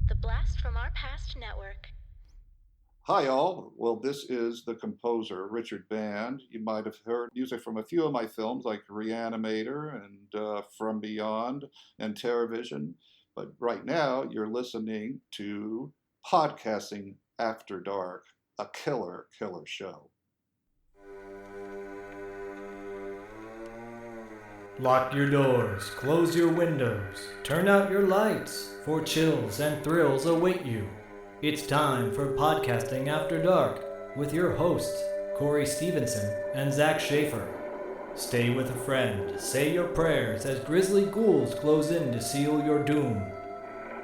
The Blast from Our Past Network. Hi, all. Well, this is the composer, Richard Band. You might have heard music from a few of my films like Reanimator and From Beyond and TerraVision. But right now, you're listening to Podcasting After Dark, a killer show. Lock your doors, close your windows, turn out your lights, for chills and thrills await you. It's time for Podcasting After Dark with your hosts, Corey Stevenson and Zach Schaefer. Stay with a friend, say your prayers as grisly ghouls close in to seal your doom.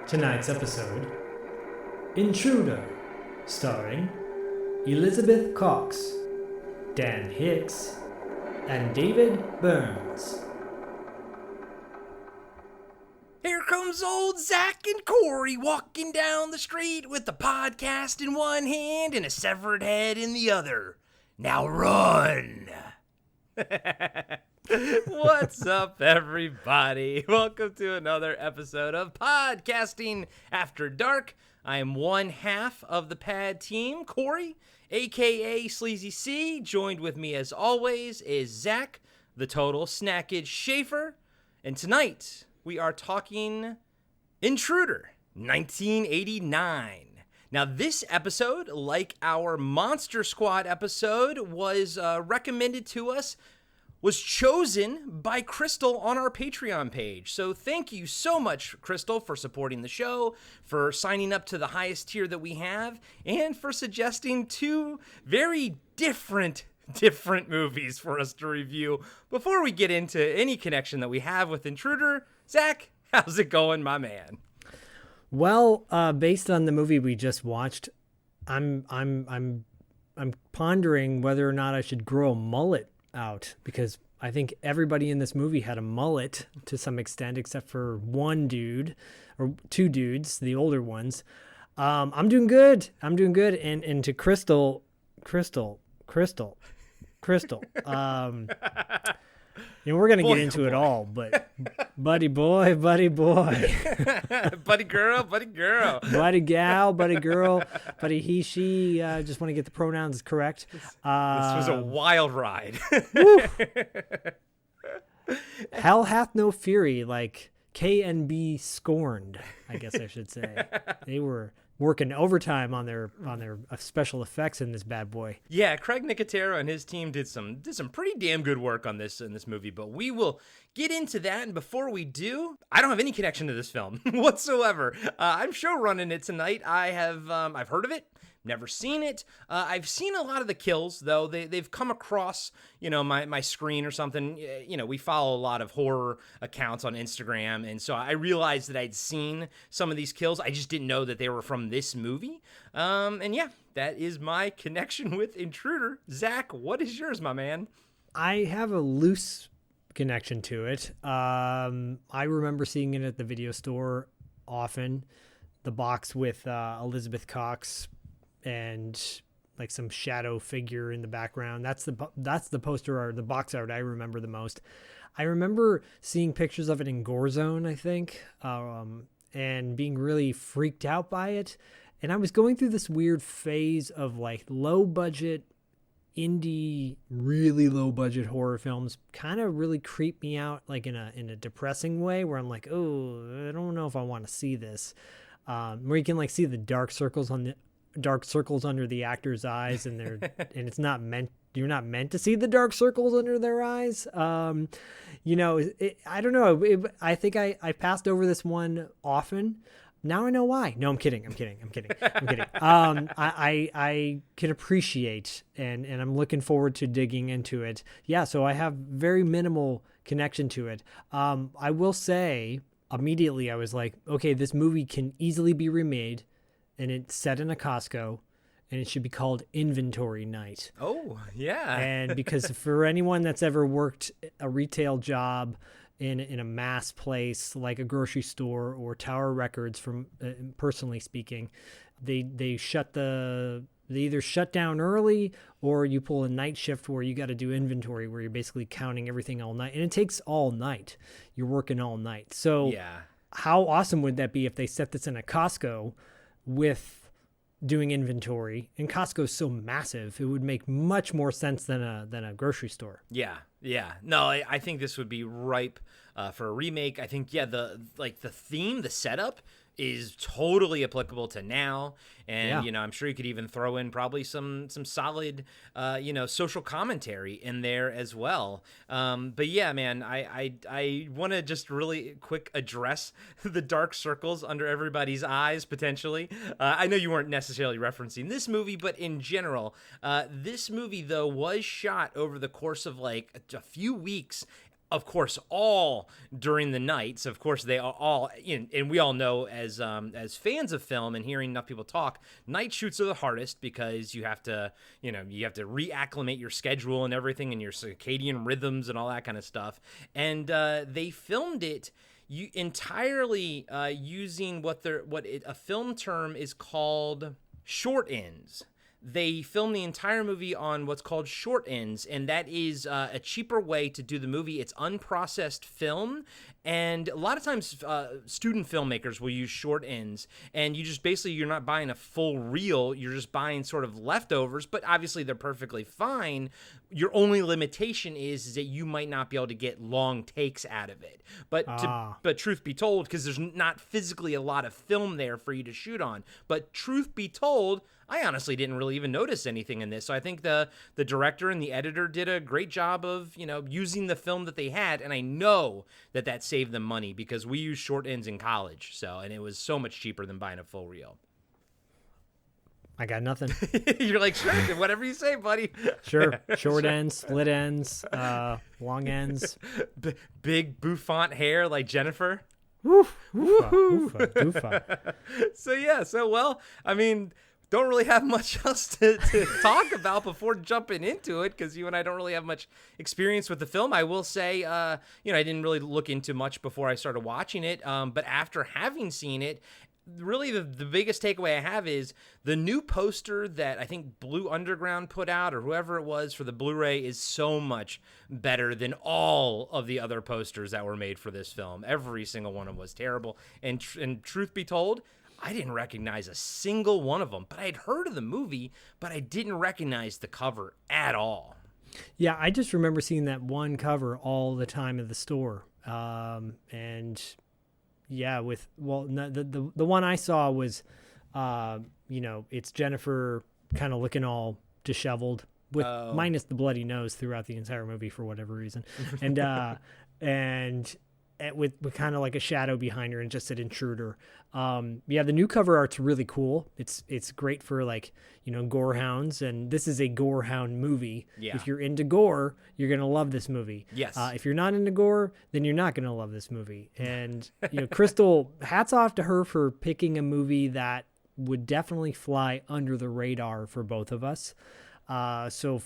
Tonight's episode, Intruder, starring Elizabeth Cox, Dan Hicks, and David Byrnes. Here comes old Zach and Corey walking down the street with the podcast in one hand and a severed head in the other. Now run! What's up, everybody? Welcome to another episode of Podcasting After Dark. I am one half of the pad team, Corey, aka Sleazy C. Joined with me as always is Zach, the total snackage Schaefer. And tonight, we are talking Intruder, 1989. Now, this episode, like our Monster Squad episode, was recommended to us, was chosen by Crystal on our Patreon page. So thank you so much, Crystal, for supporting the show, for signing up to the highest tier that we have, and for suggesting two very different movies for us to review. Before we get into any connection that we have with Intruder, Zach, how's it going, my man? Well, based on the movie we just watched, I'm pondering whether or not I should grow a mullet out, because I think everybody in this movie had a mullet to some extent, except for one dude or two dudes, the older ones. I'm doing good. And to Crystal. We're going to get into it all, but buddy boy, buddy girl, buddy gal, buddy girl, buddy he, she, just want to get the pronouns correct. This was a wild ride. Hell hath no fury, like K and B scorned, I guess I should say. They were working overtime on their special effects in this bad boy. Yeah, Greg Nicotero and his team did some pretty damn good work on this in this movie, but we will get into that. And before we do, I don't have any connection to this film whatsoever. I'm show running it tonight. I've heard of it. Never seen it. I've seen a lot of the kills, though. They've come across, my screen or something. We follow a lot of horror accounts on Instagram, and so I realized that I'd seen some of these kills. I just didn't know that they were from this movie. And yeah, that is my connection with Intruder. Zach, what is yours, my man? I have a loose connection to it. I remember seeing it at the video store often. The box with Elizabeth Cox and like some shadow figure in the background. That's the poster or the box art I remember the most. I remember seeing pictures of it in Gore Zone, I think, and being really freaked out by it. And I was going through this weird phase of like low budget indie, really low budget horror films kind of really creep me out, like in a depressing way, where I'm like, oh, I don't know if I want to see this. Where you can like see the dark circles under the actor's eyes, and it's not meant. You're not meant to see the dark circles under their eyes. I don't know. I think I passed over this one often. Now I know why. No, I'm kidding. I can appreciate, and I'm looking forward to digging into it. Yeah, so I have very minimal connection to it. I will say immediately I was like, okay, this movie can easily be remade, and it's set in a Costco, and it should be called Inventory Night. Oh, yeah. And because for anyone that's ever worked a retail job in a mass place like a grocery store or Tower Records, from personally speaking, they either shut down early, or you pull a night shift where you got to do inventory, where you're basically counting everything all night, and it takes all night. You're working all night. So yeah. how awesome would that be if they set this in a Costco with doing inventory? And Costco's so massive, it would make much more sense than a grocery store. Yeah. No, I think this would be ripe for a remake. I think, the theme, the setup is totally applicable to now. And, I'm sure you could even throw in probably some solid, social commentary in there as well. But yeah, man, I want to just really quick address the dark circles under everybody's eyes, potentially. I know you weren't necessarily referencing this movie, but in general, this movie, though, was shot over the course of like a few weeks. Of course, all during the nights. Of course, they are all, and we all know as fans of film and hearing enough people talk, night shoots are the hardest because you have to reacclimate your schedule and everything and your circadian rhythms and all that kind of stuff. And they filmed it entirely using what a film term is called short ends. They filmed the entire movie on what's called short ends, and that is a cheaper way to do the movie. It's unprocessed film, and a lot of times student filmmakers will use short ends, and you just basically, you're not buying a full reel, you're just buying sort of leftovers, but obviously they're perfectly fine. Your only limitation is that you might not be able to get long takes out of it. But truth be told, because there's not physically a lot of film there for you to shoot on, but truth be told, I honestly didn't really even notice anything in this. So I think the director and the editor did a great job of, using the film that they had. And I know that saved them money because we used short ends in college. And it was so much cheaper than buying a full reel. I got nothing. You're like, sure, whatever you say, buddy. Sure. Short ends, split ends, long ends. Big bouffant hair like Jennifer. Woof, oofa. Don't really have much else to talk about before jumping into it because you and I don't really have much experience with the film. I will say, I didn't really look into much before I started watching it. But after having seen it, really the biggest takeaway I have is the new poster that I think Blue Underground put out or whoever it was for the Blu-ray is so much better than all of the other posters that were made for this film. Every single one of them was terrible. And truth be told, I didn't recognize a single one of them, but I'd heard of the movie, but I didn't recognize the cover at all. Yeah, I just remember seeing that one cover all the time at the store. The one I saw was, it's Jennifer kind of looking all disheveled with minus the bloody nose throughout the entire movie for whatever reason. And with kind of like a shadow behind her and just said Intruder. The new cover art's really cool. It's great for gore hounds, and this is a gore hound movie. Yeah. If you're into gore, you're going to love this movie. Yes. If you're not into gore, then you're not going to love this movie. And, Crystal, hats off to her for picking a movie that would definitely fly under the radar for both of us. So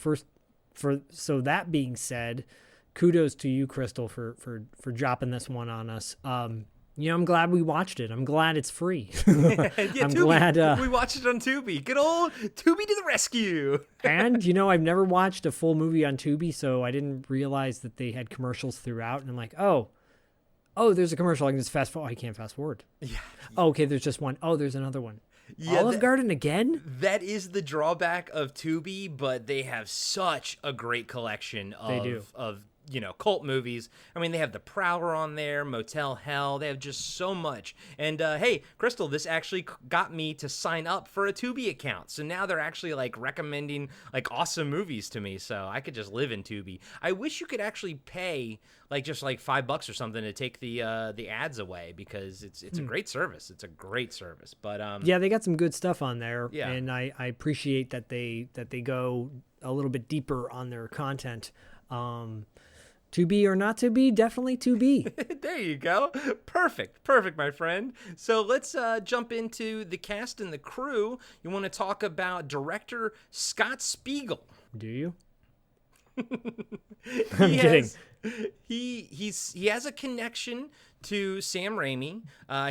that being said, kudos to you, Crystal, for dropping this one on us. I'm glad we watched it. I'm glad it's free. I'm glad we watched it on Tubi. Good old Tubi to the rescue. And I've never watched a full movie on Tubi, so I didn't realize that they had commercials throughout. And I'm like, oh, there's a commercial. I can just fast forward. I can't fast forward. Yeah. Oh, okay, there's just one. Oh, there's another one. Yeah, Olive Garden again? That is the drawback of Tubi, but they have such a great collection of cult movies. I mean, they have The Prowler on there, Motel Hell. They have just so much. And hey, Crystal, this actually got me to sign up for a Tubi account. So now they're actually recommending awesome movies to me. So I could just live in Tubi. I wish you could actually pay just $5 or something to take the ads away because it's a great service. It's a great service. But yeah, they got some good stuff on there. Yeah. And I appreciate that they go a little bit deeper on their content. To be or not to be, definitely to be. There you go. Perfect, my friend. So let's jump into the cast and the crew. You want to talk about director Scott Spiegel. Do you? I'm kidding. He has a connection to Sam Raimi.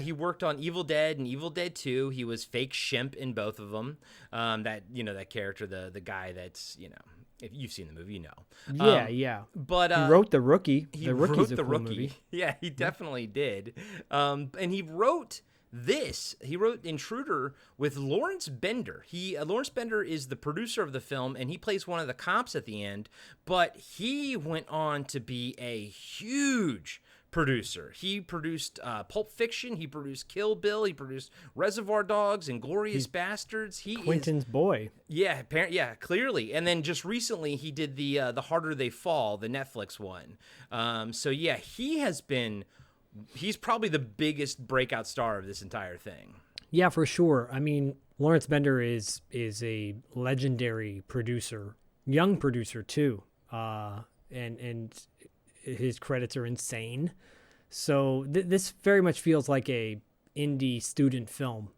He worked on Evil Dead and Evil Dead 2. He was Fake Shemp in both of them. That character, the guy that's If you've seen the movie, you know. Yeah. But he wrote The Rookie. He The Rookie's wrote a The cool Rookie. movie. Yeah, he definitely did. And he wrote this. He wrote Intruder with Lawrence Bender. Lawrence Bender is the producer of the film, and he plays one of the cops at the end. But he went on to be a huge producer. He produced Pulp Fiction. He produced Kill Bill. He produced Reservoir Dogs and Glorious Bastards. Quentin's boy. Yeah, clearly. And then just recently, he did the Harder They Fall, the Netflix one. So yeah, he's probably the biggest breakout star of this entire thing. Yeah, for sure. I mean, Lawrence Bender is a legendary producer, young producer too, and his credits are insane. So this very much feels like a indie student film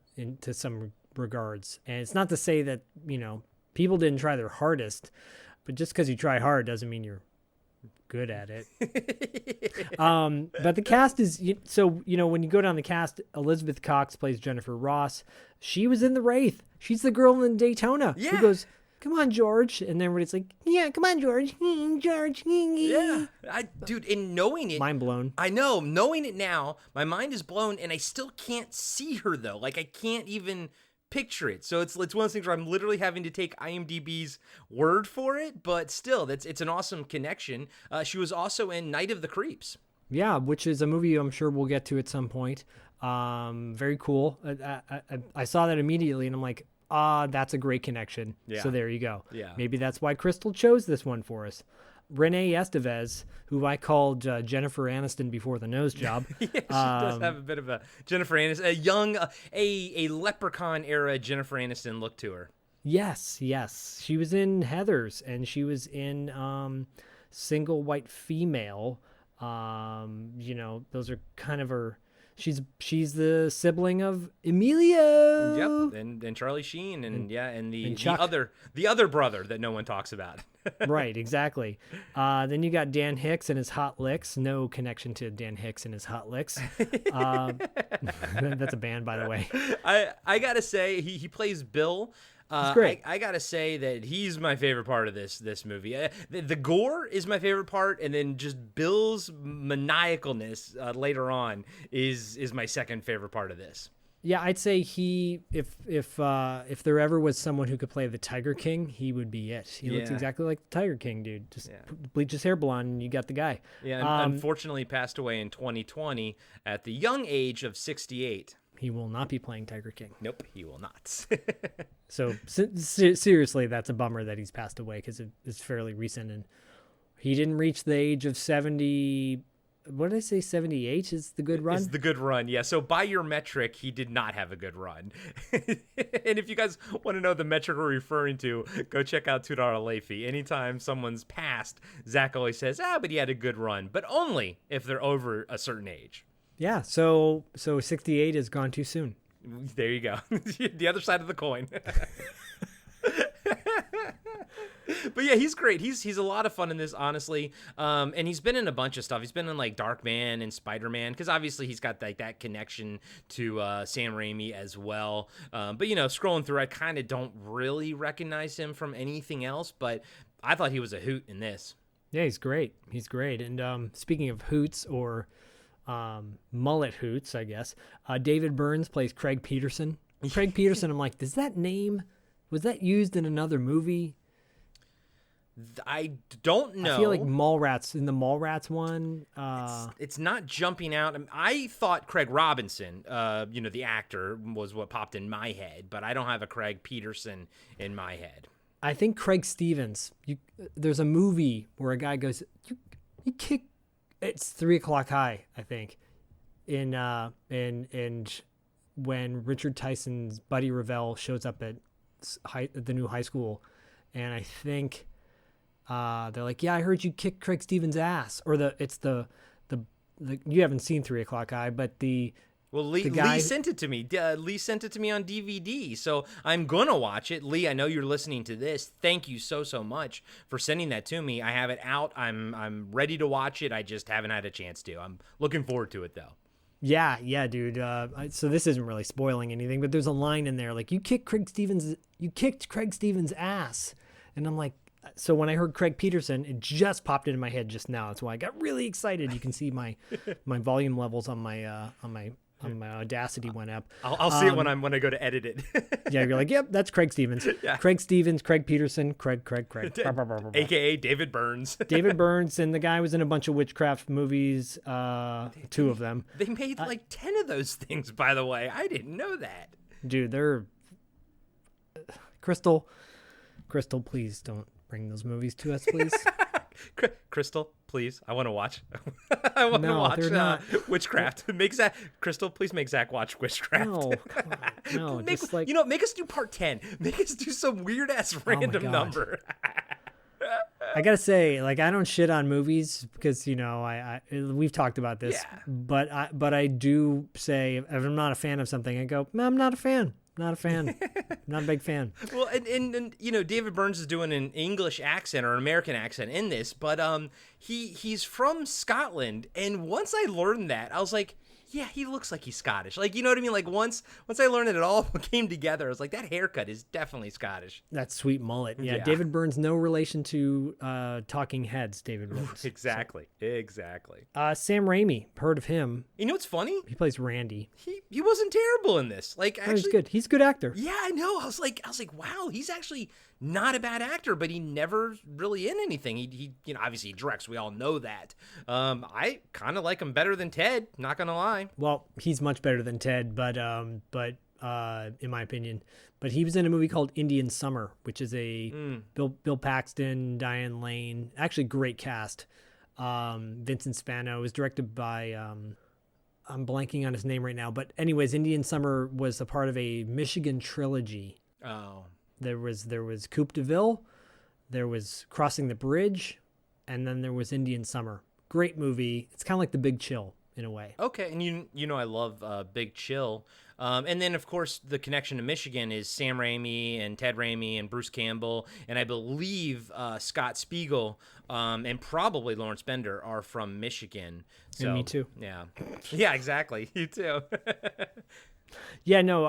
to some regards. And it's not to say that, people didn't try their hardest, but just because you try hard doesn't mean you're good at it. But the cast is, when you go down the cast, Elizabeth Cox plays Jennifer Ross. She was in The Wraith. She's the girl in Daytona who goes, "Come on, George," and then everybody's like, "Yeah, come on, George, George." Yeah, dude, in knowing it, mind blown. I know, knowing it now, my mind is blown, and I still can't see her though. Like I can't even picture it. So it's one of those things where I'm literally having to take IMDb's word for it, but still, it's an awesome connection. She was also in Night of the Creeps. Yeah, which is a movie I'm sure we'll get to at some point. Very cool. I saw that immediately, and I'm like, that's a great connection. Yeah. So there you go. Yeah. Maybe that's why Crystal chose this one for us. Renee Estevez, who I called Jennifer Aniston before the nose job. Yeah, she does have a bit of a Jennifer Aniston, a young, a Leprechaun era Jennifer Aniston look to her. Yes. She was in Heathers, and she was in Single White Female. Those are kind of her. She's the sibling of Emilio. Yep, and Charlie Sheen, and the other brother that no one talks about. Right, exactly. Then you got Dan Hicks and his Hot Licks. No connection to Dan Hicks and his Hot Licks. That's a band, by the way. I gotta say, he plays Bill. It's great. I gotta say that he's my favorite part of this movie. The gore is my favorite part, and then just Bill's maniacalness later on is my second favorite part of this. Yeah, I'd say if there ever was someone who could play the Tiger King, he would be it. He looks exactly like the Tiger King, dude. Just bleach his hair blonde, and you got the guy. Yeah, unfortunately passed away in 2020 at the young age of 68. He will not be playing Tiger King. Nope, he will not. So seriously, that's a bummer that he's passed away, because it's fairly recent, and he didn't reach the age of 70. What did I say? 78 is the good run? Is the good run, yeah. So by your metric, he did not have a good run. And if you guys want to know the metric we're referring to, go check out $2 late fee. Anytime someone's passed, Zach always says, but he had a good run. But only if they're over a certain age. Yeah, so 68 has gone too soon. There you go. The other side of the coin. But yeah, he's great. He's a lot of fun in this, honestly. And he's been in a bunch of stuff. He's been in like Darkman and Spider-Man, because obviously he's got like that connection to Sam Raimi as well. But scrolling through, I kind of don't really recognize him from anything else. But I thought he was a hoot in this. Yeah, he's great. And speaking of hoots, or mullet hoots, I guess, David Byrnes plays Craig Peterson. Craig Peterson, I'm like, was that used in another movie? I don't know. I feel like Mallrats, in the Mallrats one. It's not jumping out. I thought Craig Robinson, the actor, was what popped in my head, but I don't have a Craig Peterson in my head. I think Craig Stevens. There's a movie where a guy goes, you kick. It's 3 O'Clock High, I think. And when Richard Tyson's Buddy Revell shows up at the new high school, and I think they're like, "Yeah, I heard you kick Craig Stevens' ass," or it's the you haven't seen 3 O'Clock High, but the Lee sent it to me. Lee sent it to me on DVD, so I'm gonna watch it. Lee, I know you're listening to this. Thank you so much for sending that to me. I have it out. I'm ready to watch it. I just haven't had a chance to. I'm looking forward to it though. Yeah, dude. So this isn't really spoiling anything, but there's a line in there like, you kicked Craig Stevens' ass," and I'm like, So when I heard Craig Peterson, it just popped into my head just now. That's why I got really excited. You can see my volume levels on my Audacity went up. I'll see it when I go to edit it. Yeah, you're like, yep, that's Craig Stevens. Yeah. Craig Stevens, Craig Peterson, Craig. AKA David Byrnes. David Byrnes, and the guy was in a bunch of witchcraft movies, 2 of them. They made like 10 of those things, by the way. I didn't know that. Dude, they're... Crystal, please don't bring those movies to us, please. Crystal, please. I want to watch. I want to watch they're not. Witchcraft. Crystal, please make Zach watch Witchcraft. No, come on. No, just like... make us do part 10. Make us do some weird ass random God. number. I gotta say, like, I don't shit on movies because we've talked about this. Yeah. But I do say if I'm not a fan of something, I go, I'm not a fan. Not a fan. Not a big fan. Well, and David Byrnes is doing an English accent or an American accent in this, but he's from Scotland, and once I learned that, I was like, yeah, he looks like he's Scottish. Like, you know what I mean? Like once I learned it all came together, I was like, that haircut is definitely Scottish. That sweet mullet. Yeah. Yeah. David Byrnes, no relation to Talking Heads, David Byrnes. Exactly. Sam Raimi, heard of him. You know what's funny? He plays Randy. He wasn't terrible in this. Like, actually, He's good. He's a good actor. Yeah, I know. I was like, wow, he's actually not a bad actor, but he never really in anything. He obviously he directs. We all know that. I kind of like him better than Ted. Not gonna lie. Well, he's much better than Ted, but in my opinion. But he was in a movie called Indian Summer, which is a Bill Paxton, Diane Lane, actually great cast. Vincent Spano. It was directed by I'm blanking on his name right now, but anyways, Indian Summer was a part of a Michigan trilogy. Oh. There was Coupe de Ville, there was Crossing the Bridge, and then there was Indian Summer. Great movie. It's kind of like The Big Chill in a way. Okay, and you know I love Big Chill. And then, of course, the connection to Michigan is Sam Raimi and Ted Raimi and Bruce Campbell, and I believe Scott Spiegel and probably Lawrence Bender are from Michigan. So, and me too. Yeah, exactly. You too. Yeah, no,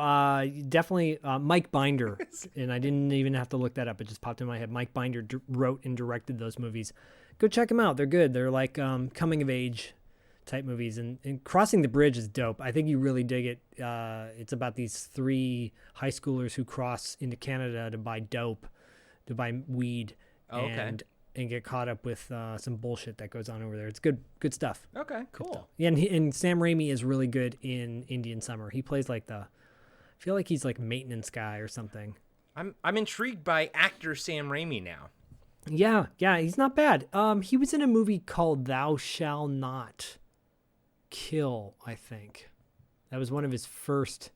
definitely Mike Binder, and I didn't even have to look that up. It just popped in my head. Mike Binder wrote and directed those movies. Go check them out. They're good. They're like coming-of-age type movies, and Crossing the Bridge is dope. I think you really dig it. It's about these 3 high schoolers who cross into Canada to buy dope, to buy weed, and get caught up with some bullshit that goes on over there. It's good stuff. Okay, cool. Stuff. Yeah, and Sam Raimi is really good in Indian Summer. He plays like I feel like he's like maintenance guy or something. I'm intrigued by actor Sam Raimi now. Yeah, he's not bad. He was in a movie called Thou Shall Not Kill, I think. That was one of his first.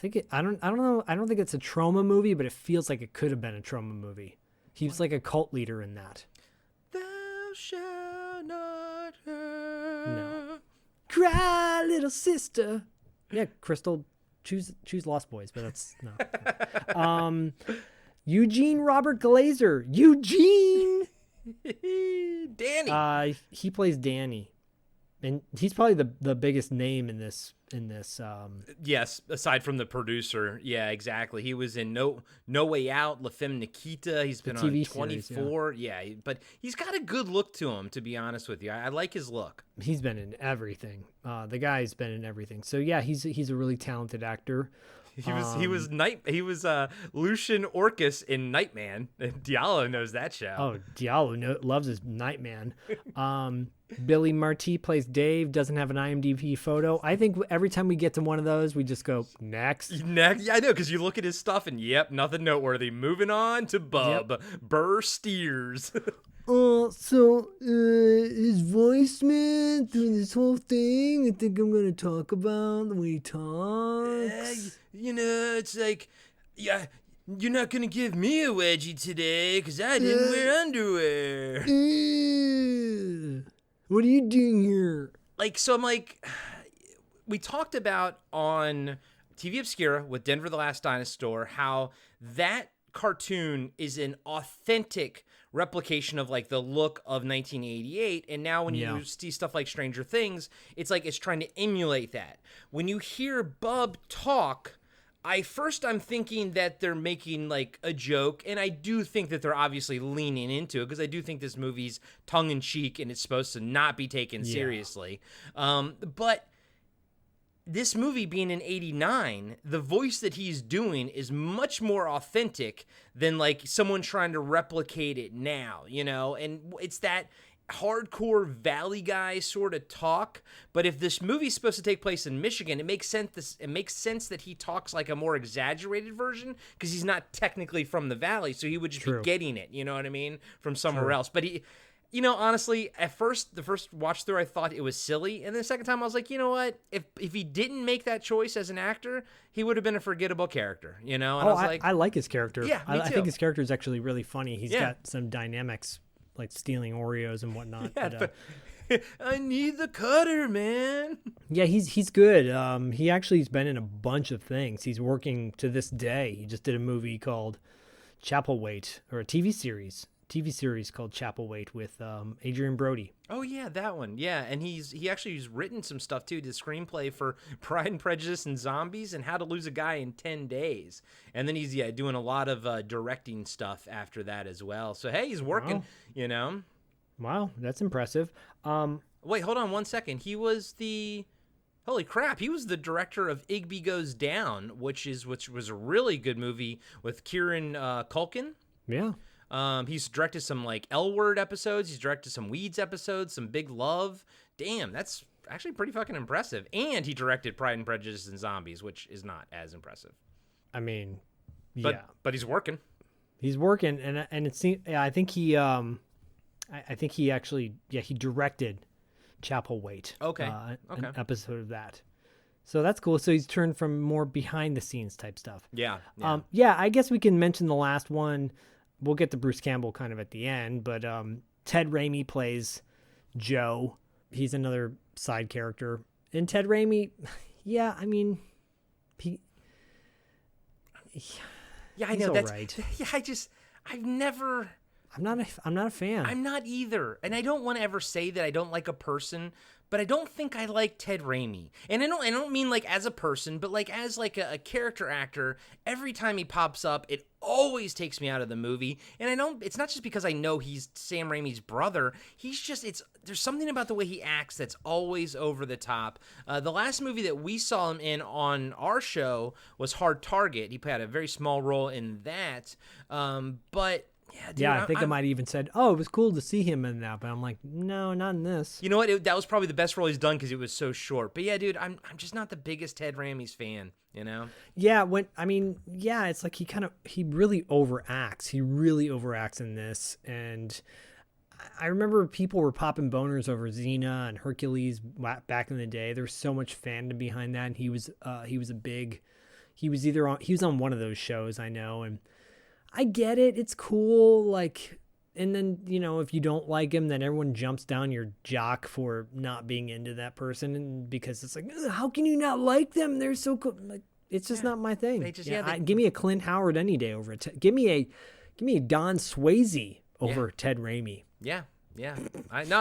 I don't know. I don't think it's a trauma movie, but it feels like it could have been a trauma movie. He was like a cult leader in that. Thou shalt not hurt. No. Cry, little sister. Yeah, Crystal, choose Lost Boys, but that's no. Eugene Robert Glazer. Eugene. Danny. He plays Danny, and he's probably the biggest name in this. Yes, aside from the producer. Yeah, exactly. He was in No Way Out, La Femme Nikita. He's been on TV 24. Series, yeah, but he's got a good look to him, to be honest with you. I like his look. He's been in everything. The guy's been in everything. So yeah, he's a really talented actor. He was Lucian Orcus in Nightman. Diallo knows that show. Oh, Diallo loves his Nightman. Billy Marty plays Dave, doesn't have an IMDb photo. I think every time we get to one of those, we just go, next. Yeah, I know, because you look at his stuff and, yep, nothing noteworthy. Moving on to Bub. Yep. Burr Steers. His voice, man, through this whole thing, I think I'm going to talk about the way he talks. It's like, yeah, you're not going to give me a wedgie today because I didn't wear underwear. What are you doing here? So I'm like, we talked about on TV Obscura with Denver the Last Dinosaur how that cartoon is an authentic replication of like the look of 1988, and now when you see stuff like Stranger Things, it's like it's trying to emulate that. When you hear Bub talk, I'm thinking that they're making like a joke, and I do think that they're obviously leaning into it because I do think this movie's tongue in cheek and it's supposed to not be taken seriously. But this movie being in '89, the voice that he's doing is much more authentic than like someone trying to replicate it now, and it's that hardcore Valley guy sort of talk. But if this movie's supposed to take place in Michigan, it makes sense that he talks like a more exaggerated version because he's not technically from the Valley, so he would just be getting it, you know what I mean, from somewhere else. But he, honestly, at first, the first watch through, I thought it was silly, and the second time I was like, you know what, if he didn't make that choice as an actor, he would have been a forgettable character, And I was like, I like his character. Yeah, me I too. think his character is actually really funny. He's got some dynamics, like stealing Oreos and whatnot. Yeah, but I need the cutter, man. Yeah, he's good. He actually's been in a bunch of things. He's working to this day. He just did a movie called Chapelwaite, or a TV series called Chapelwaite with Adrian Brody. Oh yeah, that one. Yeah, and he actually has written some stuff too. The screenplay for Pride and Prejudice and Zombies and How to Lose a Guy in 10 Days. And then he's doing a lot of directing stuff after that as well. So hey, he's working. Wow, that's impressive. Wait, hold on one second. He was holy crap, he was the director of Igby Goes Down, which was a really good movie with Kieran Culkin. Yeah. He's directed some like L Word episodes. He's directed some Weeds episodes, some Big Love. Damn, that's actually pretty fucking impressive. And he directed Pride and Prejudice and Zombies, which is not as impressive. I mean, but he's working. He's working, and it seems. Yeah, I think he. I think he actually. Yeah, he directed Chapelwaite. Okay. An episode of that. So that's cool. So he's turned from more behind the scenes type stuff. Yeah. I guess we can mention the last one. We'll get to Bruce Campbell kind of at the end, but Ted Raimi plays Joe. He's another side character. And Ted Raimi, yeah, I mean, he. Yeah, I know that's right. Yeah, I've never. I'm not a fan. I'm not either, and I don't want to ever say that I don't like a person, but I don't think I like Ted Raimi. And I don't mean like as a person, but like as like a character actor. Every time he pops up, it always takes me out of the movie. And it's not just because I know he's Sam Raimi's brother. There's something about the way he acts that's always over the top. The last movie that we saw him in on our show was Hard Target. He had a very small role in that. But yeah, dude, I think I might have even said, "Oh, it was cool to see him in that," but I'm like, "No, not in this." You know what? That was probably the best role he's done because it was so short. But yeah, dude, I'm just not the biggest Ted Raimi's fan. Yeah, it's like he really overacts. He really overacts in this, and I remember people were popping boners over Xena and Hercules back in the day. There was so much fandom behind that, and he was on one of those shows, I know, and I get it. It's cool. Like, and then, if you don't like him, then everyone jumps down your jock for not being into that person. And because it's like, how can you not like them? They're so cool. Like, it's just not my thing. Give me a Clint Howard any day over it. Give me a Don Swayze over Ted Raimi. Yeah. Yeah.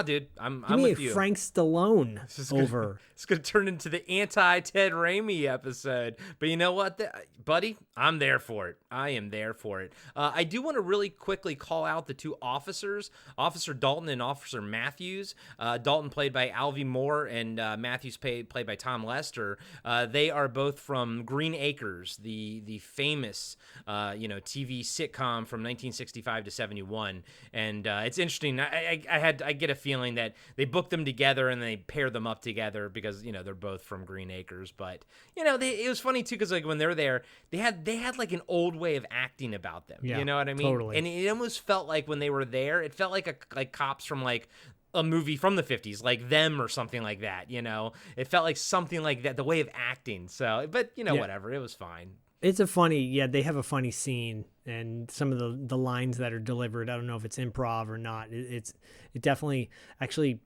Dude, I'm Give me with you. Frank Stallone over. It's going to turn into the anti-Ted Raimi episode. But you know what, buddy? I'm there for it. I am there for it. I do want to really quickly call out the two officers, Officer Dalton and Officer Matthews. Dalton played by Alvy Moore and Matthews played by Tom Lester. They are both from Green Acres, the famous TV sitcom from 1965 to 71. And it's interesting. I get a feeling that they booked them together and they pair them up together because they're both from Green Acres. But it was funny too because like when they're there, they had like an old way of acting about them. Yeah, you know what I mean? Totally. And it almost felt like when they were there, it felt like cops from like a movie from the 50s, like Them or something like that. It felt like something like that, the way of acting. So, but whatever, it was fine. It's they have a funny scene, and some of the lines that are delivered, I don't know if it's improv or not. It definitely actually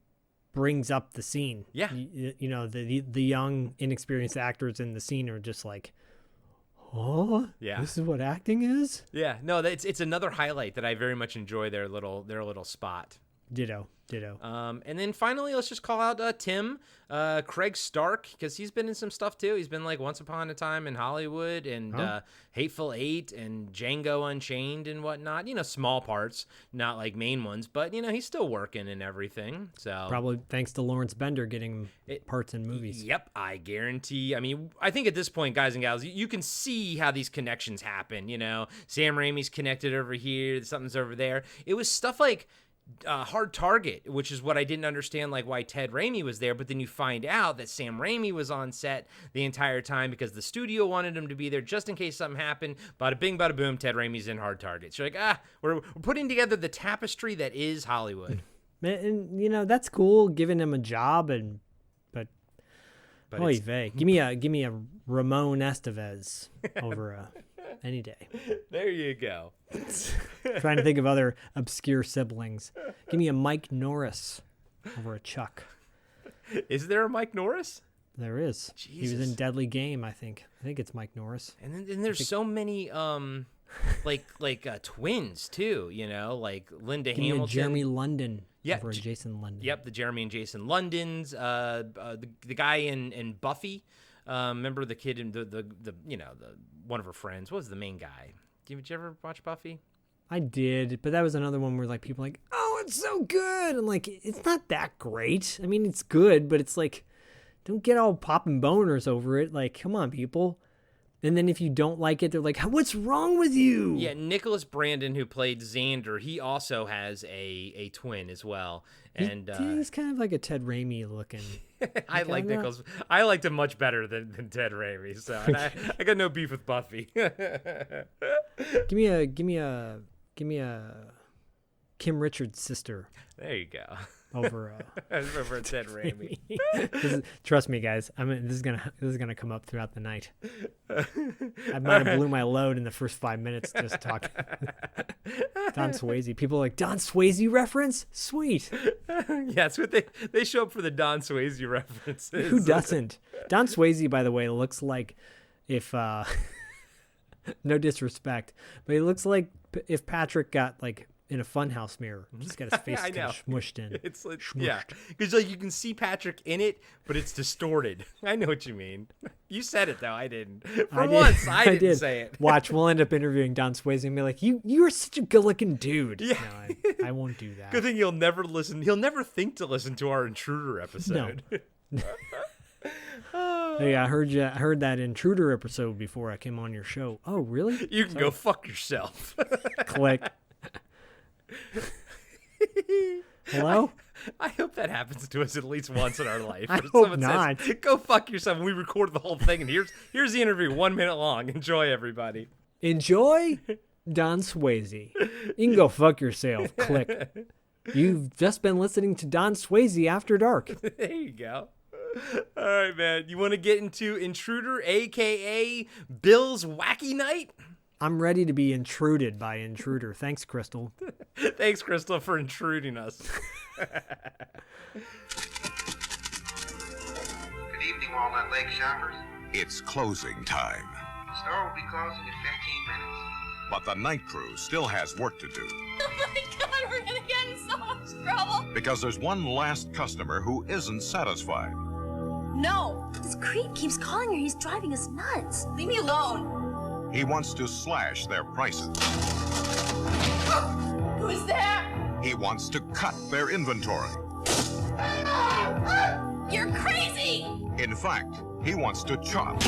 brings up the scene. Yeah. The young, inexperienced actors in the scene are just like, oh, yeah, this is what acting is? Yeah. No, it's another highlight that I very much enjoy their little spot. Ditto. And then finally, let's just call out Tim, Craig Stark, because he's been in some stuff too. He's been like Once Upon a Time in Hollywood and Hateful Eight and Django Unchained and whatnot. Small parts, not like main ones, but he's still working and everything. So Probably thanks to Lawrence Bender getting parts in movies. Yep, I guarantee. I mean, I think at this point, guys and gals, you can see how these connections happen. Sam Raimi's connected over here, something's over there. It was stuff like Hard Target, which is what I didn't understand, like why Ted Raimi was there, but then you find out that Sam Raimi was on set the entire time because the studio wanted him to be there just in case something happened. Bada bing, bada boom, Ted Raimi's in Hard Target. So you're like, we're putting together the tapestry that is Hollywood. And that's cool, giving him a job, but oy vey, give me a Ramon Estevez over any day. There you go. Trying to think of other obscure siblings. Give me a Mike Norris over a Chuck. Is there a Mike Norris? There is. Jesus. He was in Deadly Game, I think. I think it's Mike Norris. And then there's so many like twins too, like Linda Give me Hamilton, a Jeremy London Yeah, over a Jason London. Yep, the Jeremy and Jason Londons, the guy in Buffy. Remember the kid in the one of her friends. What was the main guy? Did you ever watch Buffy? I did, but that was another one where like people were like, oh, it's so good. I'm like, it's not that great. I mean, it's good, but it's like, don't get all popping boners over it. Like, come on, people. And then if you don't like it, they're like, what's wrong with you? Yeah, Nicholas Brandon, who played Xander, he also has a twin as well. And he's kind of like a Ted Raimi looking. I like Nicholas. I liked him much better than Ted Raimi. So and I got no beef with Buffy. Give me a Kim Richards' sister. There you go. Over Ted Raimi. Trust me, guys. This is gonna come up throughout the night. I might have blew my load in the first 5 minutes just talking. Don Swayze. People are like, Don Swayze reference? Sweet. Yeah, it's what they show up for the Don Swayze references. Who doesn't? Don Swayze, by the way, looks like if no disrespect, but he looks like if Patrick got like in a funhouse mirror. Just got his face kind of smushed in. It's like, yeah, because like you can see Patrick in it, but it's distorted. I know what you mean. You said it though. I didn't. Once, I didn't say it. Watch, we'll end up interviewing Don Swayze and be like, "You are such a good-looking dude." Yeah, no, I won't do that. Good thing he'll never listen. He'll never think to listen to our Intruder episode. No. Hey, I heard that Intruder episode before I came on your show. Oh, really? You can go fuck yourself. Click. Hello? I hope that happens to us at least once in our life. I hope not. Says, go fuck yourself. And we record the whole thing, and here's the interview, 1 minute long. Enjoy, everybody. Enjoy Don Swayze. You can go fuck yourself. Click. You've just been listening to Don Swayze After Dark. There you go. All right, man. You want to get into Intruder, a.k.a. Bill's Wacky Night? I'm ready to be intruded by Intruder. Thanks, Crystal. Thanks, Crystal, for intruding us. Good evening, Walnut Lake shoppers. It's closing time. The store will be closing in 15 minutes. But the night crew still has work to do. Oh my god, we're gonna get in so much trouble. Because there's one last customer who isn't satisfied. No, this creep keeps calling her. He's driving us nuts. Leave me alone. He wants to slash their prices. Who's there? He wants to cut their inventory. You're crazy. In fact, he wants to chop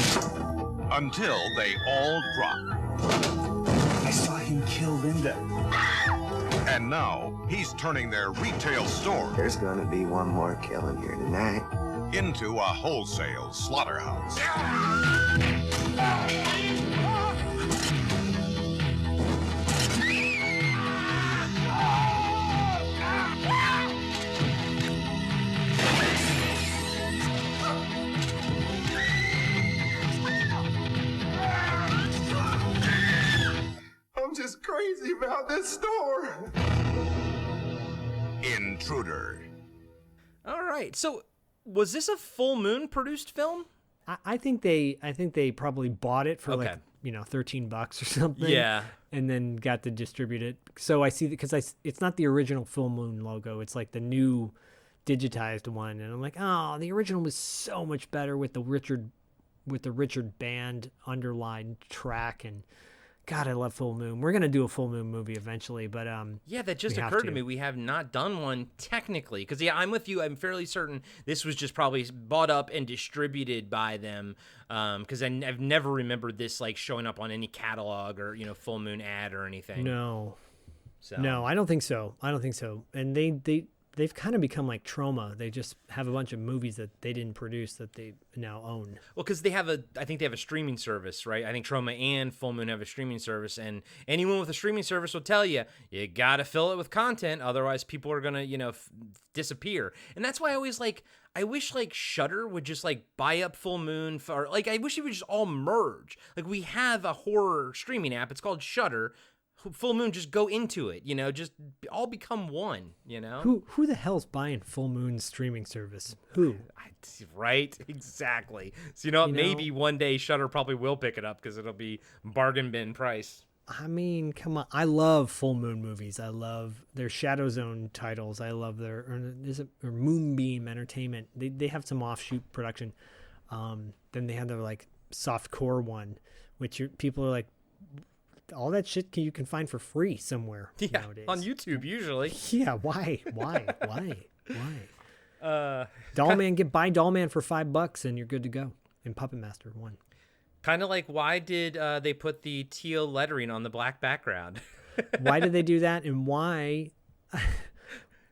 until they all drop. I saw him kill Linda. And now he's turning their retail store There's gonna be one more killing here tonight. into a wholesale slaughterhouse. I'm just crazy about this store. Intruder. All right. So, was this a Full Moon produced film? I think they probably bought it for Okay. like $13 or something. Yeah. And then got to distribute it. So I see because it's not the original Full Moon logo. It's like the new digitized one, and I'm like, oh, the original was so much better with the Richard Band underlined track. And God, I love Full Moon. We're gonna do a Full Moon movie eventually, but yeah, that just we have occurred to to. me. We have not done one technically, because I'm with you. I'm fairly certain this was just probably bought up and distributed by them, because I've never remembered this like showing up on any catalog or Full Moon ad or anything. No, So. no, I don't think so. And they've kind of become like Troma. They just have a bunch of movies that they didn't produce that they now own. Well, because I think they have a streaming service, right? I think Troma and Full Moon have a streaming service, and anyone with a streaming service will tell you gotta fill it with content, otherwise people are gonna disappear. And that's why I wish like Shudder would just like buy up Full Moon, or like I wish it would just all merge. Like we have a horror streaming app, it's called Shudder. Full Moon, just go into it, just all become one, Who the hell's buying Full Moon's streaming service? Who? Right, exactly. So maybe one day Shudder probably will pick it up because it'll be bargain bin price. I mean, come on. I love Full Moon movies. I love their Shadow Zone titles. I love their or Moonbeam Entertainment. They have some offshoot production. Then they have their like softcore one, which people are like, all that shit you can find for free somewhere nowadays. On YouTube usually. Yeah, why? Dollman, buy Dollman for $5 and you're good to go. And Puppet Master 1. Kind of like, why did they put the teal lettering on the black background? Why did they do that? And why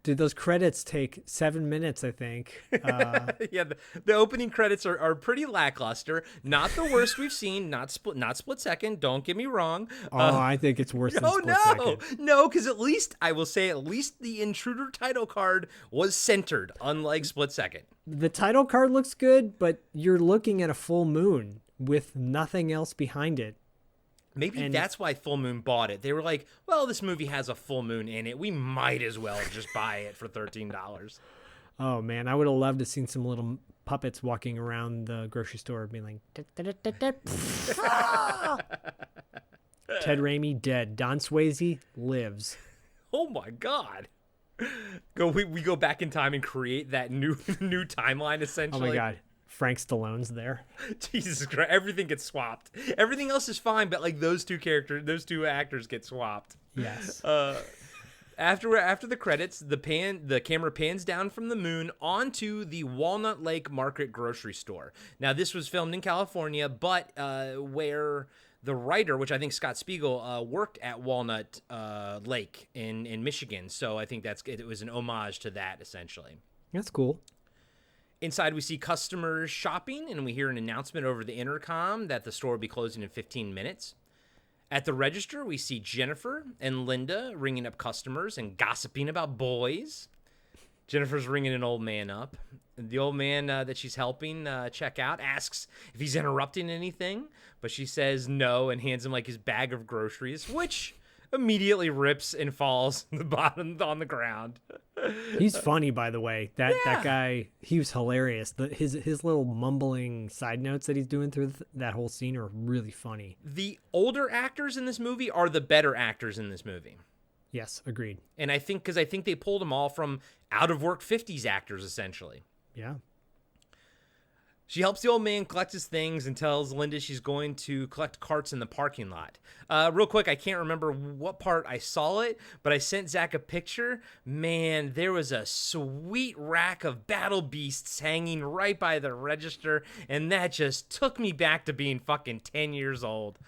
did those credits take 7 minutes, I think? Yeah, the opening credits are pretty lackluster. Not the worst we've seen. Not split second. Don't get me wrong. I think it's worse than Split Second. No, because at least the Intruder title card was centered, unlike Split Second. The title card looks good, but you're looking at a full moon with nothing else behind it. Maybe that's why Full Moon bought it. They were like, well, this movie has a full moon in it. We might as well just buy it for $13. Oh, man. I would have loved to have seen some little puppets walking around the grocery store being like, Ted Raimi dead. Don Swayze lives. Oh, my God. We go back in time and create that new timeline, essentially. Oh, my God. Frank Stallone's there. Jesus Christ, everything gets swapped. Everything else is fine, but like those two actors get swapped. Yes. After the credits, the camera pans down from the moon onto the Walnut Lake Market grocery store. Now, this was filmed in California, but where the writer, which I think Scott Spiegel, worked at Walnut Lake in Michigan. So I think it was an homage to that, essentially. That's cool. Inside, we see customers shopping, and we hear an announcement over the intercom that the store will be closing in 15 minutes. At the register, we see Jennifer and Linda ringing up customers and gossiping about boys. Jennifer's ringing an old man up. The old man that she's helping check out asks if he's interrupting anything, but she says no and hands him like his bag of groceries, which immediately rips and falls on the bottom on the ground. He's funny, by the way. That guy, he was hilarious. His little mumbling side notes that he's doing through that whole scene are really funny. The older actors in this movie are the better actors in this movie. Yes, agreed. And I think they pulled them all from out of work 50s actors, essentially. Yeah. She helps the old man collect his things and tells Linda she's going to collect carts in the parking lot. Real quick, I can't remember what part I saw it, but I sent Zach a picture. Man, there was a sweet rack of battle beasts hanging right by the register, and that just took me back to being fucking 10 years old.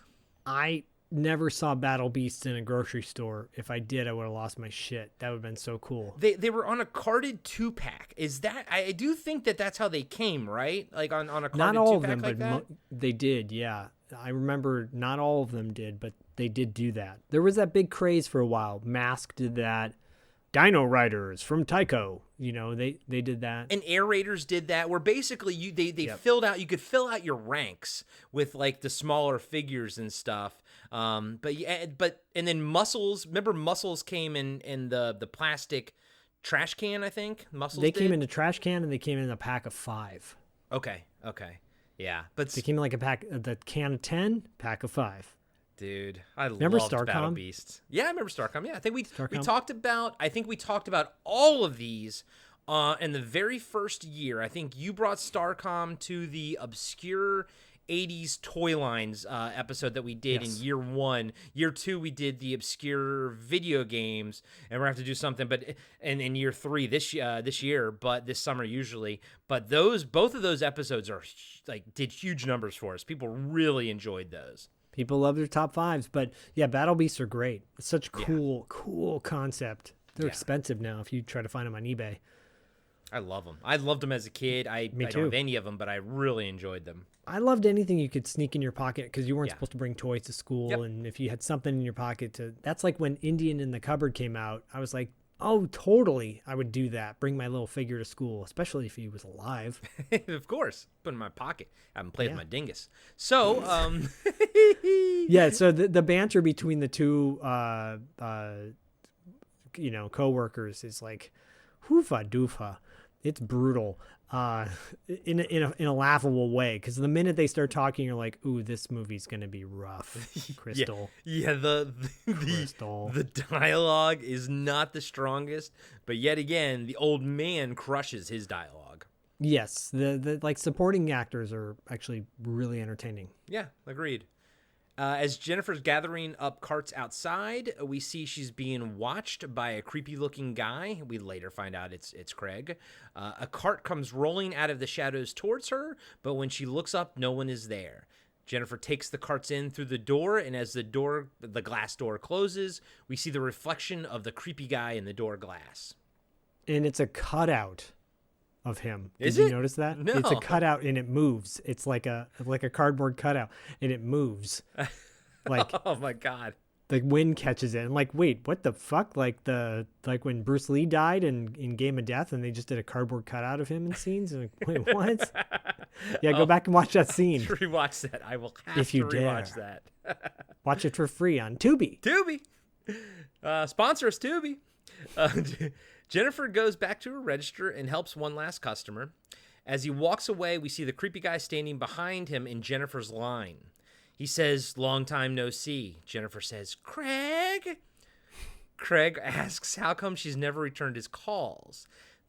I never saw battle beasts in a grocery store. If I did, I would have lost my shit. That would have been so cool. They were on a carded 2-pack. Is that, I do think that's how they came, right? Like on a carded 2-pack. Not all of them, like but they did, yeah. I remember not all of them did, but they did do that. There was that big craze for a while. Mask did that. Dino Riders from Tycho, they did that. And Air Raiders did that, where basically they filled out, you could fill out your ranks with like the smaller figures and stuff. And then Muscles, remember Muscles came in the plastic trash can, I think. Muscles They came in a trash can and they came in a pack of 5. Okay. Yeah, but They came in like a pack, the can of 10, pack of 5. dude, I Remember loved Battle Starcom? Beasts. Yeah, I remember Starcom. Yeah, I think we Starcom? talked about. I think we talked about all of these in the very first year. I think you brought Starcom to the obscure 80s toy lines episode that we did in year 1. Year 2, we did the obscure video games, and we're gonna have to do something. But in year 3 this year, but this summer usually. But both of those episodes are did huge numbers for us. People really enjoyed those. People love their top 5s, but yeah, Battle Beasts are great. It's such a cool concept. They're expensive now if you try to find them on eBay. I love them. I loved them as a kid. I don't have any of them, but I really enjoyed them. I loved anything you could sneak in your pocket because you weren't supposed to bring toys to school. Yep. And if you had something in your pocket that's like when Indian in the Cupboard came out. I was like, oh, totally. I would do that. Bring my little figure to school, especially if he was alive. Of course. Put it in my pocket. I haven't played with my dingus. So, yeah. So the banter between the two, coworkers is like, hoofa doofa. It's brutal, in a laughable way. Because the minute they start talking, you're like, "Ooh, this movie's gonna be rough." Crystal, yeah. The dialogue is not the strongest, but yet again, the old man crushes his dialogue. Yes, the supporting actors are actually really entertaining. Yeah, agreed. As Jennifer's gathering up carts outside, we see she's being watched by a creepy-looking guy. We later find out it's Craig. A cart comes rolling out of the shadows towards her, but when she looks up, no one is there. Jennifer takes the carts in through the door, and as the glass door closes, we see the reflection of the creepy guy in the door glass. And it's a cutout of him. Is Did it? you notice that? No. It's a cutout and it moves. It's like a cardboard cutout and it moves. Like Oh my God. the wind catches it. And like, wait, what the fuck? Like when Bruce Lee died in Game of Death and they just did a cardboard cutout of him in scenes. And like, wait, what? Yeah, go back and watch that scene. Rewatch that. I will have If you to rewatch that. Watch it for free on Tubi. Tubi. Sponsor us, Tubi. Jennifer goes back to her register and helps one last customer. As he walks away, we see the creepy guy standing behind him in Jennifer's line. He says, "Long time no see." Jennifer says, "Craig?" Craig asks how come she's never returned his calls.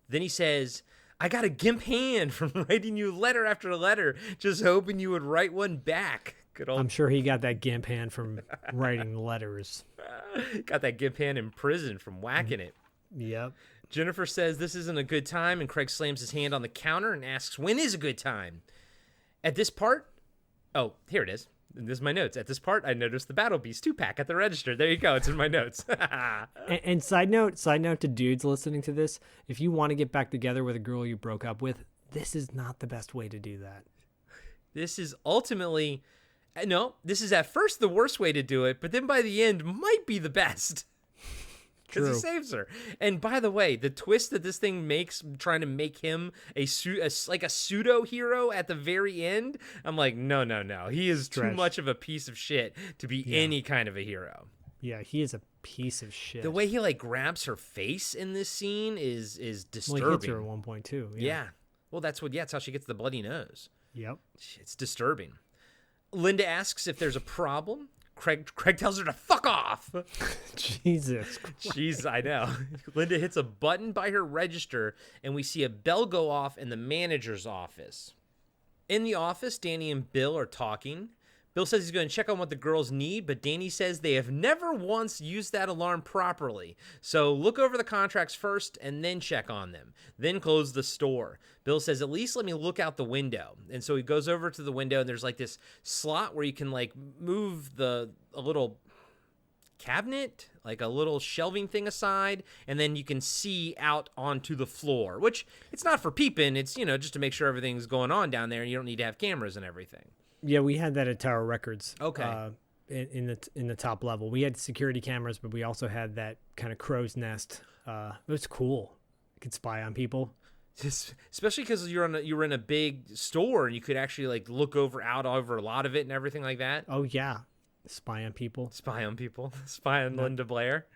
Then he says, "I got a gimp hand from writing you letter after letter, just hoping you would write one back." Good old. I'm sure he got that gimp hand from writing letters. Got that gimp hand in prison from whacking it. Yep. Jennifer says this isn't a good time, and Craig slams his hand on the counter and asks, when is a good time? At this part, oh, here it is. This is my notes. At this part, I noticed the Battle Beast 2-pack at the register. There you go. It's in my notes. And side note to dudes listening to this, if you want to get back together with a girl you broke up with, this is not the best way to do that. This is ultimately, no, this is at first the worst way to do it, but then by the end might be the best. Because he saves her. And by the way, the twist that this thing makes, trying to make him like a pseudo hero at the very end, I'm like, no. He is too much of a piece of shit to be any kind of a hero. Yeah, he is a piece of shit. The way he like grabs her face in this scene is disturbing. Well, he hits her at one point too. Yeah. Well, that's how she gets the bloody nose. Yep. It's disturbing. Linda asks if there's a problem. Craig tells her to fuck off. Jesus Christ. Jeez, I know. Linda hits a button by her register, and we see a bell go off in the manager's office. In the office, Danny and Bill are talking. Bill says he's going to check on what the girls need, but Danny says they have never once used that alarm properly. So look over the contracts first and then check on them. Then close the store. Bill says, at least let me look out the window. And so he goes over to the window, and there's like this slot where you can like move a little cabinet, like a little shelving thing aside, and then you can see out onto the floor, which it's not for peeping. It's, just to make sure everything's going on down there and you don't need to have cameras and everything. Yeah, we had that at Tower Records. Okay. In the top level, we had security cameras, but we also had that kind of crow's nest. It was cool. You could spy on people, especially because you were in a big store and you could actually like look over a lot of it and everything like that. Oh yeah, spy on people. Spy on Linda Blair.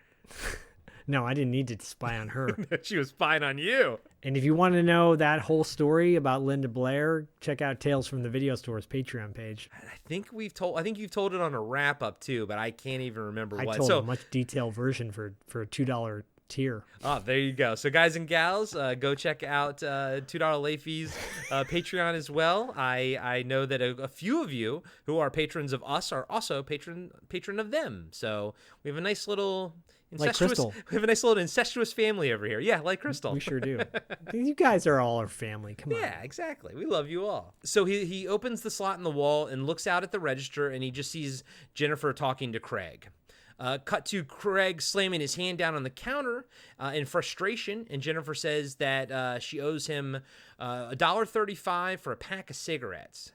No, I didn't need to spy on her. She was spying on you. And if you want to know that whole story about Linda Blair, check out Tales from the Video Store's Patreon page. I think you've told it on a wrap up too, but I can't even remember I what. told So a much detailed version for a $2 tier. oh, there you go. So guys and gals, go check out $2 late fees Patreon as well. I know that a few of you who are patrons of us are also patron of them. So we have a nice little Crystal. We have a nice little incestuous family over here. Yeah, like Crystal. We sure do. You guys are all our family. Come on. Yeah, exactly. We love you all. So he opens the slot in the wall and looks out at the register, and he just sees Jennifer talking to Craig. Cut to Craig slamming his hand down on the counter in frustration, and Jennifer says that she owes him $1.35 for a pack of cigarettes.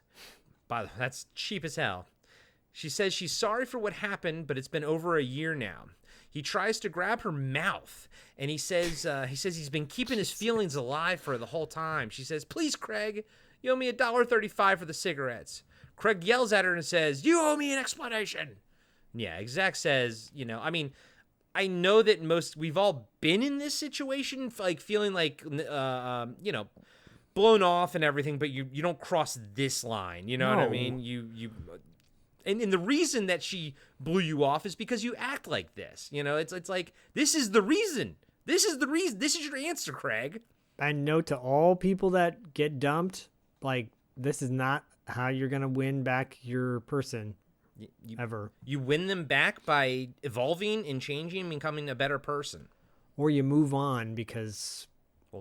That's cheap as hell. She says she's sorry for what happened, but it's been over a year now. He tries to grab her mouth, and he says he's been keeping his feelings alive for the whole time. She says, "Please, Craig, you owe me $1.35 for the cigarettes." Craig yells at her and says, "You owe me an explanation." Yeah, Exec says, I know that we've all been in this situation, like feeling like, blown off and everything, but you don't cross this line. You know what I mean? And the reason that she blew you off is because you act like this. It's like, this is the reason. This is the reason. This is your answer, Craig. And note to all people that get dumped, like, this is not how you're going to win back your person. Ever. You win them back by evolving and changing and becoming a better person. Or you move on because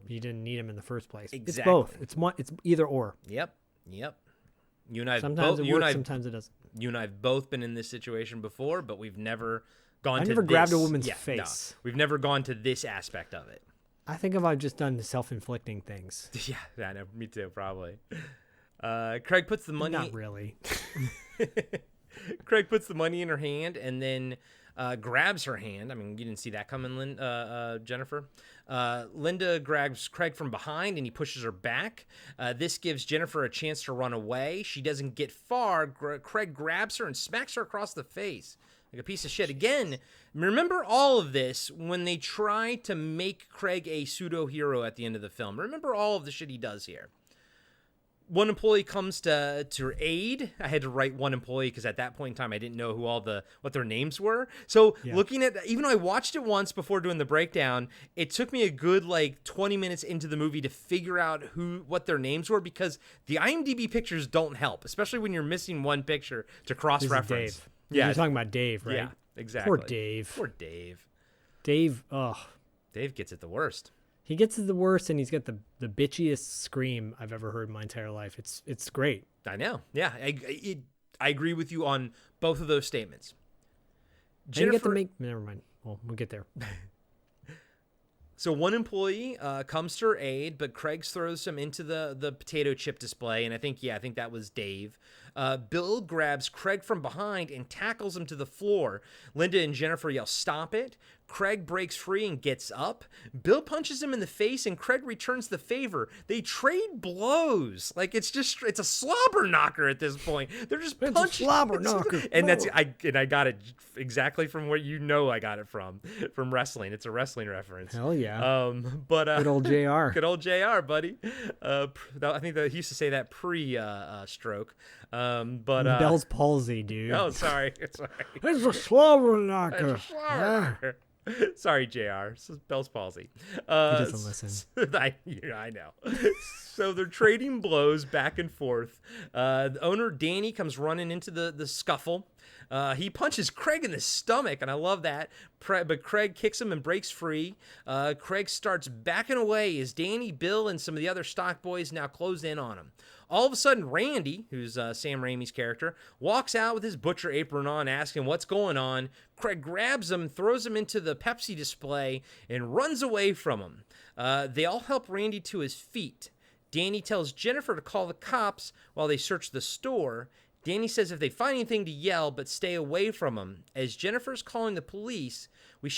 you didn't need them in the first place. Exactly. It's both. It's either or. Yep. You and I sometimes it works, sometimes it doesn't. You and I have both been in this situation before, but we've never gone to I never this. grabbed a woman's face. No, we've never gone to this aspect of it. I think I've just done the self-inflicting things. Yeah, I know. Me too, probably. Craig puts the money... Not really. Craig puts the money in her hand and then grabs her hand. I mean, you didn't see that coming, Jennifer. Linda grabs Craig from behind and he pushes her back. This gives Jennifer a chance to run away. She doesn't get far. Craig grabs her and smacks her across the face like a piece of shit. Again, remember all of this when they try to make Craig a pseudo-hero at the end of the film. Remember all of the shit he does here. One employee comes to her aid. I had to write one employee because at that point in time I didn't know who what their names were. So looking at, even though I watched it once before doing the breakdown, it took me a good 20 minutes into the movie to figure out what their names were because the IMDb pictures don't help, especially when you're missing one picture to cross-reference. Dave. Yeah, you're talking about Dave, right? Yeah, exactly. Poor Dave. Dave. Dave gets it the worst. He gets it the worst, and he's got the bitchiest scream I've ever heard in my entire life. It's great. I know. Yeah, I agree with you on both of those statements. Jennifer, never mind. Well, we'll get there. So one employee comes to her aid, but Craig throws him into the potato chip display, and I think that was Dave. Bill grabs Craig from behind and tackles him to the floor. Linda and Jennifer yell, "Stop it." Craig breaks free and gets up. Bill punches him in the face, and Craig returns the favor. They trade blows. Like, it's a slobber knocker at this point. They're just punching. It's a slobber knocker. And I got it exactly from where I got it from wrestling. It's a wrestling reference. Hell yeah. But good old JR. Good old JR, buddy. I think that he used to say that stroke. But Bell's palsy, dude. Oh, sorry. It's a slobber knocker. It's a slobber knocker. Sorry, JR. This is Bell's palsy. He doesn't listen. I know. So they're trading blows back and forth. The owner, Danny, comes running into the scuffle. He punches Craig in the stomach, and I love that. But Craig kicks him and breaks free. Craig starts backing away as Danny, Bill, and some of the other stock boys now close in on him. All of a sudden, Randy, who's Sam Raimi's character, walks out with his butcher apron on, asking what's going on. Craig grabs him, throws him into the Pepsi display, and runs away from him. They all help Randy to his feet. Danny tells Jennifer to call the cops while they search the store. Danny says if they find anything to yell, but stay away from him. As Jennifer's calling the police, we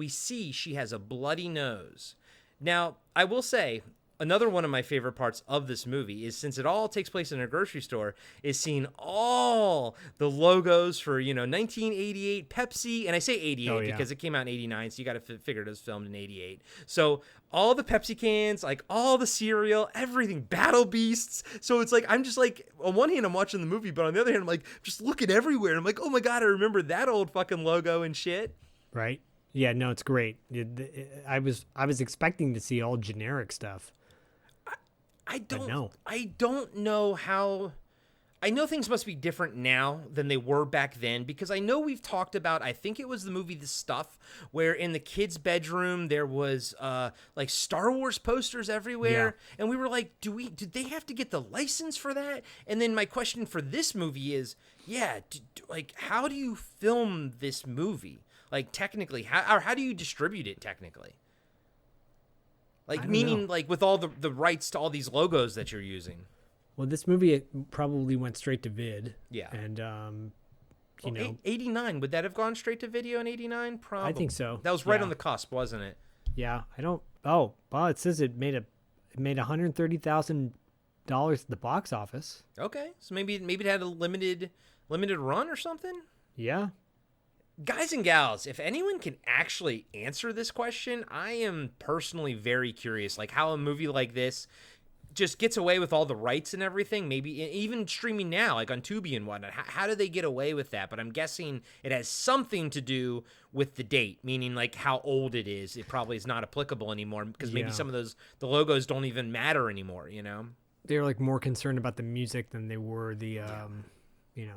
see she has a bloody nose. Now, I will say, Another one of my favorite parts of this movie is, since it all takes place in a grocery store, is seeing all the logos for, 1988 Pepsi. And I say 88 because it came out in 89, so you got to figure it was filmed in 88. So all the Pepsi cans, like all the cereal, everything, Battle Beasts. So it's like, I'm just like, on one hand, I'm watching the movie, but on the other hand, I'm like, just looking everywhere. And I'm like, oh my God, I remember that old fucking logo and shit. Right? Yeah, no, it's great. I was expecting to see all generic stuff. I don't know how. I know things must be different now than they were back then, because I know we've talked about, I think it was the movie The Stuff, where in the kids' bedroom there was like Star Wars posters everywhere, and we were like, did they have to get the license for that? And then my question for this movie is, like, how do you film this movie? Like, technically, how do you distribute it technically? Like, meaning, like, with all the rights to all these logos that you're using. Well, this movie, it probably went straight to vid. Yeah. And, you know. 89, would that have gone straight to video in 89? Probably. I think so. That was right on the cusp, wasn't it? Yeah. Well, it says it made $130,000 at the box office. Okay. So maybe it had a limited run or something? Yeah. Guys and gals, if anyone can actually answer this question, I am personally very curious, like how a movie like this just gets away with all the rights and everything, maybe even streaming now, like on Tubi and whatnot. How do they get away with that? But I'm guessing it has something to do with the date, meaning like how old it is. It probably is not applicable anymore, because maybe some of the logos don't even matter anymore, They're like more concerned about the music than they were the... it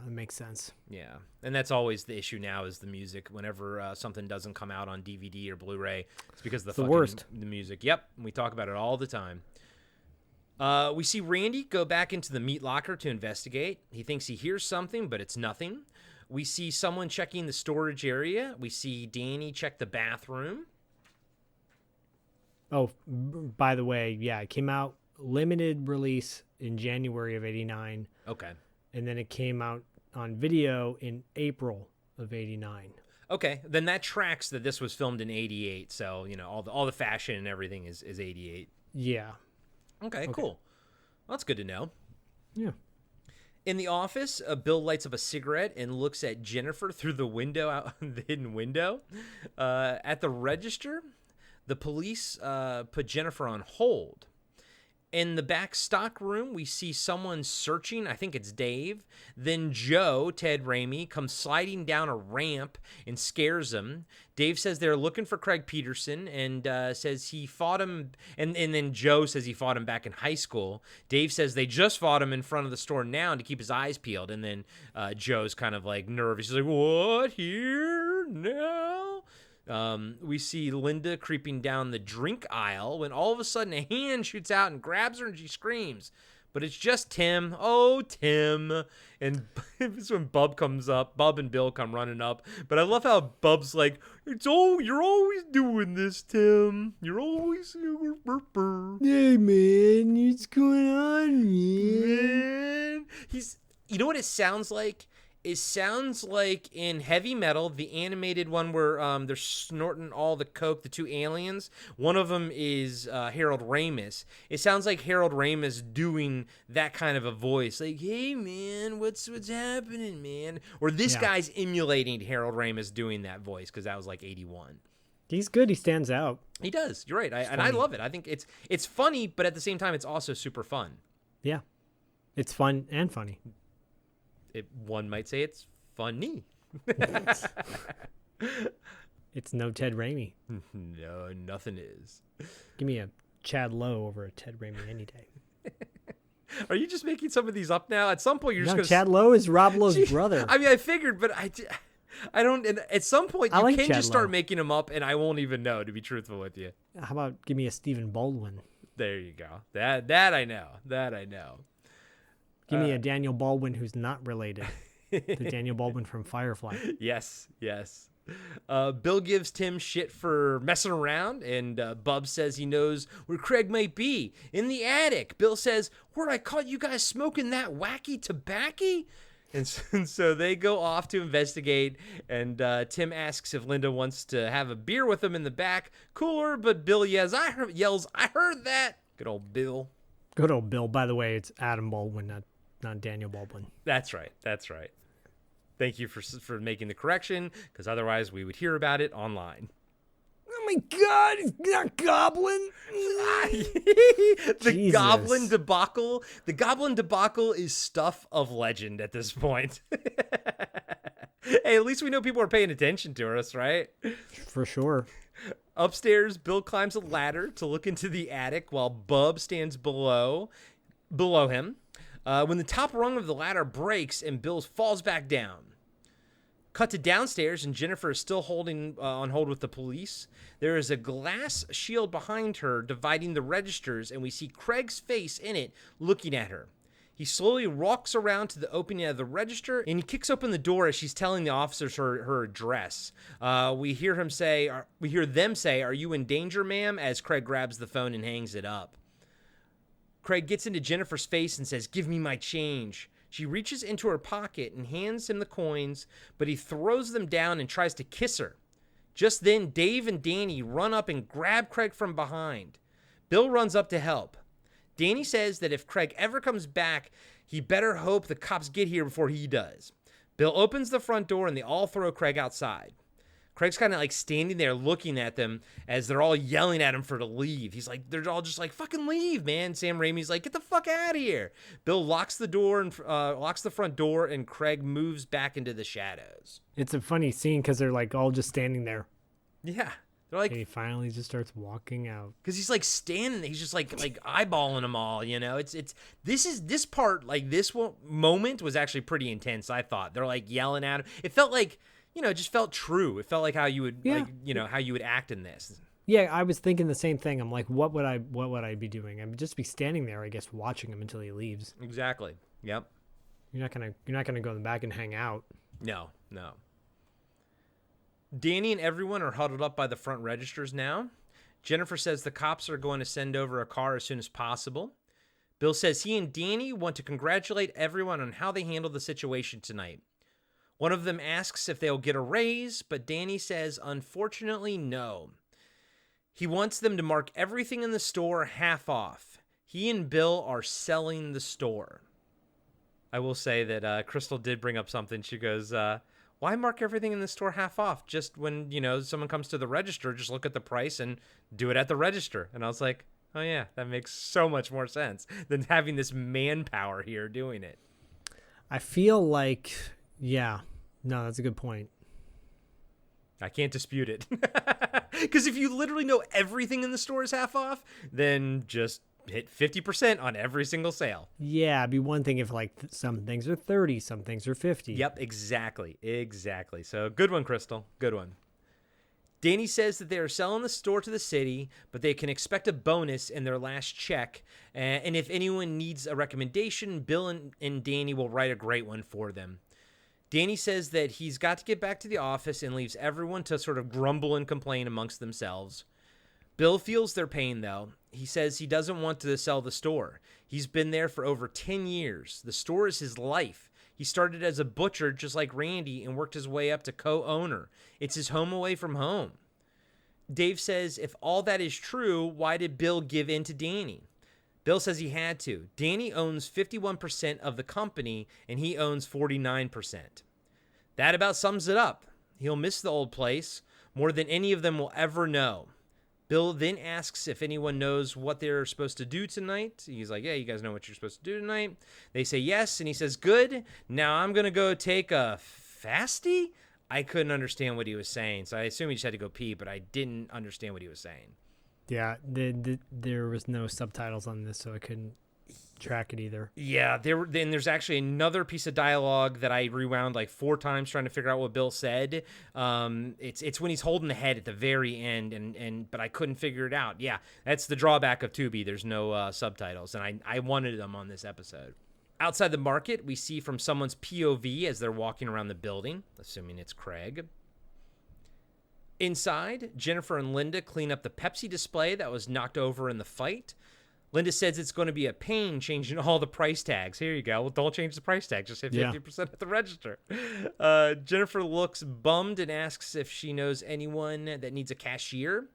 makes sense. Yeah, and that's always the issue now, is the music. Whenever something doesn't come out on DVD or Blu-ray, it's because of the worst. The music. Yep, we talk about it all the time. We see Randy go back into the meat locker to investigate. He thinks he hears something, but it's nothing. We see someone checking the storage area. We see Danny check the bathroom. Oh, by the way, it came out limited release in January of 89. Okay. And then it came out on video in April of 89. Okay, then that tracks that this was filmed in 88. So, all the fashion and everything is 88. Yeah. Okay, cool. Well, that's good to know. Yeah. In the office, Bill lights up a cigarette and looks at Jennifer through the window, out the hidden window. At the register, the police put Jennifer on hold. In the back stock room, we see someone searching. I think it's Dave. Then Joe, Ted Raimi, comes sliding down a ramp and scares him. Dave says they're looking for Craig Peterson and says he fought him. And then Joe says he fought him back in high school. Dave says they just fought him in front of the store now to keep his eyes peeled. And then Joe's kind of like nervous. He's like, what, here now? We see Linda creeping down the drink aisle when all of a sudden a hand shoots out and grabs her and she screams. But it's just Tim. Oh, Tim. And this is when Bub comes up. Bub and Bill come running up. But I love how Bub's like, you're always doing this, Tim. You're always... Hey, man. What's going on, man? You know what it sounds like? It sounds like in Heavy Metal, the animated one where they're snorting all the coke, the two aliens. One of them is Harold Ramis. It sounds like Harold Ramis doing that kind of a voice. Like, hey, man, what's happening, man? Or this guy's emulating Harold Ramis doing that voice, because that was like 81. He's good. He stands out. He does. You're right. I love it. I think it's funny, but at the same time, it's also super fun. Yeah. It's fun and funny. One might say it's funny. It's no Ted Raimi. No, nothing is. Give me a Chad Lowe over a Ted Raimi any day. Are you just making some of these up now? At some point, you're just going to... Chad Lowe is Rob Lowe's brother. I mean, I figured, but I don't... And at some point, you like can Chad just start Lowe. making them up, and I won't even know, to be truthful with you. How about give me a Stephen Baldwin? There you go. That I know. That I know. Give me a Daniel Baldwin who's not related to Daniel Baldwin from Firefly. Yes. Bill gives Tim shit for messing around, and Bub says he knows where Craig might be, in the attic. Bill says, where I caught you guys smoking that wacky tobacco? And so they go off to investigate, and Tim asks if Linda wants to have a beer with him in the back cooler, but Bill yells, I heard that. Good old Bill. Good old Bill. By the way, it's Adam Baldwin, not Daniel Baldwin. That's right. Thank you for making the correction, because otherwise we would hear about it online. Oh my God, he's not Goblin. The Jesus. Goblin debacle. The Goblin debacle is stuff of legend at this point. Hey, at least we know people are paying attention to us, right? For sure. Upstairs, Bill climbs a ladder to look into the attic while Bub stands below him. When the top rung of the ladder breaks and Bill falls back down. Cut to downstairs, and Jennifer is still holding on hold with the police. There is a glass shield behind her dividing the registers, and we see Craig's face in it looking at her. He slowly walks around to the opening of the register, and he kicks open the door as she's telling the officers her address. We hear them say, "Are you in danger, ma'am?" as Craig grabs the phone and hangs it up. Craig gets into Jennifer's face and says, "Give me my change." She reaches into her pocket and hands him the coins, but he throws them down and tries to kiss her. Just then, Dave and Danny run up and grab Craig from behind. Bill runs up to help. Danny says that if Craig ever comes back, he better hope the cops get here before he does. Bill opens the front door and they all throw Craig outside. Craig's kind of like standing there looking at them as they're all yelling at him for to leave. He's like, they're all just like, fucking leave, man. Sam Raimi's like, get the fuck out of here. Bill locks the door and locks the front door, and Craig moves back into the shadows. It's a funny scene because they're like all just standing there. Yeah. They're like, and he finally just starts walking out. Because he's like standing there. He's just like eyeballing them all, you know. This part, like this moment was actually pretty intense, I thought. They're like yelling at him. It felt like, you know, it just felt true. It felt like how you would, like, you know, how you would act in this. Yeah, I was thinking the same thing. I'm like, what would I be doing? I would just be standing there, I guess, watching him until he leaves. Exactly. Yep. You're not gonna go in the back and hang out. No. Danny and everyone are huddled up by the front registers now. Jennifer says the cops are going to send over a car as soon as possible. Bill says he and Danny want to congratulate everyone on how they handled the situation tonight. One of them asks if they'll get a raise, but Danny says, unfortunately, no. He wants them to mark everything in the store half off. He and Bill are selling the store. I will say that Crystal did bring up something. She goes, why mark everything in the store half off? Just when, you know, someone comes to the register, just look at the price and do it at the register. And I was like, oh yeah, that makes so much more sense than having this manpower here doing it. I feel like... Yeah, no, that's a good point. I can't dispute it. Because if you literally know everything in the store is half off, then just hit 50% on every single sale. Yeah, it'd be one thing if like some things are 30, some things are 50. Yep, exactly. So good one, Crystal. Good one. Danny says that they are selling the store to the city, but they can expect a bonus in their last check. And if anyone needs a recommendation, Bill and Danny will write a great one for them. Danny says that he's got to get back to the office and leaves everyone to sort of grumble and complain amongst themselves. Bill feels their pain, though. He says he doesn't want to sell the store. He's been there for over 10 years. The store is his life. He started as a butcher just like Randy and worked his way up to co-owner. It's his home away from home. Dave says if all that is true, why did Bill give in to Danny? Bill says he had to. Danny owns 51% of the company, and he owns 49%. That about sums it up. He'll miss the old place more than any of them will ever know. Bill then asks if anyone knows what they're supposed to do tonight. He's like, yeah, you guys know what you're supposed to do tonight. They say yes, and he says, good. Now I'm going to go take a fasty? I couldn't understand what he was saying, so I assume he just had to go pee, but I didn't understand what he was saying. Yeah, there was no subtitles on this, so I couldn't track it either. Yeah, then there's actually another piece of dialogue that I rewound like 4 times trying to figure out what Bill said. It's when he's holding the head at the very end, but I couldn't figure it out. Yeah, that's the drawback of Tubi. There's no subtitles, and I wanted them on this episode. Outside the market, we see from someone's POV as they're walking around the building, assuming it's Craig. Inside, Jennifer and Linda clean up the Pepsi display that was knocked over in the fight. Linda says it's going to be a pain changing all the price tags. Here you go. Well, don't change the price tag. Just hit 50% at the register. Jennifer looks bummed and asks if she knows anyone that needs a cashier.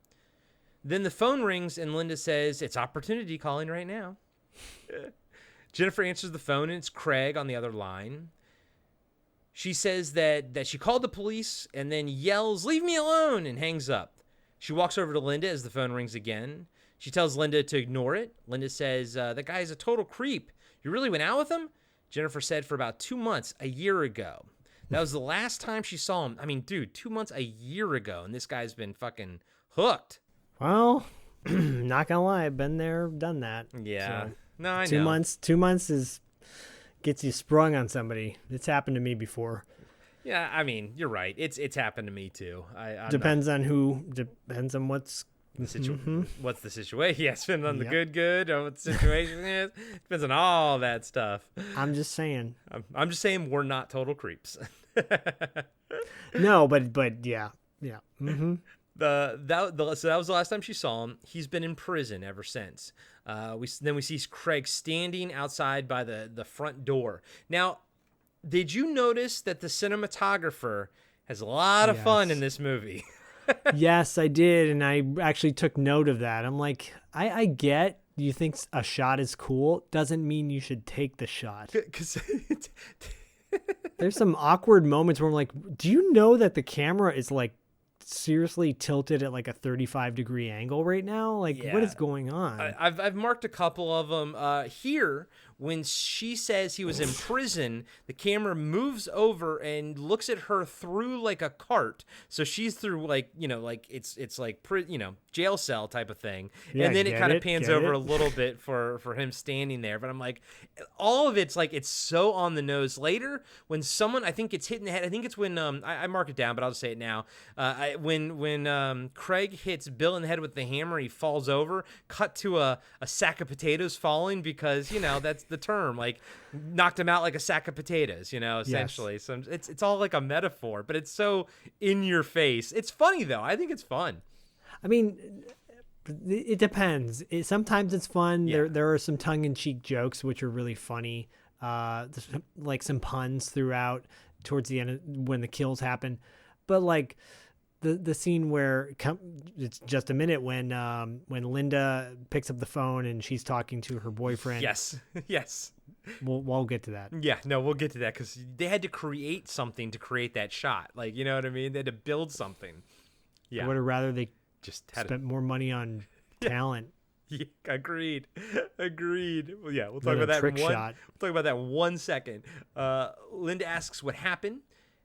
Then the phone rings and Linda says, "It's Opportunity calling right now." Jennifer answers the phone and it's Craig on the other line. She says that she called the police and then yells, "Leave me alone," and hangs up. She walks over to Linda as the phone rings again. She tells Linda to ignore it. Linda says, "That guy's a total creep. You really went out with him?" Jennifer said, "For about 2 months, a year ago." That was the last time she saw him. I mean, dude, 2 months, a year ago, and this guy's been fucking hooked. Well, not gonna lie, I've been there, done that. Yeah. So, No, I know. 2 months. 2 months gets you sprung on somebody. It's happened to me before. Yeah, I mean, you're right. It's happened to me too. Depends on who. Depends on what's what's the situation. Yeah, depends on the good, or what the situation is. Depends on all that stuff. I'm just saying. I'm just saying we're not total creeps. No, but yeah. Mm-hmm. So that was the last time she saw him. He's been in prison ever since. Then we see Craig standing outside by the front door. Now, did you notice that the cinematographer has a lot of fun in this movie? Yes, I did, and I actually took note of that. I'm like, I get you think a shot is cool. Doesn't mean you should take the shot. There's some awkward moments where I'm like, do you know that the camera is like seriously tilted at like a 35-degree angle right now? Like, what is going on? I've marked a couple of them here. When she says he was in prison, the camera moves over and looks at her through like a cart. So she's through like, like it's like, jail cell type of thing. Yeah, and then it kind of pans over it? a little bit for him standing there. But I'm like, all of it's like, it's so on the nose. Later, when someone, I think, gets hit in the head, I think it's when, I mark it down, but I'll just say it now. When Craig hits Bill in the head with the hammer, he falls over, cut to a sack of potatoes falling because, that's the term, like knocked him out like a sack of potatoes, essentially. Yes. So it's all like a metaphor, but it's so in your face. It's funny though. I think it's fun. I mean, it depends. Sometimes it's fun. Yeah. There are some tongue-in-cheek jokes which are really funny. Like some puns throughout towards the end when the kills happen. But like the scene where it's just a minute when Linda picks up the phone and she's talking to her boyfriend. Yes. We'll get to that. Yeah, no, we'll get to that because they had to create something to create that shot. Like, you know what I mean? They had to build something. Yeah. I would have rather they just spent more money on talent. Yeah, agreed. Well, yeah, we'll talk Than a about that trick in one. shot. We'll talk about that in 1 second. Linda asks what happened.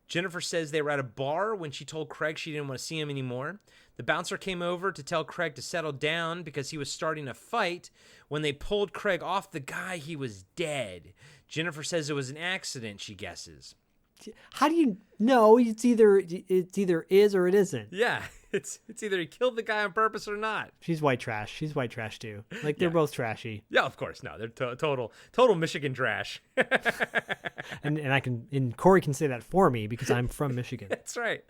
Jennifer says they were at a bar when she told Craig she didn't want to see him anymore. The bouncer came over to tell Craig to settle down because he was starting a fight. When they pulled Craig off the guy, he was dead. Jennifer says it was an accident, she guesses. How do you know? It's either is or it isn't. Yeah, it's either he killed the guy on purpose or not. She's white trash. She's white trash too. Like they're both trashy. Yeah, of course. No, they're total Michigan trash. and Corey can say that for me because I'm from Michigan. That's right.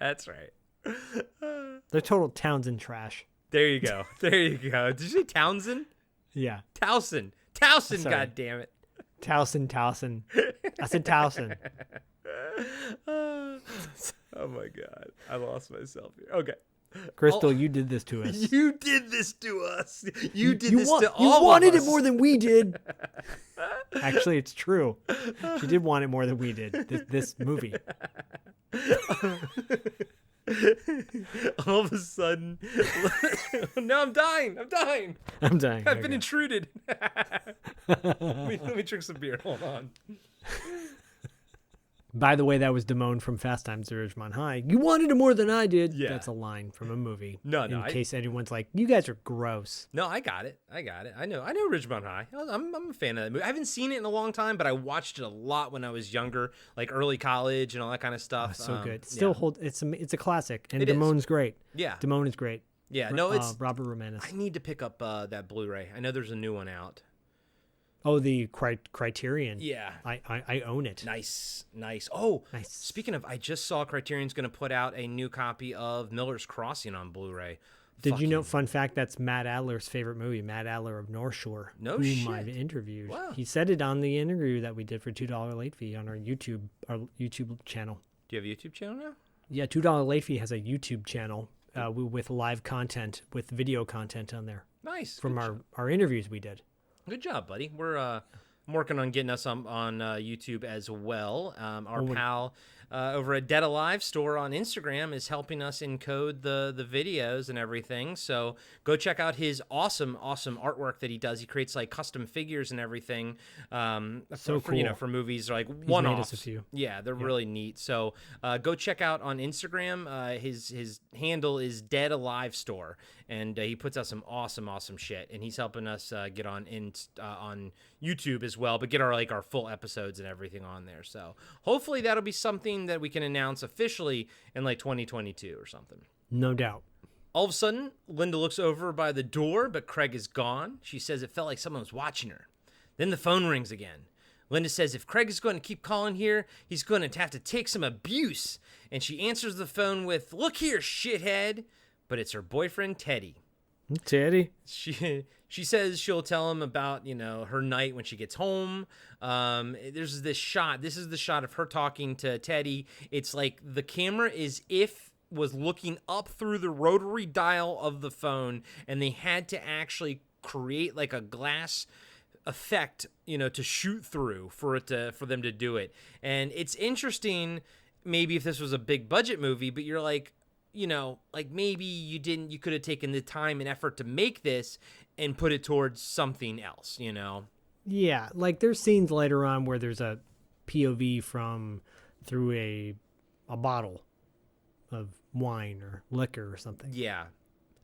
They're total Townsend trash. There you go. Did you say Townsend? Yeah. Towson. Sorry. God damn it. Towson. I said Towson. Oh my God. I lost myself here. Okay. Crystal, you did this to us. You did this to us. You did this to all of us. You wanted it more than we did. Actually, it's true. She did want it more than we did. This movie. All of a sudden, no, I'm dying. I've been intruded. Let me drink some beer. Hold on. By the way, that was Damone from Fast Times at Ridgemont High. You wanted it more than I did. Yeah. That's a line from a movie. No, in case anyone's like, you guys are gross. No, I got it. I know Ridgemont High. I'm a fan of that movie. I haven't seen it in a long time, but I watched it a lot when I was younger, like early college and all that kind of stuff. Oh, so good. Still hold. It's a classic, and It is. Damone's great. Yeah. Damone is great. Yeah, no, it's Robert Romanus. I need to pick up that Blu-ray. I know there's a new one out. Oh, the Criterion. Yeah. I own it. Nice. Oh, nice. Speaking of, I just saw Criterion's going to put out a new copy of Miller's Crossing on Blu-ray. Did you know, fun fact, that's Matt Adler's favorite movie, Matt Adler of North Shore. No whom shit. I've interviewed. Wow. He said it on the interview that we did for $2 late fee on our YouTube channel. Do you have a YouTube channel now? Yeah, $2 late fee has a YouTube channel. with live content, with video content on there Nice. from Good our interviews we did. Good job, buddy. We're working on getting us on YouTube as well. Our pal over at Dead Alive Store on Instagram is helping us encode the videos and everything. So go check out his awesome artwork that he does. He creates like custom figures and everything. So for, you know, cool. for movies like He's one-offs. made us a few. Yeah, they're really neat. So go check out on Instagram. His handle is Dead Alive Store, and he puts out some awesome shit. And he's helping us get on YouTube as well, but get our full episodes and everything on there. So hopefully that'll be something that we can announce officially in like 2022 or something. No doubt. All of a sudden, Linda looks over by the door, but Craig is gone. She says it felt like someone was watching her. Then the phone rings again. Linda says if Craig is going to keep calling here, he's going to have to take some abuse. And she answers the phone with, "Look here, shithead." But it's her boyfriend, Teddy. Teddy. She says she'll tell him about, you know, her night when she gets home. There's this shot. This is the shot of her talking to Teddy. It's like the camera was looking up through the rotary dial of the phone, and they had to actually create like a glass effect, you know, to shoot through for them to do it. And it's interesting, maybe if this was a big budget movie, but you're like, you know, like maybe you could have taken the time and effort to make this and put it towards something else, you know? Yeah, like there's scenes later on where there's a POV through a bottle of wine or liquor or something. Yeah.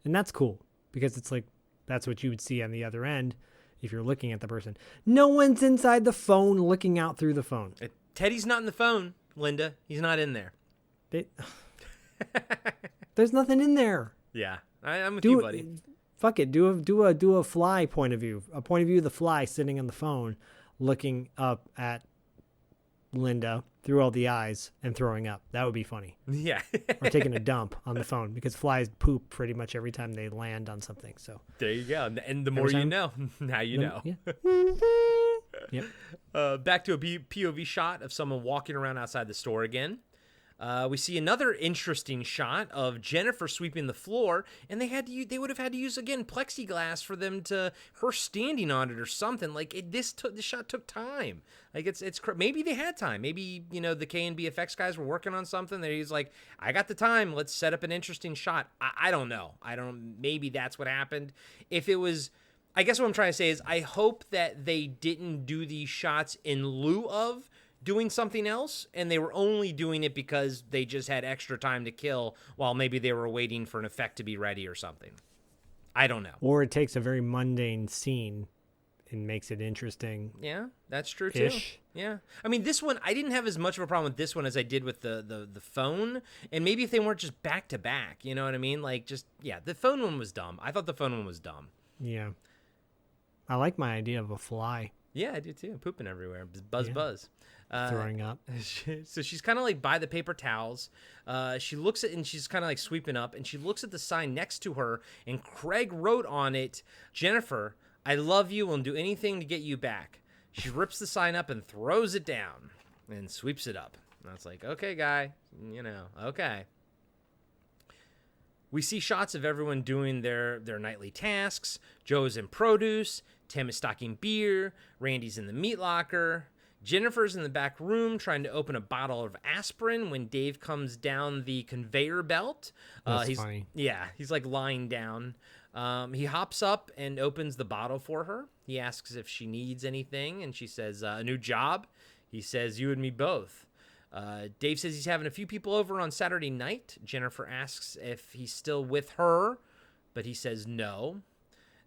And that's cool because it's like that's what you would see on the other end if you're looking at the person. No one's inside the phone looking out through the phone. Teddy's not in the phone, Linda. He's not in there. There's nothing in there. Yeah, I'm with you, buddy. Fuck it. Do a fly point of view. A point of view of the fly sitting on the phone, looking up at Linda through all the eyes and throwing up. That would be funny. Yeah. Or taking a dump on the phone because flies poop pretty much every time they land on something. So there you go. And the more you know, now you know. Yeah. Yep. Back to a POV shot of someone walking around outside the store again. We see another interesting shot of Jennifer sweeping the floor, and they would have had to use again plexiglass for her standing on it or something. Like this shot took time. Like it's maybe they had time. Maybe, you know, the K&B effects guys were working on something. He's like, I got the time. Let's set up an interesting shot. I don't know. Maybe that's what happened. If it was, I guess what I'm trying to say is I hope that they didn't do these shots in lieu of doing something else, and they were only doing it because they just had extra time to kill while maybe they were waiting for an effect to be ready or something. I don't know. Or it takes a very mundane scene and makes it interesting. Yeah, that's true too. Yeah. I mean, this one, I didn't have as much of a problem with this one as I did with the phone. And maybe if they weren't just back to back, you know what I mean? Like the phone one was dumb. I thought the phone one was dumb. Yeah. I like my idea of a fly. Yeah, I do too. Pooping everywhere. Buzz. Throwing up. So she's kind of like by the paper towels. She looks at, and she's kind of like sweeping up, and she looks at the sign next to her, and Craig wrote on it, "Jennifer, I love you and will do anything to get you back." She rips the sign up and throws it down and sweeps it up. And I was like, okay, guy, you know, okay. We see shots of everyone doing their nightly tasks. Joe's in produce. Tim is stocking beer. Randy's in the meat locker. Jennifer's in the back room trying to open a bottle of aspirin when Dave comes down the conveyor belt. That's funny. Yeah, he's like lying down. He hops up and opens the bottle for her. He asks if she needs anything, and she says, a new job? He says, you and me both. Dave says he's having a few people over on Saturday night. Jennifer asks if he's still with her, but he says no.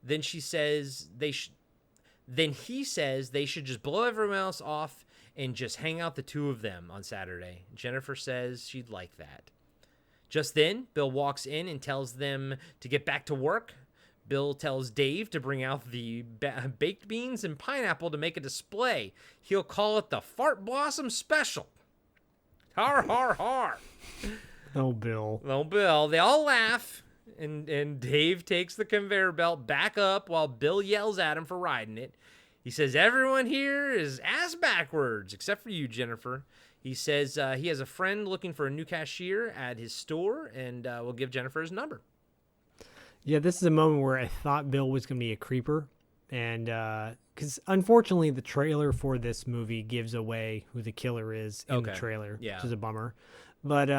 Then she says he says they should just blow everyone else off and just hang out the two of them on Saturday. Jennifer says she'd like that. Just then, Bill walks in and tells them to get back to work. Bill tells Dave to bring out the baked beans and pineapple to make a display. He'll call it the Fart Blossom Special. Har, har, har. Oh, Bill. Oh, Bill. They all laugh. And Dave takes the conveyor belt back up while Bill yells at him for riding it. He says, everyone here is ass backwards, except for you, Jennifer. He says he has a friend looking for a new cashier at his store, and will give Jennifer his number. Yeah, this is a moment where I thought Bill was going to be a creeper. And because unfortunately, the trailer for this movie gives away who the killer is in the trailer, which is a bummer. But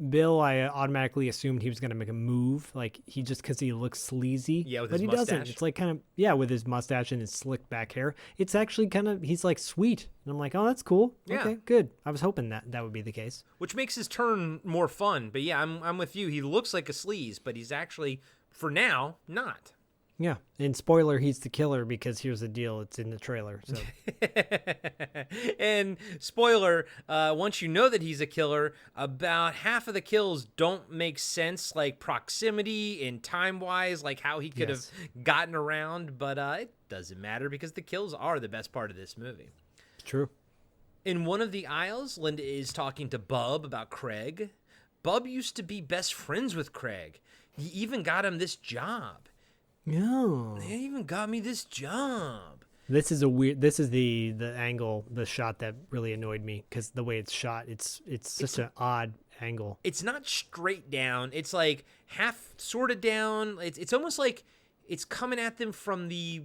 Bill, I automatically assumed he was going to make a move, like he just because he looks sleazy. Yeah, with but his he mustache. doesn't. It's like kind of with his mustache and his slick back hair. It's actually kind of he's like sweet, and I'm like, oh, that's cool. Yeah. Okay, good. I was hoping that would be the case, which makes his turn more fun. But yeah, I'm with you. He looks like a sleaze, but he's actually, for now, not. Yeah, and spoiler, he's the killer because here's the deal: it's in the trailer. So, and spoiler, once you know that he's a killer, about half of the kills don't make sense, like proximity and time-wise, like how he could have gotten around. But it doesn't matter because the kills are the best part of this movie. True. In one of the aisles, Linda is talking to Bub about Craig. Bub used to be best friends with Craig. He even got him this job. Yeah. They even got me this job. This is the angle, the shot that really annoyed me because the way it's shot, it's such an odd angle. It's not straight down. It's like half sort of down. It's almost like it's coming at them from the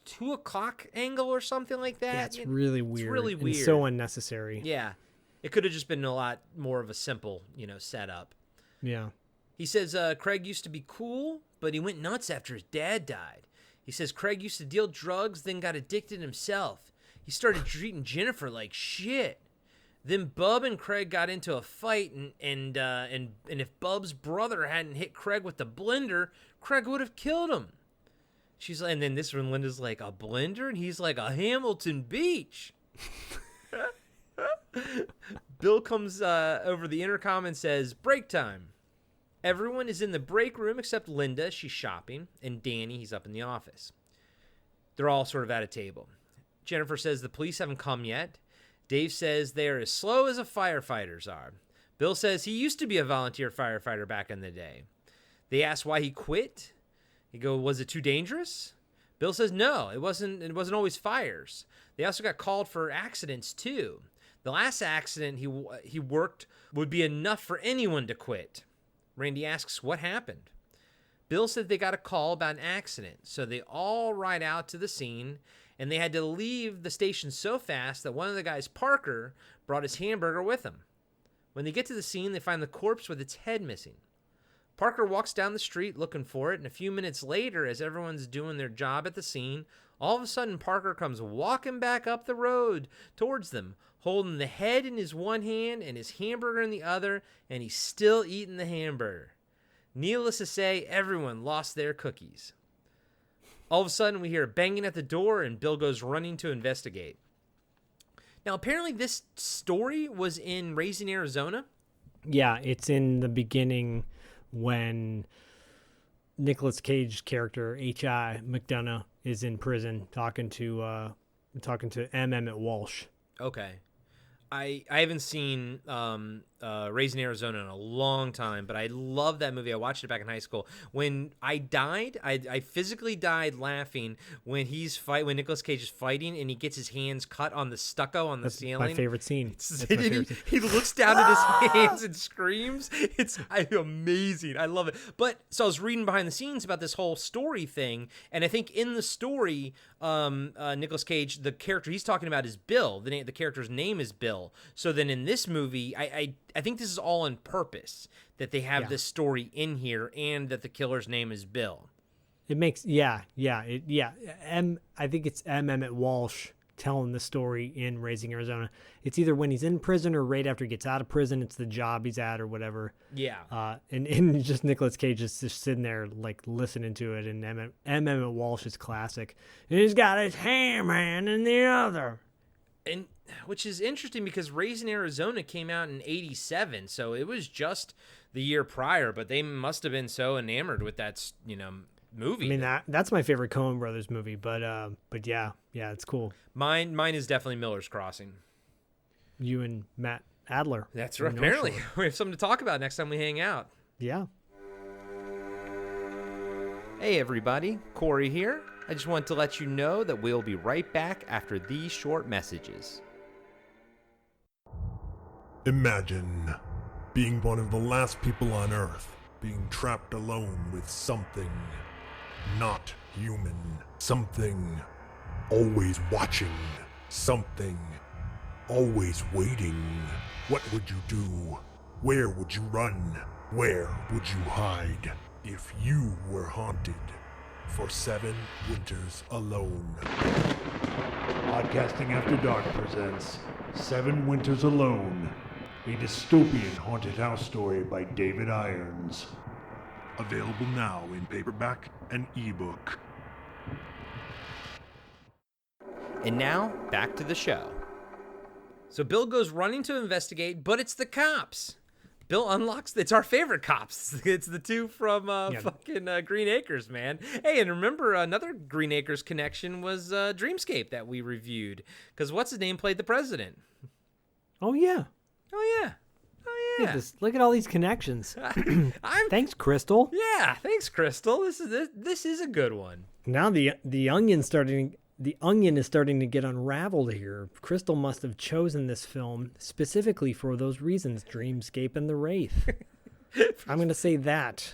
2 o'clock angle or something like that. Yeah, it's really weird. It's really weird. And so unnecessary. Yeah. It could have just been a lot more of a simple, setup. Yeah. He says Craig used to be cool, but he went nuts after his dad died. He says Craig used to deal drugs, then got addicted himself. He started treating Jennifer like shit. Then Bub and Craig got into a fight, and if Bub's brother hadn't hit Craig with the blender, Craig would have killed him. She's like, and then this one, Linda's like, a blender? And he's like, a Hamilton Beach. Bill comes over the intercom and says, break time. Everyone is in the break room except Linda. She's shopping. And Danny, he's up in the office. They're all sort of at a table. Jennifer says the police haven't come yet. Dave says they're as slow as the firefighters are. Bill says he used to be a volunteer firefighter back in the day. They ask why he quit. He goes, was it too dangerous? Bill says no, it wasn't always fires. They also got called for accidents too. The last accident he worked would be enough for anyone to quit. Randy asks what happened. Bill said they got a call about an accident, so they all ride out to the scene, and they had to leave the station so fast that one of the guys, Parker, brought his hamburger with him. When they get to the scene, they find the corpse with its head missing. Parker walks down the street looking for it, and a few minutes later, as everyone's doing their job at the scene, all of a sudden Parker comes walking back up the road towards them, holding the head in his one hand and his hamburger in the other, and he's still eating the hamburger. Needless to say, everyone lost their cookies. All of a sudden, we hear banging at the door, and Bill goes running to investigate. Now, apparently this story was in Raising Arizona. Yeah, it's in the beginning when Nicolas Cage's character, H.I. McDonough, is in prison talking to M. Emmett Walsh. Okay. I haven't seen Raising Arizona in a long time, but I love that movie. I watched it back in high school. When I died, I physically died laughing when Nicolas Cage is fighting and he gets his hands cut on the stucco on the ceiling. My favorite scene. He looks down at his hands and screams. It's amazing. I love it. But so I was reading behind the scenes about this whole story thing, and I think in the story, Nicolas Cage, the character he's talking about is Bill. The character's name is Bill. So then in this movie, I think this is all on purpose, that they have this story in here and that the killer's name is Bill. It makes I think it's M. Emmett Walsh telling the story in Raising Arizona. It's either when he's in prison or right after he gets out of prison. It's the job he's at or whatever. Yeah. And just Nicolas Cage is just sitting there like listening to it. And M. Emmett Walsh is classic. And he's got his ham hand in the other. And which is interesting because Raising Arizona came out in 1987, so it was just the year prior, but they must have been so enamored with that, movie. I mean, that's my favorite Coen Brothers movie, but yeah, it's cool. Mine is definitely Miller's Crossing. You and Matt Adler. That's right. Apparently, we have something to talk about next time we hang out. Yeah. Hey everybody, Corey here. I just want to let you know that we'll be right back after these short messages. Imagine being one of the last people on Earth, being trapped alone with something not human. Something always watching. Something always waiting. What would you do? Where would you run? Where would you hide if you were haunted for 7 winters alone? Podcasting After Dark presents 7 Winters Alone, a dystopian haunted house story by David Irons. Available now in paperback and ebook. And now, back to the show. So Bill goes running to investigate, but it's the cops. Bill unlocks, it's our favorite cops. It's the two from fucking Green Acres, man. Hey, and remember another Green Acres connection was Dreamscape that we reviewed. Because what's his name played the president? Oh, yeah. Oh, yeah. Look at all these connections. Thanks, Crystal. Yeah, thanks, Crystal. This is a good one. Now the onion is starting to get unraveled here. Crystal must have chosen this film specifically for those reasons, Dreamscape and The Wraith. I'm going to say that.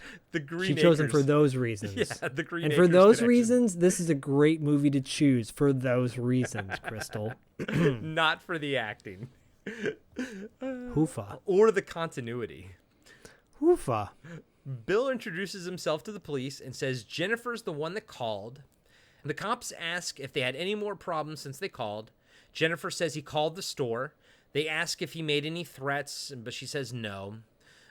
She chose them for those reasons. Yeah, the Green And Acres for those connection. reasons, this is a great movie to choose for those reasons, Crystal. Not for the acting. Hoofa. Or the continuity. Hoofa. Bill introduces himself to the police and says Jennifer's the one that called. The cops ask if they had any more problems since they called. Jennifer says he called the store. They ask if he made any threats, but she says no.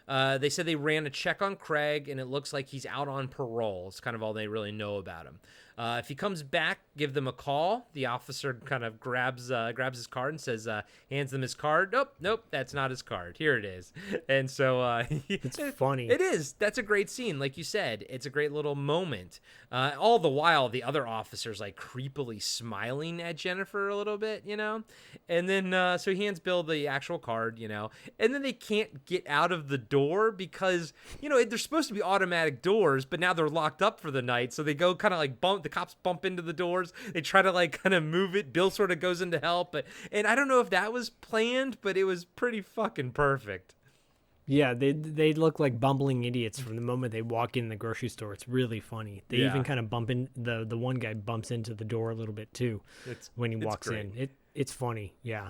They said they ran a check on Craig, and it looks like he's out on parole. It's kind of all they really know about him. If he comes back, give them a call. The officer kind of grabs his card and says, hands them his card. Nope, that's not his card. Here it is. And so It's funny. It is. That's a great scene. Like you said, it's a great little moment. All the while, the other officer's like creepily smiling at Jennifer a little bit, you know? And then, so he hands Bill the actual card, you know? And then they can't get out of the door because, you know, they're supposed to be automatic doors, but now they're locked up for the night. So they go kind of like the cops bump into the doors. They try to like kind of move it. Bill sort of goes in to help. And I don't know if that was planned, but it was pretty fucking perfect. Yeah, they look like bumbling idiots from the moment they walk in the grocery store. It's really funny. They even kind of bump in, the one guy bumps into the door a little bit too when he walks in. It's funny, yeah.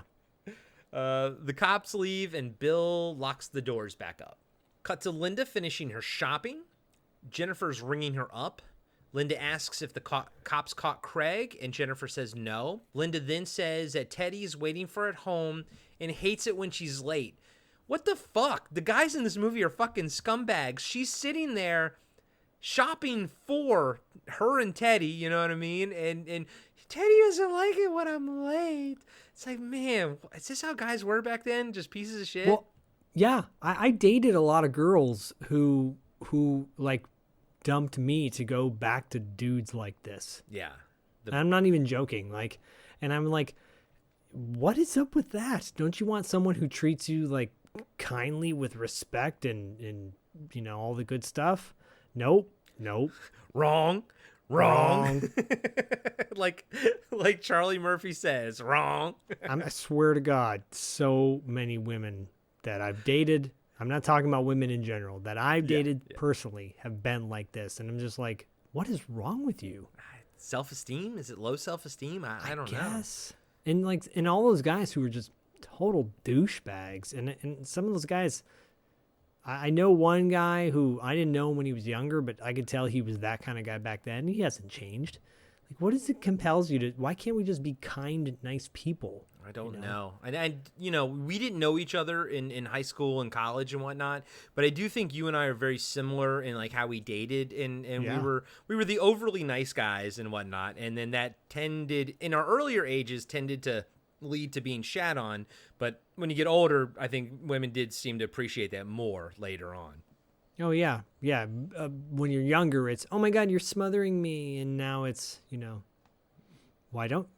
The cops leave and Bill locks the doors back up. Cut to Linda finishing her shopping. Jennifer's ringing her up. Linda asks if the cops caught Craig, and Jennifer says no. Linda then says that Teddy's waiting for her at home and hates it when she's late. What the fuck? The guys in this movie are fucking scumbags. She's sitting there shopping for her and Teddy, you know what I mean? And Teddy doesn't like it when I'm late. It's like, man, is this how guys were back then? Just pieces of shit? Well, yeah, I dated a lot of girls who like dumped me to go back to dudes like this. Yeah. And I'm not even joking. Like, and I'm like, what is up with that? Don't you want someone who treats you like kindly with respect and you know, all the good stuff? Nope. Wrong. like Charlie Murphy says, wrong. I swear to God, so many women that I've dated, I'm not talking about women in general, that I've dated personally have been like this. And I'm just like, what is wrong with you? Self-esteem? Is it low self-esteem? I don't know. And all those guys who were just total douchebags. And some of those guys, I know one guy who I didn't know him when he was younger, but I could tell he was that kind of guy back then. He hasn't changed. Like, what is it compels you to, why can't we just be kind and nice people? I don't know. And you know, we didn't know each other in high school and college and whatnot, but I do think you and I are very similar in like how we dated, and we were the overly nice guys and whatnot, and then that tended in our earlier ages to lead to being shat on, but when you get older, I think women did seem to appreciate that more later on. Oh yeah. When you're younger, it's, oh my God, you're smothering me, and now it's, you know, why don't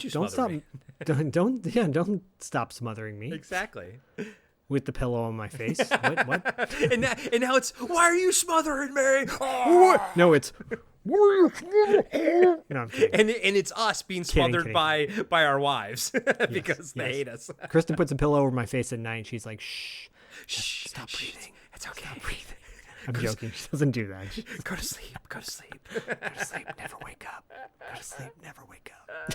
you smother me? Don't stop smothering me. Exactly. With the pillow on my face. What? and now it's, why are you smothering me? Oh! No, it's, No, I'm kidding. And it's us being smothered by our wives because they hate us. Kristen puts a pillow over my face at night and she's like, shh, stop breathing. It's okay. Stop breathing. I'm joking. She doesn't do that. Go to sleep. Go to sleep. Go to sleep. Never wake up. Go to sleep. Never wake up.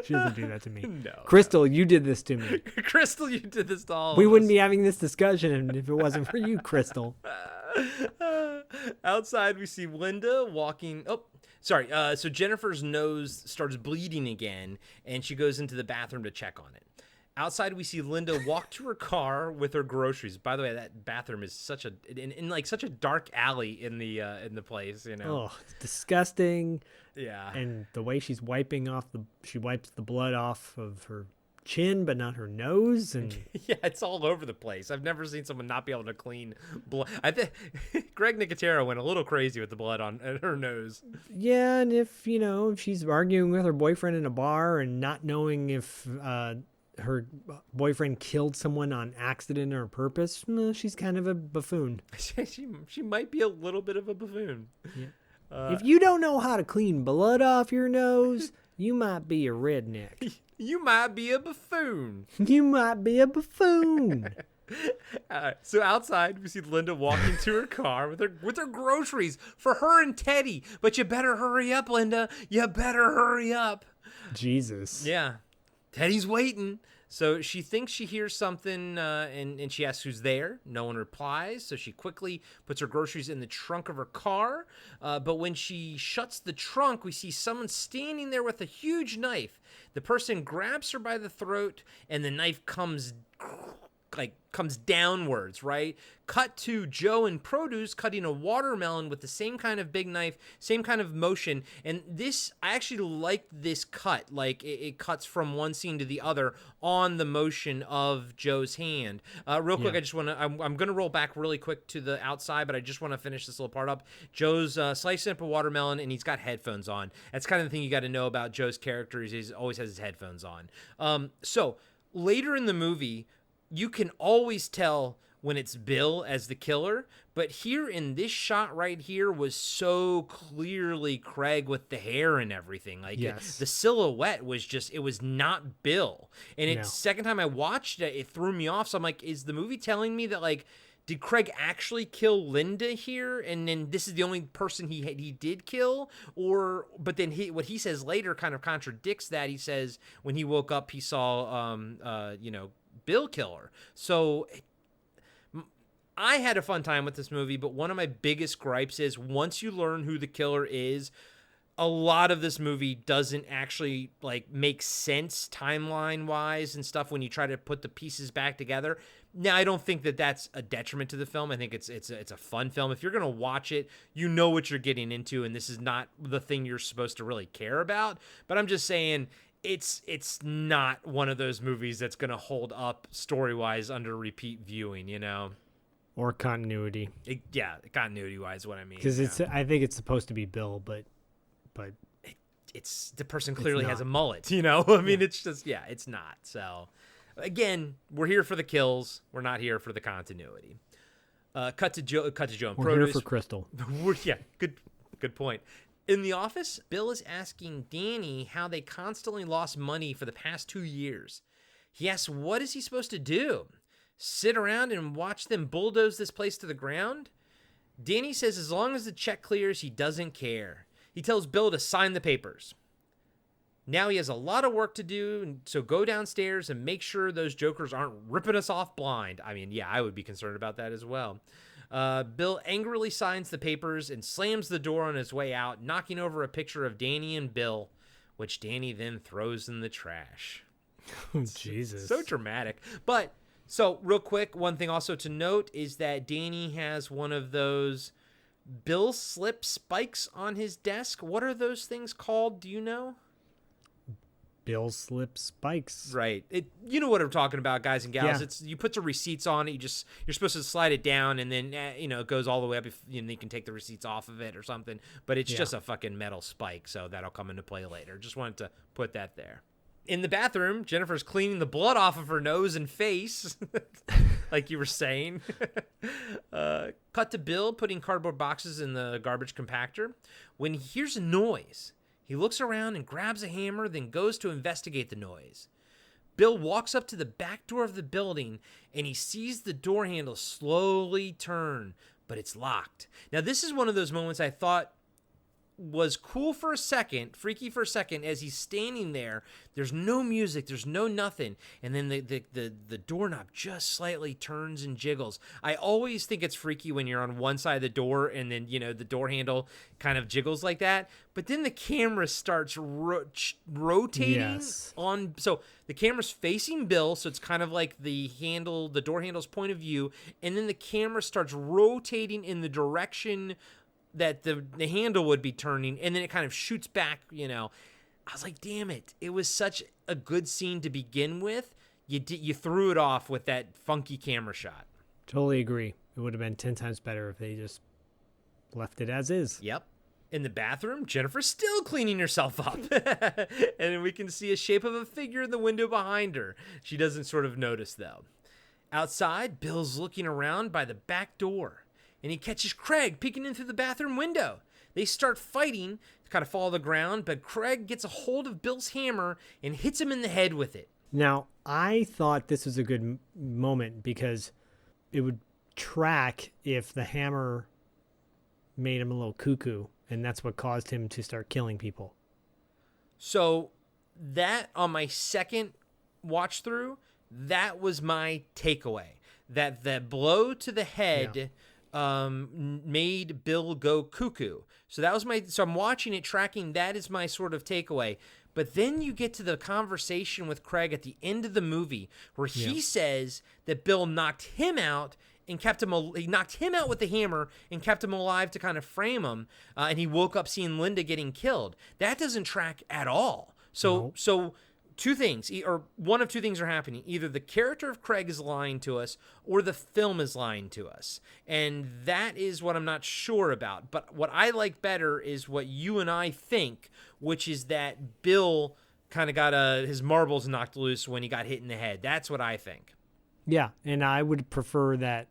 She doesn't do that to me. No. Crystal, you did this to me. Crystal, you did this to all We of wouldn't us. be having this discussion if it wasn't for you, Crystal. Outside, we see Linda walking. Oh, sorry. So Jennifer's nose starts bleeding again, and she goes into the bathroom to check on it. Outside, we see Linda walk to her car with her groceries. By the way, that bathroom is such in like such a dark alley in the place. You know. Oh, it's disgusting. Yeah. And the way she's she wipes the blood off of her chin, but not her nose. And yeah, it's all over the place. I've never seen someone not be able to clean blood. I think Greg Nicotero went a little crazy with the blood on her nose. Yeah, and if she's arguing with her boyfriend in a bar and not knowing if her boyfriend killed someone on accident or purpose, she's kind of a buffoon. she might be a little bit of a buffoon. Yeah. If you don't know how to clean blood off your nose, you might be a redneck. You might be a buffoon. You might be a buffoon. So outside, we see Linda walking to her car with her groceries for her and Teddy. But you better hurry up, Linda. You better hurry up. Jesus. Yeah. Teddy's waiting. So she thinks she hears something, and she asks who's there. No one replies, so she quickly puts her groceries in the trunk of her car. But when she shuts the trunk, we see someone standing there with a huge knife. The person grabs her by the throat, and the knife comes downwards, right? Cut to Joe in produce cutting a watermelon with the same kind of big knife, same kind of motion. And this, I actually like this cut. Like it cuts from one scene to the other on the motion of Joe's hand. Real quick, I just want to, I'm going to roll back really quick to the outside, but I just want to finish this little part up. Joe's slicing up a watermelon and he's got headphones on. That's kind of the thing you got to know about Joe's character is he always has his headphones on. So later in the movie, you can always tell when it's Bill as the killer, but here in this shot right here was so clearly Craig with the hair and everything. Like the silhouette was it was not Bill. And it's second time I watched it, it threw me off. So I'm like, is the movie telling me that like, did Craig actually kill Linda here? And then this is the only person he did kill? But then what he says later kind of contradicts that. He says when he woke up, he saw, Bill killer. So I had a fun time with this movie, but one of my biggest gripes is once you learn who the killer is, a lot of this movie doesn't actually like make sense timeline wise and stuff when you try to put the pieces back together. Now, I don't think that that's a detriment to the film. I think it's a fun film. If you're going to watch it, you know what you're getting into, and this is not the thing you're supposed to really care about. But I'm just saying it's not one of those movies that's going to hold up story-wise under repeat viewing, you know? Or continuity. Continuity-wise, what I mean. Because I think it's supposed to be Bill, but it's the person clearly has a mullet, you know? I mean, it's just, it's not. So, again, we're here for the kills. We're not here for the continuity. Cut to Joe and we're produce. here for Crystal. Good point. In the office, Bill is asking Danny how they constantly lost money for the past 2 years. He asks, what is he supposed to do? Sit around and watch them bulldoze this place to the ground? Danny says as long as the check clears, he doesn't care. He tells Bill to sign the papers. Now he has a lot of work to do, so go downstairs and make sure those jokers aren't ripping us off blind. I mean, I would be concerned about that as well. Bill angrily signs the papers and slams the door on his way out, knocking over a picture of Danny and Bill, which Danny then throws in the trash. Oh, Jesus. So dramatic. But, so real quick, one thing also to note is that Danny has one of those Bill slip spikes on his desk. What are those things called? Do you know? Bill slip spikes. Right. You know what I'm talking about, guys and gals. Yeah. It's you put the receipts on it. You're supposed to slide it down, and then it goes all the way up. If you can take the receipts off of it or something. But it's just a fucking metal spike, so that'll come into play later. Just wanted to put that there. In the bathroom, Jennifer's cleaning the blood off of her nose and face, like you were saying. Cut to Bill putting cardboard boxes in the garbage compactor. When he hears a noise, he looks around and grabs a hammer, then goes to investigate the noise. Bill walks up to the back door of the building, and he sees the door handle slowly turn, but it's locked. Now, this is one of those moments I thought was cool for a second, freaky for a second, as he's standing there. There's no music, there's no nothing, and then the doorknob just slightly turns and jiggles. I always think it's freaky when you're on one side of the door and then, you know, the door handle kind of jiggles like that, but then the camera starts rotating on, so the camera's facing Bill, so it's kind of like the door handle's point of view, and then the camera starts rotating in the direction that the handle would be turning, and then it kind of shoots back, you know. I was like, damn it. It was such a good scene to begin with. You threw it off with that funky camera shot. Totally agree. It would have been 10 times better if they just left it as is. Yep. In the bathroom, Jennifer's still cleaning herself up. And we can see a shape of a figure in the window behind her. She doesn't sort of notice, though. Outside, Bill's looking around by the back door, and he catches Craig peeking in through the bathroom window. They start fighting to kind of fall to the ground, but Craig gets a hold of Bill's hammer and hits him in the head with it. Now, I thought this was a good moment because it would track if the hammer made him a little cuckoo, and that's what caused him to start killing people. So that, on my second watch through, that was my takeaway. That the blow to the head made Bill go cuckoo. So that was so I'm watching it, tracking, that is my sort of takeaway. But then you get to the conversation with Craig at the end of the movie where he says that Bill knocked him out and he knocked him out with the hammer and kept him alive to kind of frame him. And he woke up seeing Linda getting killed. That doesn't track at all. So two things, or one of two things are happening. Either the character of Craig is lying to us or the film is lying to us. And that is what I'm not sure about. But what I like better is what you and I think, which is that Bill kind of got his marbles knocked loose when he got hit in the head. That's what I think. Yeah, and I would prefer that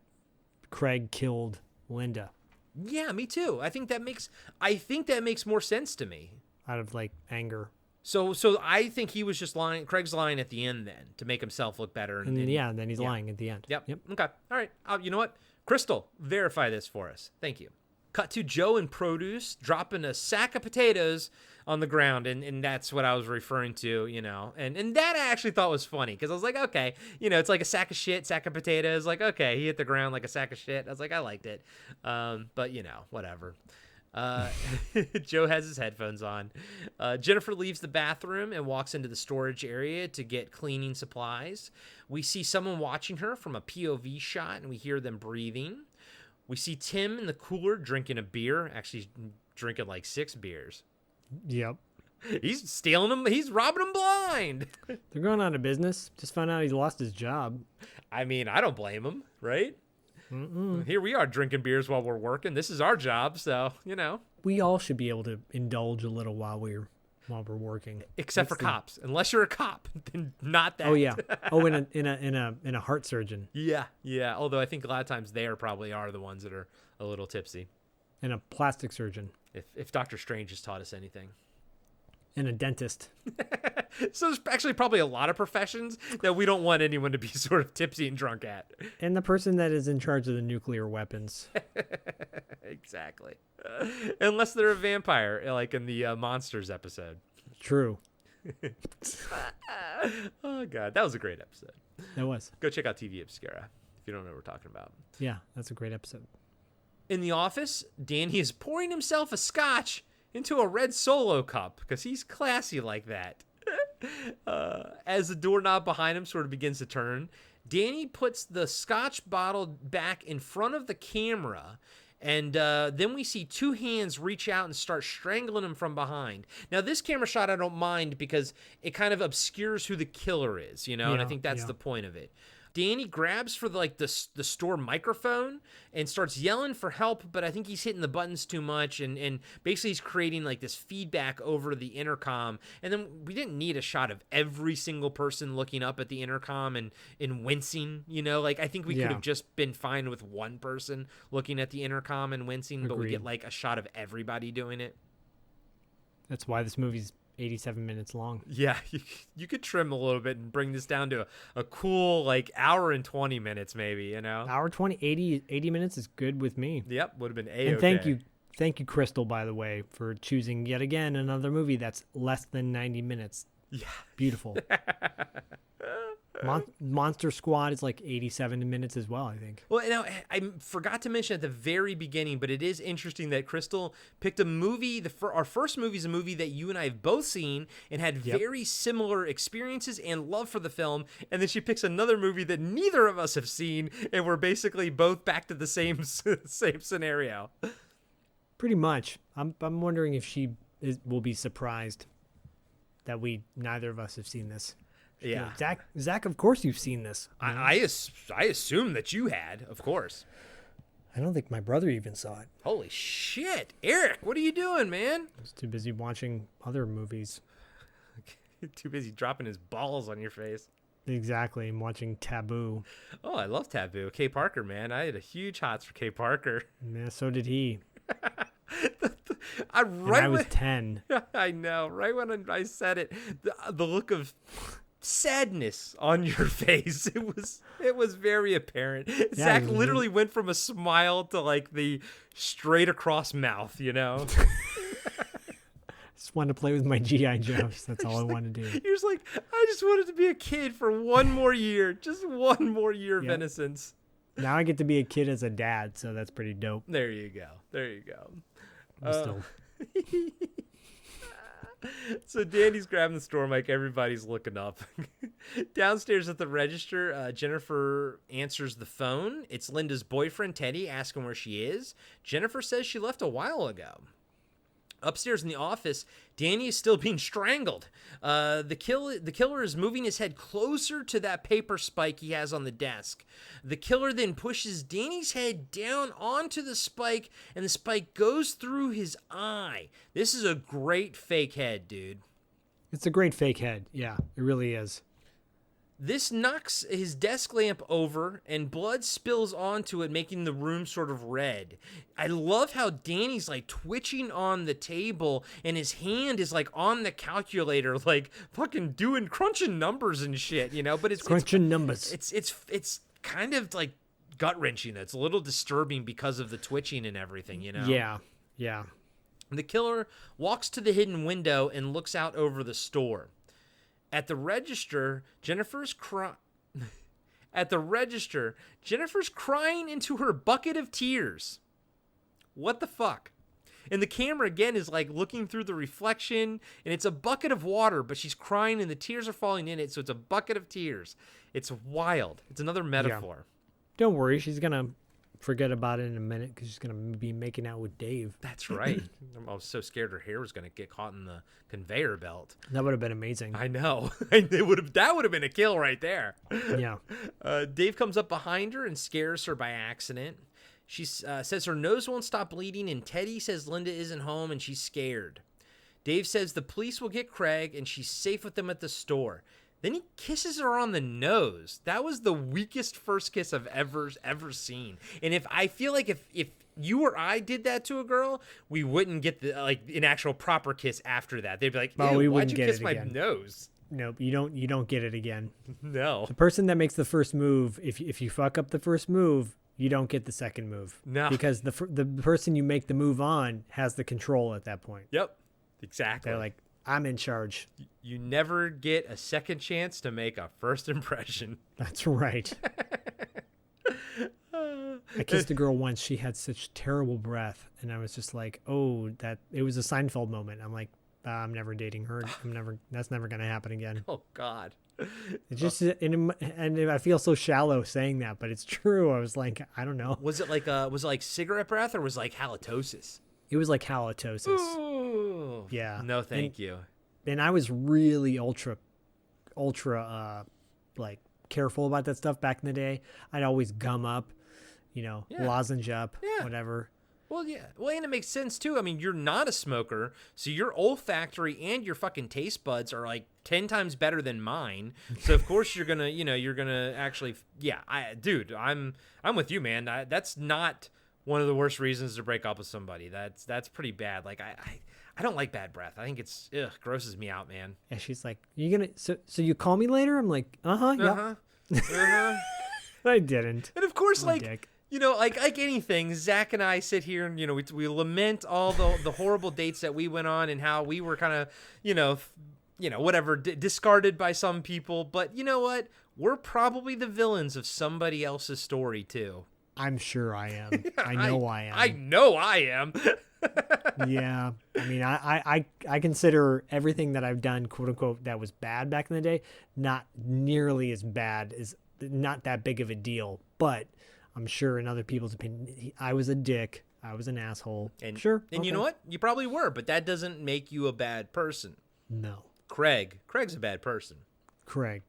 Craig killed Linda. Yeah, me too. I think that makes more sense to me. Out of like anger. So I think he was just lying. Craig's lying at the end then to make himself look better. And then he's lying at the end. Yep. Okay. All right. You know what? Crystal, verify this for us. Thank you. Cut to Joe in produce dropping a sack of potatoes on the ground, and that's what I was referring to, you know. And that I actually thought was funny because I was like, okay, you know, it's like a sack of shit, sack of potatoes. Like, okay, he hit the ground like a sack of shit. I was like, I liked it. But, you know, whatever. Joe has his headphones on. Jennifer leaves the bathroom and walks into the storage area to get cleaning supplies. We see someone watching her from a POV shot, and we hear them breathing. We see Tim in the cooler drinking a beer, actually drinking like 6 beers. Yep. He's stealing them. He's robbing them blind. They're going out of business. Just found out he's lost his job. I mean, I don't blame him, right? Mm-mm. Here we are drinking beers while we're working. This is our job, so, you know. We all should be able to indulge a little while we're working. Except for cops. Unless you're a cop, then not that. Oh yeah. Oh, in a heart surgeon. Yeah. Although I think a lot of times they probably are the ones that are a little tipsy. And a plastic surgeon. If Doctor Strange has taught us anything. And a dentist. So there's actually probably a lot of professions that we don't want anyone to be sort of tipsy and drunk at. And the person that is in charge of the nuclear weapons. Exactly. Unless they're a vampire, like in the Monsters episode. True. Oh, God. That was a great episode. That was. Go check out TV Obscura if you don't know what we're talking about. Yeah, that's a great episode. In the office, Danny is pouring himself a scotch into a red Solo cup because he's classy like that. As the doorknob behind him sort of begins to turn, Danny puts the scotch bottle back in front of the camera, and then we see 2 hands reach out and start strangling him from behind. Now, this camera shot I don't mind because it kind of obscures who the killer is, you know, and I think that's the point of it. Danny grabs for the store microphone and starts yelling for help, but I think he's hitting the buttons too much, and basically he's creating like this feedback over the intercom. And then we didn't need a shot of every single person looking up at the intercom and wincing, like I think we could have just been fine with one person looking at the intercom and wincing. But we get like a shot of everybody doing it. That's why this movie's 87 minutes long. Yeah, you could trim a little bit and bring this down to a cool like hour and 20 minutes maybe, Hour 20, 80 minutes is good with me. Yep, would have been A-okay. And thank you, Crystal, by the way, for choosing yet again another movie that's less than 90 minutes. Yeah. Beautiful. Monster Squad is like 87 minutes as well, I think. Well, now I forgot to mention at the very beginning, but it is interesting that Crystal picked a movie. Our first movie is a movie that you and I have both seen and had very similar experiences and love for the film. And then she picks another movie that neither of us have seen, and we're basically both back to the same scenario. Pretty much. I'm wondering if she will be surprised that neither of us have seen this. Yeah, Zach, of course you've seen this. I assume that you had, of course. I don't think my brother even saw it. Holy shit, Eric, what are you doing, man? I was too busy watching other movies. Too busy dropping his balls on your face. Exactly, I'm watching Taboo. Oh, I love Taboo. Kay Parker, man, I had a huge hots for Kay Parker. Yeah, so did he. I was 10. I know. Right when I said it, the look of sadness on your face, it was very apparent. Zach literally went from a smile to like the straight across mouth, Just wanted to play with my G.I. Joes. That's all I wanted to do. You're just like, I just wanted to be a kid for one more year. Just one more year of innocence. Now I get to be a kid as a dad, so that's pretty dope. There you go. Still. So Danny's grabbing the store mic. Everybody's looking up. Downstairs at the register, Jennifer answers the phone. It's Linda's boyfriend, Teddy, asking where she is. Jennifer says she left a while ago. Upstairs in the office, Danny is still being strangled. The killer is moving his head closer to that paper spike he has on the desk. The killer then pushes Danny's head down onto the spike, and the spike goes through his eye. This is a great fake head, dude. It's a great fake head. Yeah, it really is. This knocks his desk lamp over, and blood spills onto it, making the room sort of red. I love how Danny's like twitching on the table, and his hand is like on the calculator, like fucking crunching numbers and shit, But it's crunching numbers. It's kind of like gut wrenching. It's a little disturbing because of the twitching and everything, Yeah. The killer walks to the hidden window and looks out over the store. At the register, Jennifer's crying into her bucket of tears. What the fuck? And the camera again is like looking through the reflection, and it's a bucket of water, but she's crying and the tears are falling in it, so it's a bucket of tears. It's wild. It's another metaphor. Yeah. Don't worry, she's gonna forget about it in a minute because she's gonna be making out with Dave. That's right. I was so scared her hair was gonna get caught in the conveyor belt. That would have been amazing. I know. That would have been a kill right there. Yeah. Dave comes up behind her and scares her by accident. She says her nose won't stop bleeding, and Teddy says Linda isn't home and she's scared. Dave says the police will get Craig and she's safe with them at the store. Then he kisses her on the nose. That was the weakest first kiss I've ever seen. And I feel like if you or I did that to a girl, we wouldn't get an actual proper kiss after that. They'd be like, why'd you kiss my nose? Nope, you don't get it again. No. The person that makes the first move, if you fuck up the first move, you don't get the second move. No. Because the person you make the move on has the control at that point. Yep. Exactly. They're like, I'm in charge. You never get a second chance to make a first impression. That's right. I kissed a girl once. She had such terrible breath, and I was just like, it was a Seinfeld moment. I'm like, I'm never dating her. That's never going to happen again. Oh God. It's just, and I feel so shallow saying that, but it's true. I was like, I don't know. Was it like cigarette breath, or was it like halitosis? It was like halitosis. Ooh. Yeah. No, thank you. And I was really ultra, like careful about that stuff back in the day. I'd always gum up, lozenge up, whatever. Well, yeah. Well, and it makes sense too. I mean, you're not a smoker, so your olfactory and your fucking taste buds are like 10 times better than mine. So of course you're gonna, you're gonna actually, I'm with you, man. That's not one of the worst reasons to break up with somebody. That's pretty bad. Like I don't like bad breath. I think it's grosses me out, man. And she's like, "You gonna so you call me later?" I'm like, yeah. I didn't. And of course, I'm a dick. Like anything, Zach and I sit here and, we lament all the horrible dates that we went on and how we were kind of, whatever, discarded by some people. But you know what? We're probably the villains of somebody else's story, too. I'm sure I am. I know I am. I know I am. Yeah. I mean, I consider everything that I've done, quote unquote, that was bad back in the day, not nearly as bad, as not that big of a deal. But I'm sure in other people's opinion, I was a dick. I was an asshole. And, sure. And okay. You know what? You probably were, but that doesn't make you a bad person. No. Craig's a bad person. Craig.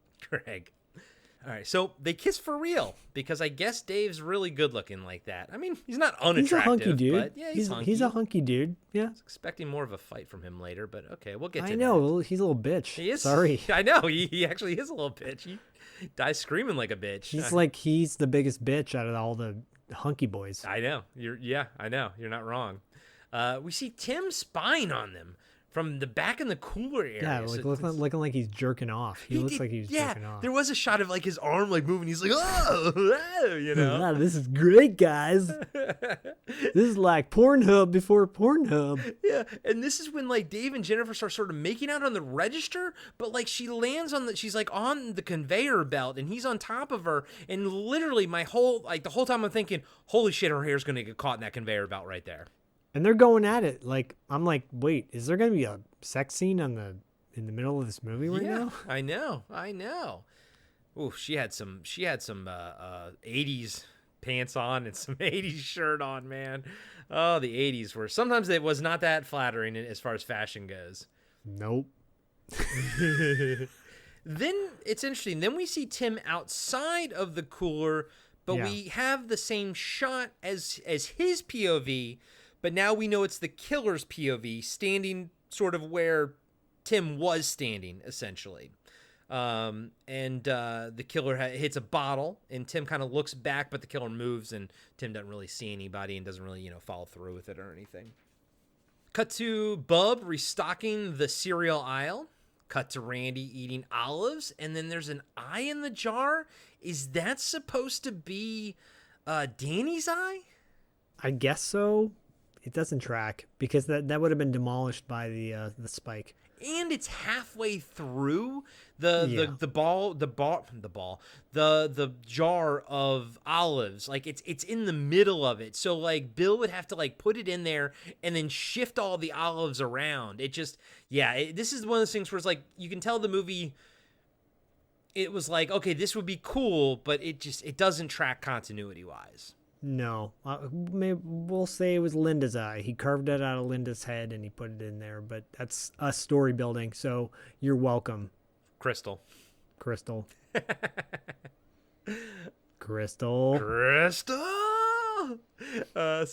All right, so they kiss for real because I guess Dave's really good looking like that. I mean, he's not unattractive. He's a hunky dude. But yeah, he's hunky. He's a hunky dude. Yeah. I was expecting more of a fight from him later, but okay, we'll get to that. I know. He's a little bitch. He is. Sorry. I know. He actually is a little bitch. He dies screaming like a bitch. He's the biggest bitch out of all the hunky boys. I know. I know. You're not wrong. We see Tim spying on them from the back in the cooler area. Yeah, looking like he's jerking off. He looks like he's jerking off. There was a shot of like his arm like moving. He's like, oh, Wow, this is great, guys. This is like Pornhub before Pornhub. Yeah, and this is when like Dave and Jennifer start sort of making out on the register, but like she lands she's like on the conveyor belt and he's on top of her, and literally the whole time I'm thinking, holy shit, her hair's gonna get caught in that conveyor belt right there. And they're going at it. Like, I'm like, wait, is there going to be a sex scene in the middle of this movie right now? I know. Ooh, she had some 80s pants on and some 80s shirt on, man. Oh, the 80s were, sometimes it was not that flattering as far as fashion goes. Nope. Then it's interesting. Then we see Tim outside of the cooler, but we have the same shot as his POV. But now we know it's the killer's POV, standing sort of where Tim was standing, essentially. And the killer hits a bottle, and Tim kind of looks back, but the killer moves, and Tim doesn't really see anybody and doesn't really, follow through with it or anything. Cut to Bub restocking the cereal aisle. Cut to Randy eating olives, and then there's an eye in the jar. Is that supposed to be Danny's eye? I guess so. It doesn't track because that would have been demolished by the spike. And it's halfway through the jar of olives. Like it's in the middle of it. So like Bill would have to like put it in there and then shift all the olives around. It just this is one of those things where it's like you can tell the movie. It was like, okay, this would be cool, but it doesn't track continuity wise. No, maybe we'll say it was Linda's eye. He carved it out of Linda's head and he put it in there, but that's us story building, so you're welcome. Crystal. So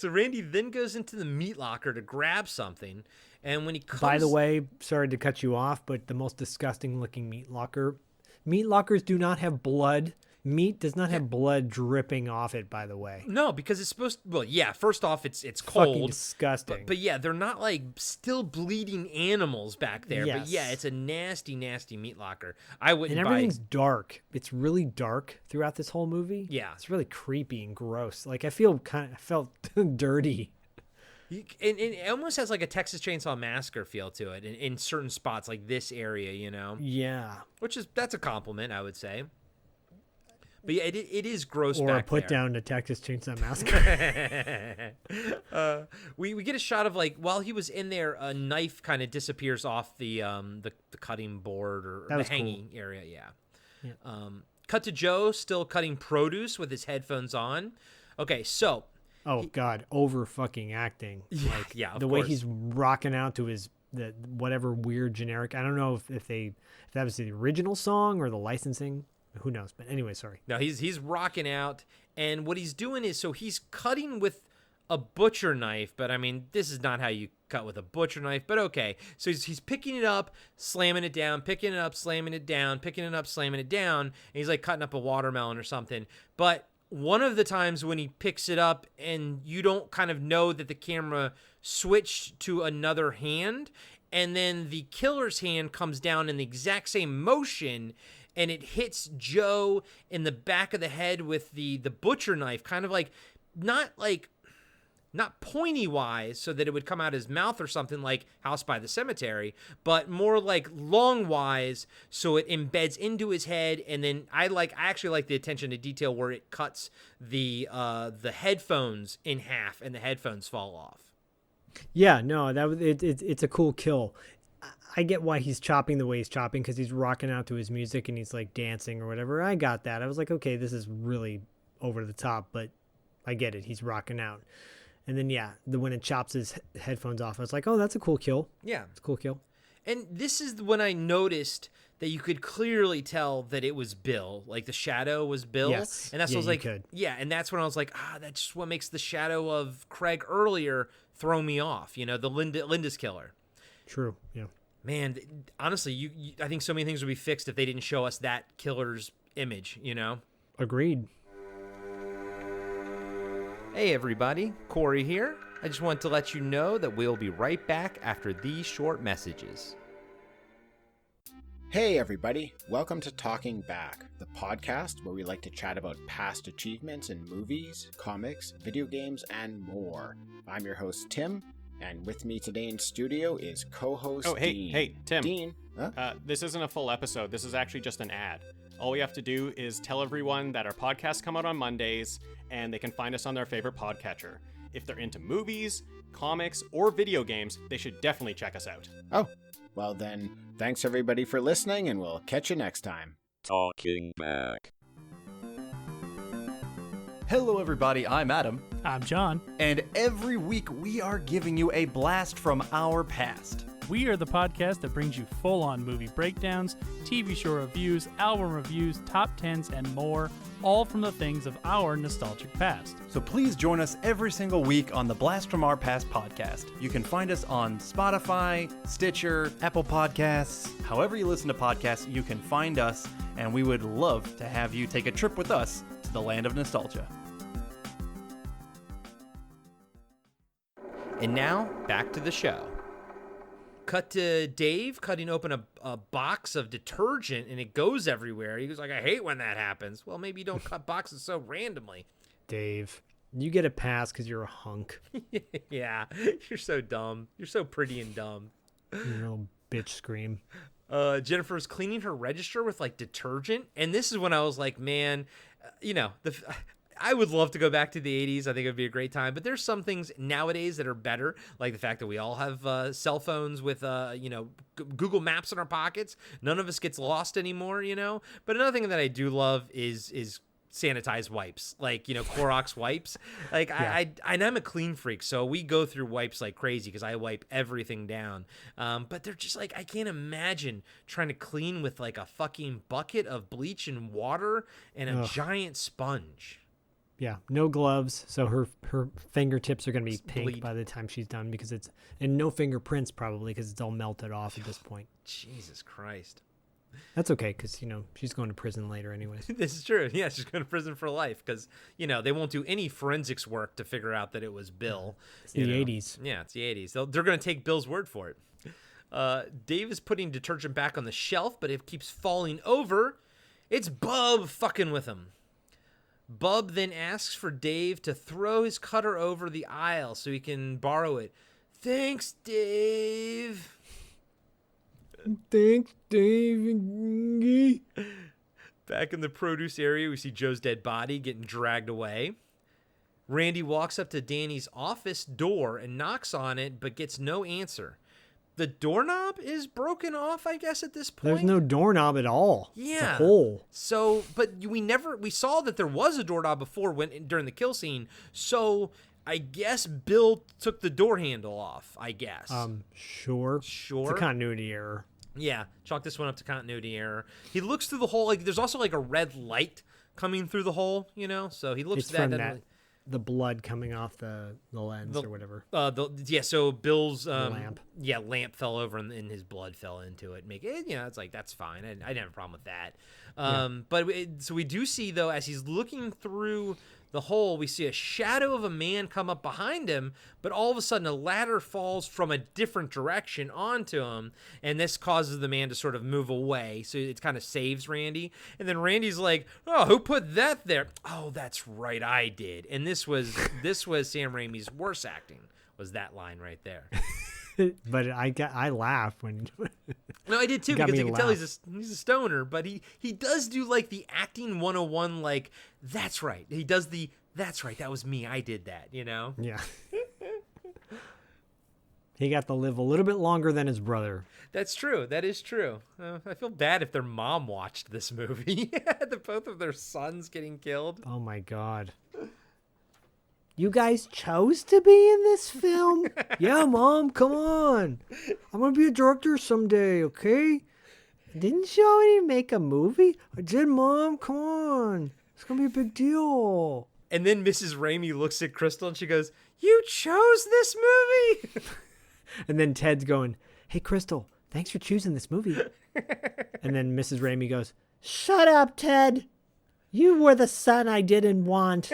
Randy then goes into the meat locker to grab something, and when he comes... By the way, sorry to cut you off, but the most disgusting looking meat locker. Meat lockers do not have blood. Meat does not have blood dripping off it, by the way. No, because it's supposed to, well, yeah, first off, it's cold. Fucking disgusting. But yeah, they're not like still bleeding animals back there. Yes. But yeah, it's a nasty, nasty meat locker. I wouldn't And everything's dark. It's really dark throughout this whole movie. Yeah. It's really creepy and gross. Like, I felt dirty. And it almost has like a Texas Chainsaw Massacre feel to it in certain spots, like this area, Yeah. That's a compliment, I would say. But yeah, it is gross or back a put there. down to Texas Chainsaw Massacre. We get a shot of like while he was in there, a knife kind of disappears off the cutting board or the hanging area. Yeah. Cut to Joe still cutting produce with his headphones on. Okay, so. Oh God, over fucking acting. Yeah, like, yeah. The way he's rocking out to whatever weird generic. I don't know if that was the original song or the licensing. Who knows? But anyway, sorry. No, he's rocking out, and what he's doing is, so he's cutting with a butcher knife, but I mean, this is not how you cut with a butcher knife, but okay. So he's picking it up, slamming it down, picking it up, slamming it down, picking it up, slamming it down, and he's like cutting up a watermelon or something. But one of the times when he picks it up and you don't kind of know that the camera switched to another hand, and then the killer's hand comes down in the exact same motion, and it hits Joe in the back of the head with the butcher knife, kind of like, not pointy wise so that it would come out his mouth or something like House by the Cemetery, but more like long wise so it embeds into his head. And then I actually like the attention to detail where it cuts the headphones in half and the headphones fall off. Yeah, no, it's a cool kill. I get why he's chopping the way he's chopping, because he's rocking out to his music and he's like dancing or whatever. I got that. I was like, okay, this is really over the top, but I get it. He's rocking out. And then, yeah, when it chops his headphones off, I was like, oh, that's a cool kill. Yeah. It's a cool kill. And this is when I noticed that you could clearly tell that it was Bill. Like, the shadow was Bill. Yes. And that's yeah, what I was like, could. yeah. And that's when I was like, that's just what makes the shadow of Craig earlier throw me off. You know, the Linda's killer. True, yeah. Man, honestly, I think so many things would be fixed if they didn't show us that killer's image, you know? Agreed. Hey everybody, Corey here. I just want to let you know that we'll be right back after these short messages. Hey everybody, welcome to Talking Back, the podcast where we like to chat about past achievements in movies, comics, video games, and more. I'm your host Tim, and with me today in studio is co-host Dean. Hey, Tim. Dean, huh? This isn't a full episode. This is actually just an ad. All we have to do is tell everyone that our podcasts come out on Mondays, and they can find us on their favorite podcatcher. If they're into movies, comics, or video games, they should definitely check us out. Oh, well then, thanks everybody for listening, and we'll catch you next time. Talking Back. Hello everybody, I'm Adam. I'm John. And every week we are giving you a blast from our past. We are the podcast that brings you full-on movie breakdowns, TV show reviews, album reviews, top 10s, and more, all from the things of our nostalgic past. So please join us every single week on the Blast from Our Past podcast. You can find us on Spotify, Stitcher, Apple Podcasts. However you listen to podcasts, you can find us, and we would love to have you take a trip with us to the land of nostalgia. And now, back to the show. Cut to Dave cutting open a box of detergent, and it goes everywhere. He goes like, I hate when that happens. Well, maybe you don't cut boxes so randomly. Dave, you get a pass because you're a hunk. Yeah, you're so dumb. You're so pretty and dumb. You little bitch scream. Jennifer's cleaning her register with like detergent, and this is when I was like, man, I would love to go back to the 80s. I think it would be a great time. But there's some things nowadays that are better, like the fact that we all have cell phones with, Google Maps in our pockets. None of us gets lost anymore, you know. But another thing that I do love is sanitized wipes, like, Clorox wipes. Like, yeah. I'm a clean freak, so we go through wipes like crazy because I wipe everything down. But they're just like, I can't imagine trying to clean with like a fucking bucket of bleach and water and a giant sponge. Yeah, no gloves, so her fingertips are going to be pink by the time she's done and no fingerprints probably because it's all melted off at this point. Jesus Christ. That's okay because, she's going to prison later anyways. This is true. Yeah, she's going to prison for life because, they won't do any forensics work to figure out that it was Bill. It's the 80s. Yeah, it's the 80s. They're going to take Bill's word for it. Dave is putting detergent back on the shelf, but it keeps falling over. It's Bub fucking with him. Bub then asks for Dave to throw his cutter over the aisle so he can borrow it. Thanks, Dave. Thanks, Dave. Back in the produce area, we see Joe's dead body getting dragged away. Randy walks up to Danny's office door and knocks on it, but gets no answer. The doorknob is broken off, I guess, at this point. There's no doorknob at all. Yeah. It's a hole. So, but we saw that there was a doorknob before during the kill scene. So I guess Bill took the door handle off, I guess. Sure. It's a continuity error. Yeah, chalk this one up to continuity error. He looks through the hole. Like there's also like a red light coming through the hole, you know. So he looks It's at that. from doesn't that really- the blood coming off the lens or whatever. So Bill's lamp. Yeah, lamp fell over and his blood fell into it. Make it, it's like that's fine. I didn't have a problem with that. But so we do see though, as he's looking through the hole, we see a shadow of a man come up behind him, but all of a sudden a ladder falls from a different direction onto him, and this causes the man to sort of move away. So it kind of saves Randy. And then Randy's like, "Oh, who put that there? Oh, that's right, I did." And this was Sam Raimi's worst acting. Was that line right there? But I laughed when. No, I did too, Got because me you can to tell laugh. he's a stoner, but he does do like the acting 101, like, that's right. He does the, that's right, that was me, I did that, you know? Yeah. He got to live a little bit longer than his brother. That's true. That is true. I feel bad if their mom watched this movie. Both of their sons getting killed. Oh my God. You guys chose to be in this film? Yeah, Mom, come on. I'm going to be a director someday, okay? Didn't you already make a movie? I did, Mom, come on. It's going to be a big deal. And then Mrs. Raimi looks at Crystal and she goes, "You chose this movie?" And then Ted's going, "Hey, Crystal, thanks for choosing this movie." And then Mrs. Raimi goes, "Shut up, Ted. You were the son I didn't want."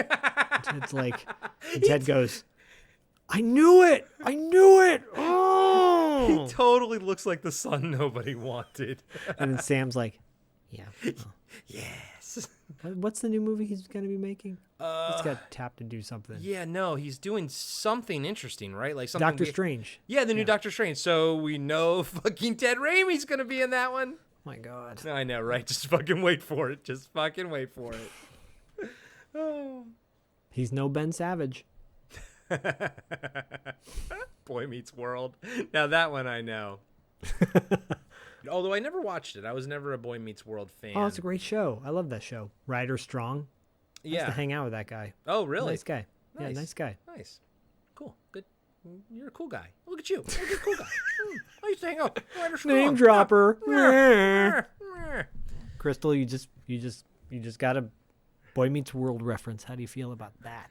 Ted's like, and Ted goes, "I knew it. I knew it." Oh. He totally looks like the son nobody wanted. And then Sam's like, "Yeah. Oh. Yes. What's the new movie he's going to be making?" He's got tapped to do something. Yeah, no, he's doing something interesting, right? Like something Doctor Strange. Yeah, the new Doctor Strange. So we know fucking Ted Raimi's going to be in that one. My God. I know, right? Just fucking wait for it. Just fucking wait for it. Oh. He's no Ben Savage. Boy Meets World. Now that one I know. Although I never watched it. I was never a Boy Meets World fan. Oh, it's a great show. I love that show. Ryder Strong. I used Yeah. to hang out with that guy. Oh, really? Nice guy. Yeah, Nice. nice guy. Nice. Cool. Good. You're a cool guy. Look at you. You're a cool guy. I used to hang out. Ryder Strong. Name dropper. Meh. Crystal, you just got a Boy Meets World reference. How do you feel about that?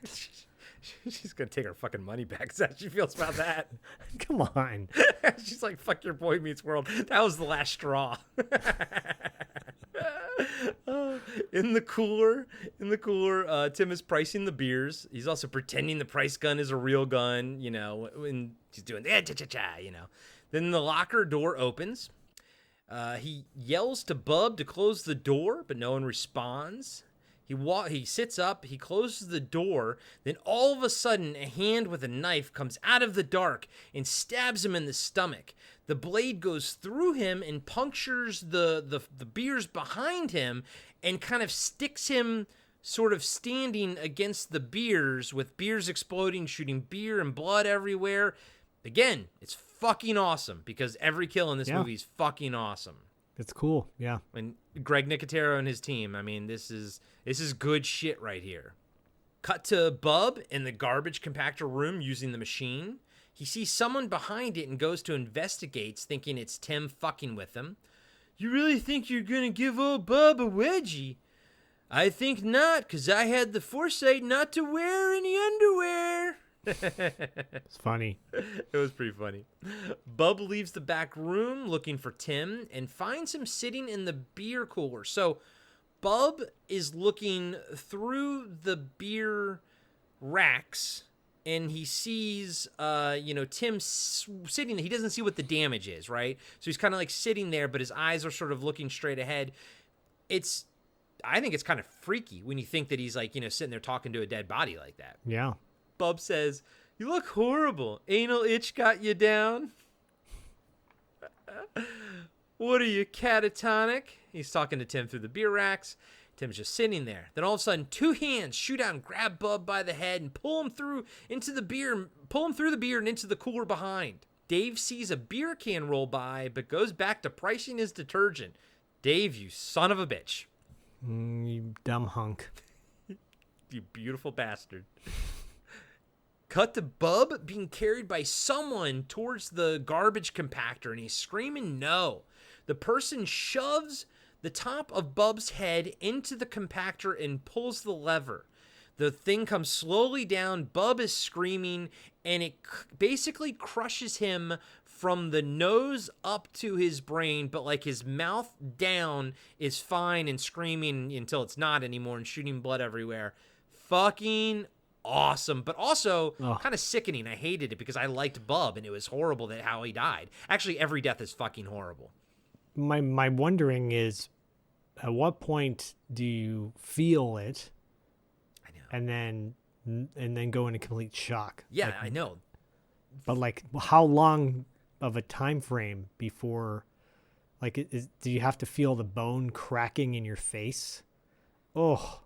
She's gonna take her fucking money back. Is that how she feels about that? Come on. She's like, "Fuck your Boy Meets World." That was the last straw. In the cooler, Tim is pricing the beers. He's also pretending the price gun is a real gun, and he's doing the cha-cha-cha, Then the locker door opens. He yells to Bub to close the door, but no one responds. He sits up, he closes the door, then all of a sudden a hand with a knife comes out of the dark and stabs him in the stomach. The blade goes through him and punctures the beers behind him and kind of sticks him sort of standing against the beers, with beers exploding, shooting beer and blood everywhere. Again, it's fucking awesome because every kill in this movie is fucking awesome. It's cool. Yeah. And Greg Nicotero and his team. I mean, this is good shit right here. Cut to Bub in the garbage compactor room using the machine. He sees someone behind it and goes to investigate, thinking it's Tim fucking with him. "You really think you're gonna give old Bub a wedgie?" "I think not, 'cause I had the foresight not to wear any underwear." It's funny. It was pretty funny. Bub leaves the back room looking for Tim and finds him sitting in the beer cooler. So Bub is looking through the beer racks and he sees, Tim sitting. He doesn't see what the damage is, right? So he's kind of like sitting there, but his eyes are sort of looking straight ahead. I think it's kind of freaky when you think that he's like, sitting there talking to a dead body like that. Yeah. Bub says, "You look horrible. Anal itch got you down?" "What are you, catatonic?" He's talking to Tim through the beer racks. Tim's just sitting there. Then all of a sudden, two hands shoot out and grab Bub by the head and pull him through the beer and into the cooler behind. Dave sees a beer can roll by, but goes back to pricing his detergent. Dave, you son of a bitch. You dumb hunk. You beautiful bastard. Cut to Bub being carried by someone towards the garbage compactor, and he's screaming no. The person shoves the top of Bub's head into the compactor and pulls the lever. The thing comes slowly down. Bub is screaming, and it basically crushes him from the nose up to his brain, but like his mouth down is fine and screaming until it's not anymore and shooting blood everywhere. Fucking awesome, but also kind of sickening. I hated it because I liked Bub, and it was horrible that how he died. Actually, every death is fucking horrible. My wondering is, at what point do you feel it? I know. And then go into complete shock? Yeah, I know. But like, how long of a time frame before, like, do you have to feel the bone cracking in your face? Oh.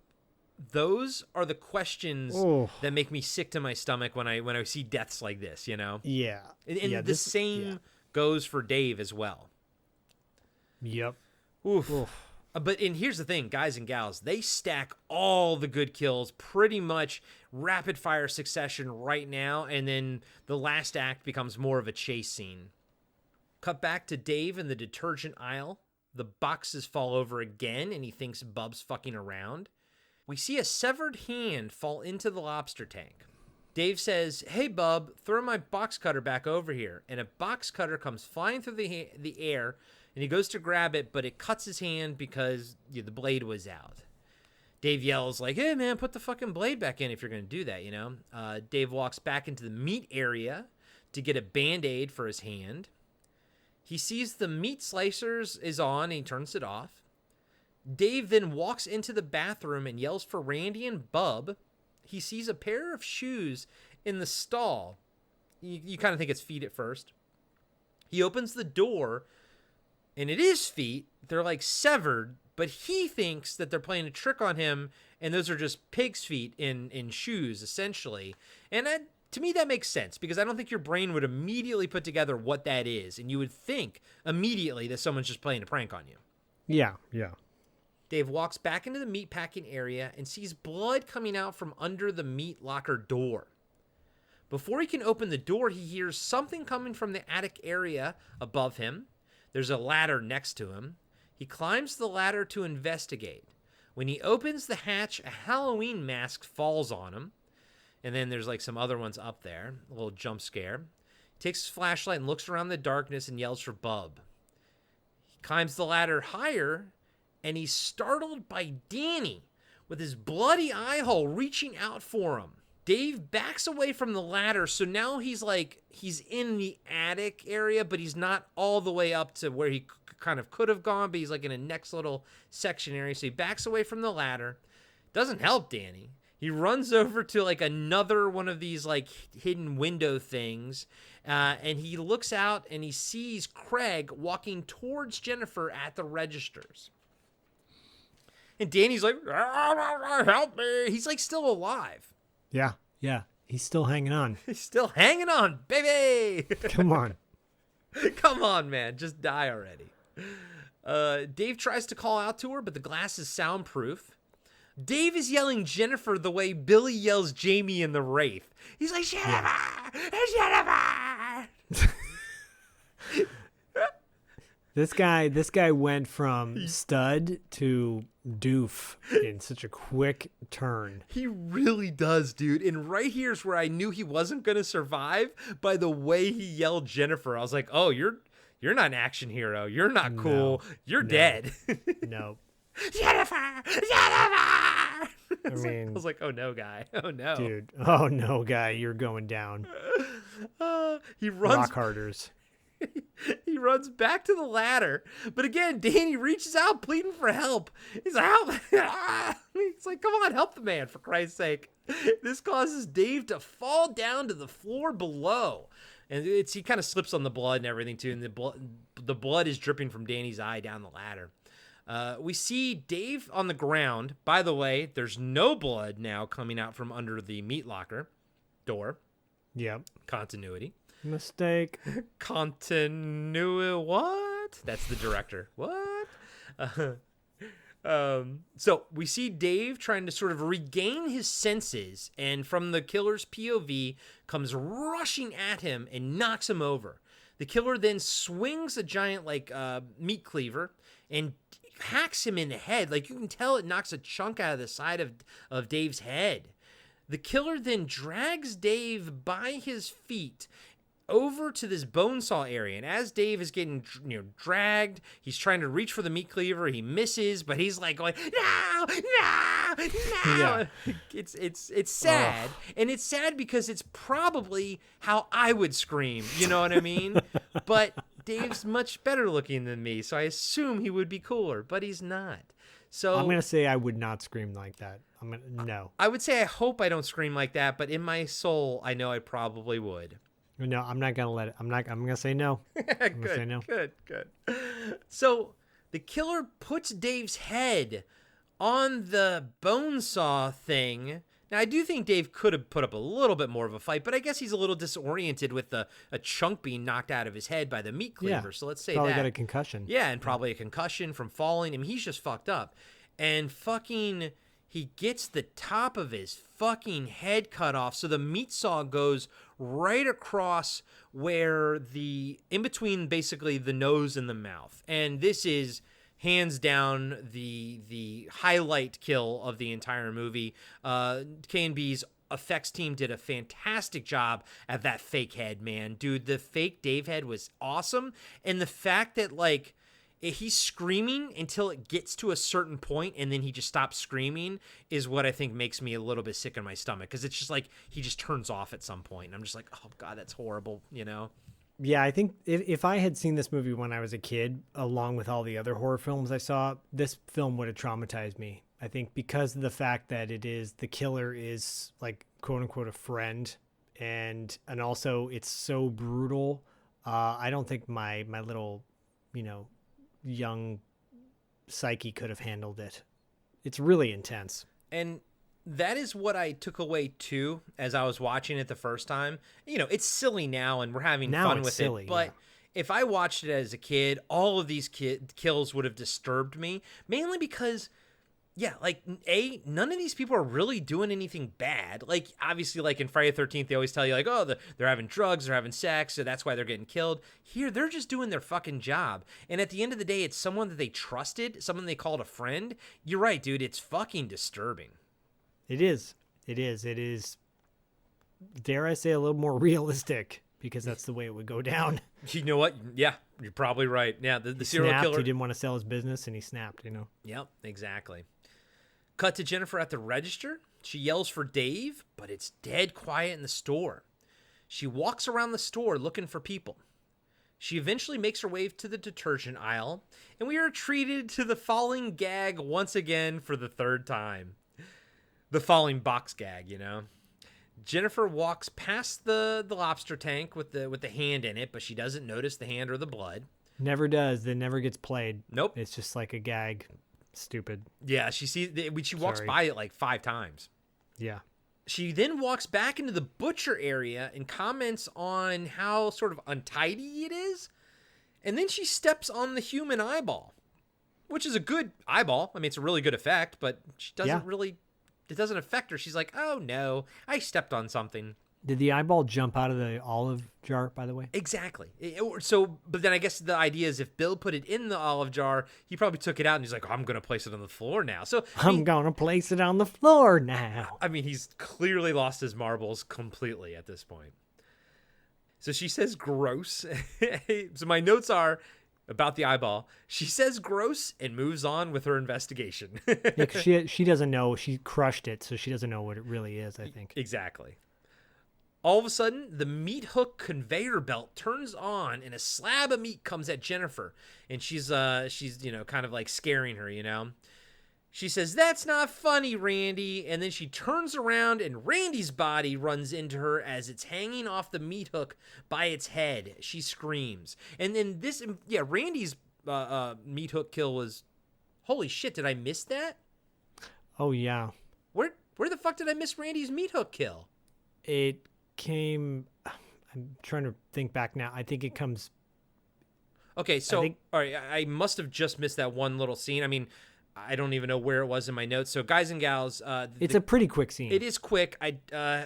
Those are the questions that make me sick to my stomach when I see deaths like this, you know? Yeah. And the same goes for Dave as well. Yep. Oof. And here's the thing, guys and gals, they stack all the good kills pretty much rapid fire succession right now, and then the last act becomes more of a chase scene. Cut back to Dave in the detergent aisle. The boxes fall over again, and he thinks Bub's fucking around. We see a severed hand fall into the lobster tank. Dave says, "Hey, Bub, throw my box cutter back over here." And a box cutter comes flying through the air, and he goes to grab it, but it cuts his hand because the blade was out. Dave yells like, "Hey, man, put the fucking blade back in if you're going to do that, you know?" Dave walks back into the meat area to get a Band-Aid for his hand. He sees the meat slicers is on, and he turns it off. Dave then walks into the bathroom and yells for Randy and Bub. He sees a pair of shoes in the stall. You kind of think it's feet at first. He opens the door, and it is feet. They're like severed, but he thinks that they're playing a trick on him, and those are just pig's feet in shoes, essentially. And to me, that makes sense, because I don't think your brain would immediately put together what that is, and you would think immediately that someone's just playing a prank on you. Yeah. Dave walks back into the meat packing area and sees blood coming out from under the meat locker door. Before he can open the door, he hears something coming from the attic area above him. There's a ladder next to him. He climbs the ladder to investigate. When he opens the hatch, a Halloween mask falls on him. And then there's like some other ones up there. A little jump scare. He takes his flashlight and looks around the darkness and yells for Bub. He climbs the ladder higher, and he's startled by Danny with his bloody eye hole reaching out for him. Dave backs away from the ladder, so now he's in the attic area, but he's not all the way up to where he kind of could have gone, but he's like in a next little section area. So he backs away from the ladder. Doesn't help Danny. He runs over to like another one of these like hidden window things, and he looks out and he sees Craig walking towards Jennifer at the registers. And Danny's like, "Help me." He's like still alive. Yeah. He's still hanging on. He's still hanging on, baby. Come on. Come on, man. Just die already. Dave tries to call out to her, but the glass is soundproof. Dave is yelling Jennifer the way Billy yells Jamie in The Wraith. He's like, "Jennifer! Jennifer!" This guy went from stud to doof in such a quick turn. He really does, dude. And right here's where I knew he wasn't going to survive by the way he yelled Jennifer. I was like, "Oh, you're not an action hero. You're not cool. You're dead." No. Jennifer! Jennifer! I was like, "Oh no, guy. Oh no." Dude. Oh no, guy. You're going down. He runs. Rock harders. He runs back to the ladder, but again, Danny reaches out pleading for help. He's like, "Help!" He's like, "Come on, help the man, for Christ's sake." This causes Dave to fall down to the floor below, and he kind of slips on the blood and everything too, and the blood is dripping from Danny's eye down the ladder. We see Dave on the ground. By the way, there's no blood now coming out from under the meat locker door. Yep. Continuity. Mistake. Continuity. What? That's the director. What? So we see Dave trying to sort of regain his senses, and from the killer's POV comes rushing at him and knocks him over. The killer then swings a giant meat cleaver and hacks him in the head. Like, you can tell it knocks a chunk out of the side of Dave's head. The killer then drags Dave by his feet over to this bone saw area, and as Dave is getting dragged, he's trying to reach for the meat cleaver. He misses, but he's like going, no. Yeah. It's sad, and it's sad because it's probably how I would scream. You know what I mean? But Dave's much better looking than me, so I assume he would be cooler, but he's not. So I'm gonna say I would not scream like that. No. I would say I hope I don't scream like that, but in my soul, I know I probably would. No, I'm not gonna let it. I'm gonna say no. I'm gonna say no. Good. So the killer puts Dave's head on the bone saw thing. Now, I do think Dave could have put up a little bit more of a fight, but I guess he's a little disoriented with a chunk being knocked out of his head by the meat cleaver. Yeah, so let's say probably that. got a concussion. Yeah, and probably a concussion from falling. I mean, he's just fucked up. And he gets the top of his fucking head cut off. So the meat saw goes right across where in between basically the nose and the mouth. And this is hands down the highlight kill of the entire movie. K&B's effects team did a fantastic job at that fake head, man. Dude, the fake Dave head was awesome. And the fact that he's screaming until it gets to a certain point and then he just stops screaming is what I think makes me a little bit sick in my stomach, because it's just like he just turns off at some point and I'm just like, oh God, that's horrible, you know? Yeah, I think if I had seen this movie when I was a kid, along with all the other horror films I saw, this film would have traumatized me. I think because of the fact that the killer is like quote unquote a friend, and also it's so brutal. I don't think my little, young psyche could have handled it. It's really intense. And that is what I took away too as I was watching it the first time. It's silly now and we're having fun with it, but if I watched it as a kid, all of these kills would have disturbed me, mainly because none of these people are really doing anything bad. Like, obviously, like in Friday the 13th, they always tell you, like, oh, they're having drugs, they're having sex, so that's why they're getting killed. Here, they're just doing their fucking job. And at the end of the day, it's someone that they trusted, someone they called a friend. You're right, dude. It's fucking disturbing. It is. Dare I say, a little more realistic, because that's the way it would go down. You know what? Yeah, you're probably right. Yeah, the serial killer. He didn't want to sell his business, and he snapped. Yep, exactly. Cut to Jennifer at the register. She yells for Dave, but it's dead quiet in the store. She walks around the store looking for people. She eventually makes her way to the detergent aisle, and we are treated to the falling gag once again for the third time. The falling box gag, Jennifer walks past the lobster tank with the hand in it, but she doesn't notice the hand or the blood. Never does. It never gets played. Nope. It's just like a gag. Stupid. Yeah, she walks by it like 5 times. Yeah. She then walks back into the butcher area and comments on how sort of untidy it is. And then she steps on the human eyeball, which is a good eyeball. I mean, it's a really good effect, but she doesn't it doesn't affect her. She's like, oh no, I stepped on something. Did the eyeball jump out of the olive jar, by the way? Exactly. But then I guess the idea is if Bill put it in the olive jar, he probably took it out and he's like, oh, I'm going to place it on the floor now. So I'm going to place it on the floor now. I mean, he's clearly lost his marbles completely at this point. So she says gross. So my notes are about the eyeball. She says gross and moves on with her investigation. Yeah, 'cause she doesn't know. She crushed it, so she doesn't know what it really is, I think. Exactly. All of a sudden, the meat hook conveyor belt turns on and a slab of meat comes at Jennifer. And she's kind of like scaring her, She says, that's not funny, Randy. And then she turns around and Randy's body runs into her as it's hanging off the meat hook by its head. She screams. And then Randy's meat hook kill was, holy shit, did I miss that? Oh, yeah. Where the fuck did I miss Randy's meat hook kill? It came, I'm trying to think back now. I think it comes. Okay, so, all right, I must have just missed that one little scene. I mean, I don't even know where it was in my notes. So, guys and gals, it's a pretty quick scene. It is quick. And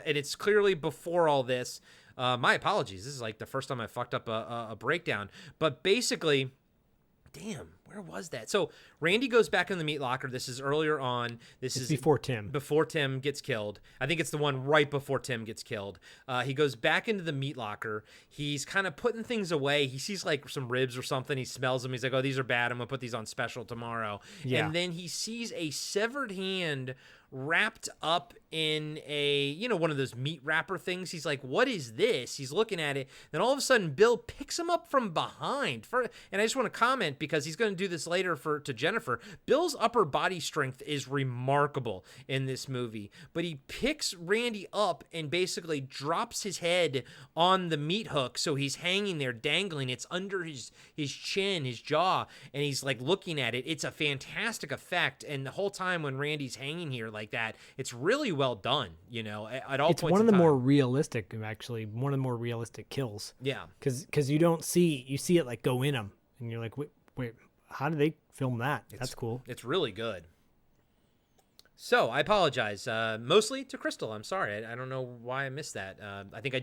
it's clearly before all this. My apologies. This is like the first time I fucked up a breakdown. But basically, damn, where was that? So Randy goes back in the meat locker. This is earlier on. This is before Tim. Before Tim gets killed. I think it's the one right before Tim gets killed. He goes back into the meat locker. He's kind of putting things away. He sees like some ribs or something. He smells them. He's like, oh, these are bad. I'm going to put these on special tomorrow. Yeah. And then he sees a severed hand wrapped up in a, one of those meat wrapper things. He's like, what is this? He's looking at it. Then all of a sudden, Bill picks him up from behind. And I just want to comment, because he's going to do this later to Jennifer. Bill's upper body strength is remarkable in this movie. But he picks Randy up and basically drops his head on the meat hook. So he's hanging there, dangling. It's under his chin, his jaw. And he's like looking at it. It's a fantastic effect. And the whole time when Randy's hanging here like that, it's really well done, at all it's points one of the in time. more realistic kills. Yeah, because you see it like go in him, and you're like, wait, how did they film that? That's cool. It's really good. So I apologize, mostly to Crystal. I'm sorry. I don't know why I missed that. I think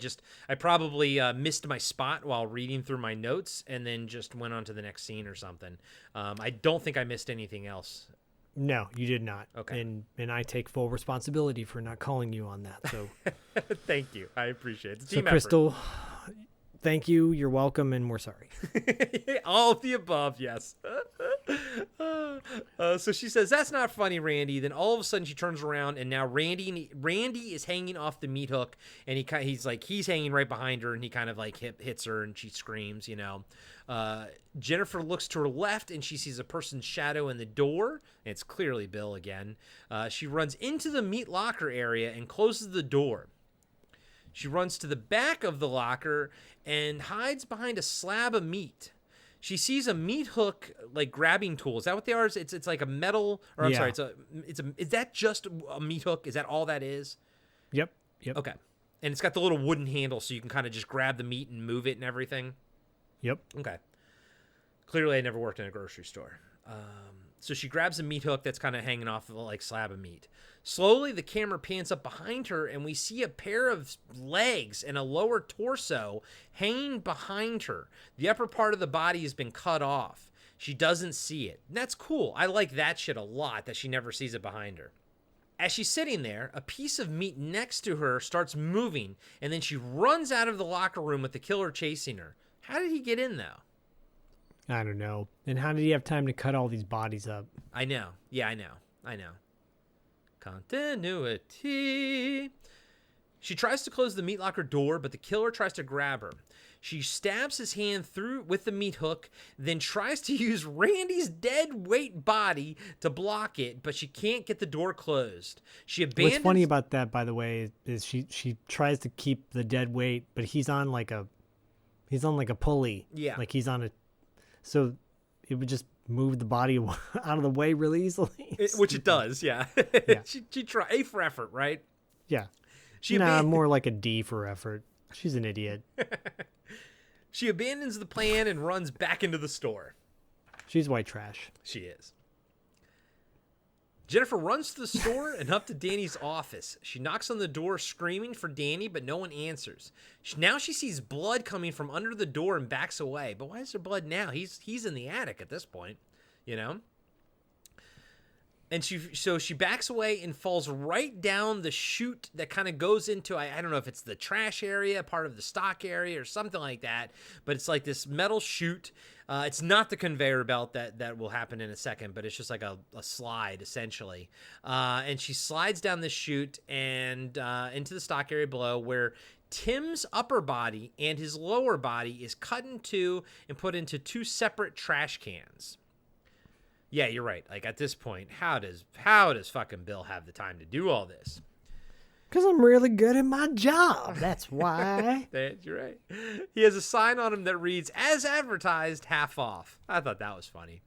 I probably missed my spot while reading through my notes, and then just went on to the next scene or something. I don't think I missed anything else. No, you did not. Okay. And I take full responsibility for not calling you on that. So thank you. I appreciate it. It's a so team Crystal, thank you. You're welcome, and we're sorry. All of the above, yes. So she says, that's not funny, Randy. Then all of a sudden she turns around, and now Randy is hanging off the meat hook, and he's hanging right behind her, and he kind of like hits her, and she screams, Jennifer looks to her left, and she sees a person's shadow in the door. And it's clearly Bill again. She runs into the meat locker area and closes the door. She runs to the back of the locker and hides behind a slab of meat. She sees a meat hook, like grabbing tool. Is that what they are? It's like a metal, or I'm sorry, is that just a meat hook? Is that all that is? Yep. Okay. And it's got the little wooden handle, so you can kind of just grab the meat and move it and everything. Yep. Okay. Clearly, I never worked in a grocery store. So she grabs a meat hook that's kind of hanging off of a slab of meat. Slowly, the camera pans up behind her, and we see a pair of legs and a lower torso hanging behind her. The upper part of the body has been cut off. She doesn't see it. And that's cool. I like that shit a lot, that she never sees it behind her. As she's sitting there, a piece of meat next to her starts moving, and then she runs out of the locker room with the killer chasing her. How did he get in, though? I don't know. And how did he have time to cut all these bodies up? I know. Yeah, I know. Continuity. She tries to close the meat locker door, but the killer tries to grab her. She stabs his hand through with the meat hook, then tries to use Randy's dead weight body to block it, but she can't get the door closed. She abandons... What's funny about that, by the way, is she tries to keep the dead weight, but he's on like a pulley. Yeah. Like he's on a... So it would just move the body out of the way really easily. Which it does, yeah. Yeah. She try A for effort, right? Yeah. She more like a D for effort. She's an idiot. She abandons the plan and runs back into the store. She's white trash. She is. Jennifer runs to the store and up to Danny's office. She knocks on the door screaming for Danny, but no one answers. Now she sees blood coming from under the door and backs away. But why is there blood now? He's in the attic at this point, And she backs away and falls right down the chute that kind of goes into, I don't know if it's the trash area, part of the stock area or something like that, but it's like this metal chute. It's not the conveyor belt that will happen in a second, but it's just like a slide essentially. And she slides down this chute and into the stock area below, where Tim's upper body and his lower body is cut in two and put into two separate trash cans. Yeah, you're right. Like at this point, how does fucking Bill have the time to do all this? Because I'm really good at my job. That's why. You're right. He has a sign on him that reads, "As advertised, half off." I thought that was funny.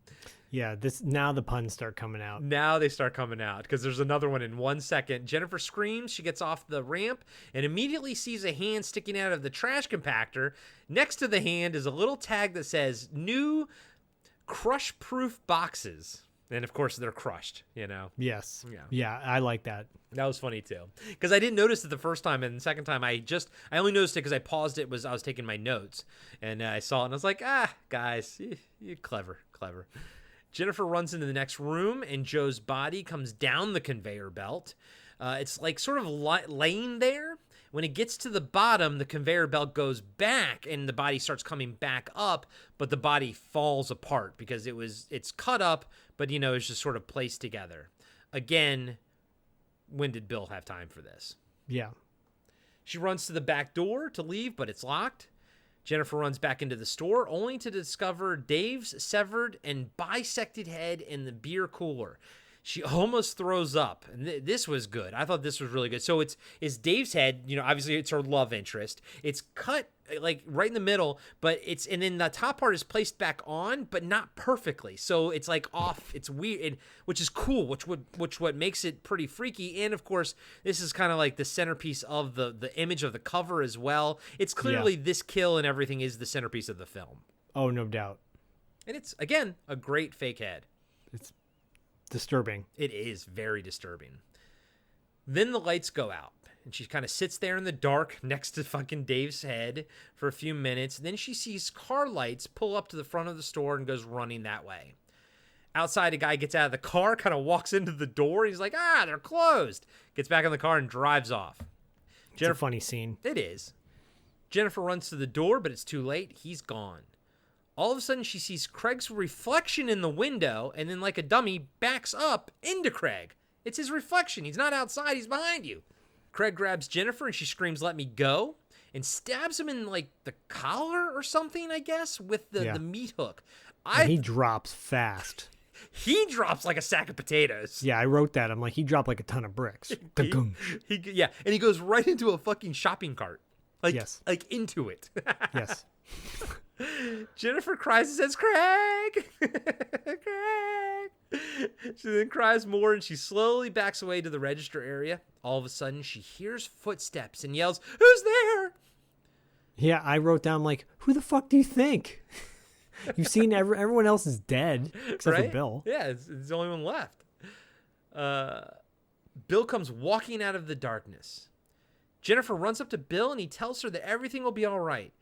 Yeah, now the puns start coming out. Now they start coming out, because there's another one in 1 second. Jennifer screams. She gets off the ramp and immediately sees a hand sticking out of the trash compactor. Next to the hand is a little tag that says, "New crush-proof boxes." And of course they're crushed, you know? Yes. Yeah. Yeah, I like that. That was funny too. Because I didn't notice it the first time, and the second time I only noticed it because I paused it, I was taking my notes. And I saw it and I was like, guys, you're clever. Jennifer runs into the next room, and Joe's body comes down the conveyor belt. It's like sort of laying there. When it gets to the bottom, the conveyor belt goes back and the body starts coming back up, but the body falls apart because it's cut up, but it's just sort of placed together. Again, when did Bill have time for this? Yeah. She runs to the back door to leave, but it's locked. Jennifer runs back into the store only to discover Dave's severed and bisected head in the beer cooler. She almost throws up, and this was good. I thought this was really good. So it's Dave's head. Obviously it's her love interest. It's cut like right in the middle, and then the top part is placed back on, but not perfectly. So it's like off. It's weird, which is cool. What makes it pretty freaky. And of course, this is kind of like the centerpiece of the image of the cover as well. It's clearly this kill and everything is the centerpiece of the film. Oh, no doubt. And it's again a great fake head. It's disturbing. It is very disturbing. Then the lights go out, and she kind of sits there in the dark next to fucking Dave's head for a few minutes. Then she sees car lights pull up to the front of the store and goes running that way. Outside, a guy gets out of the car, kind of walks into the door. He's like, they're closed. Gets back in the car and drives off. It's a funny scene. It is. Jennifer runs to the door, but it's too late. He's gone. All of a sudden, she sees Craig's reflection in the window, and then like a dummy, backs up into Craig. It's his reflection. He's not outside. He's behind you. Craig grabs Jennifer, and she screams, "Let me go," and stabs him in like the collar or something, I guess, with the meat hook. And he drops fast. He drops like a sack of potatoes. Yeah, I wrote that. I'm like, he dropped like a ton of bricks. And he goes right into a fucking shopping cart. Like into it. Yes. Jennifer cries and says, "Craig!" Craig! She then cries more, and she slowly backs away to the register area. All of a sudden, she hears footsteps and yells, "Who's there?" Yeah, I wrote down, like, who the fuck do you think? You've seen everyone else is dead, except for Bill. Yeah, it's the only one left. Bill comes walking out of the darkness. Jennifer runs up to Bill, and he tells her that everything will be all right.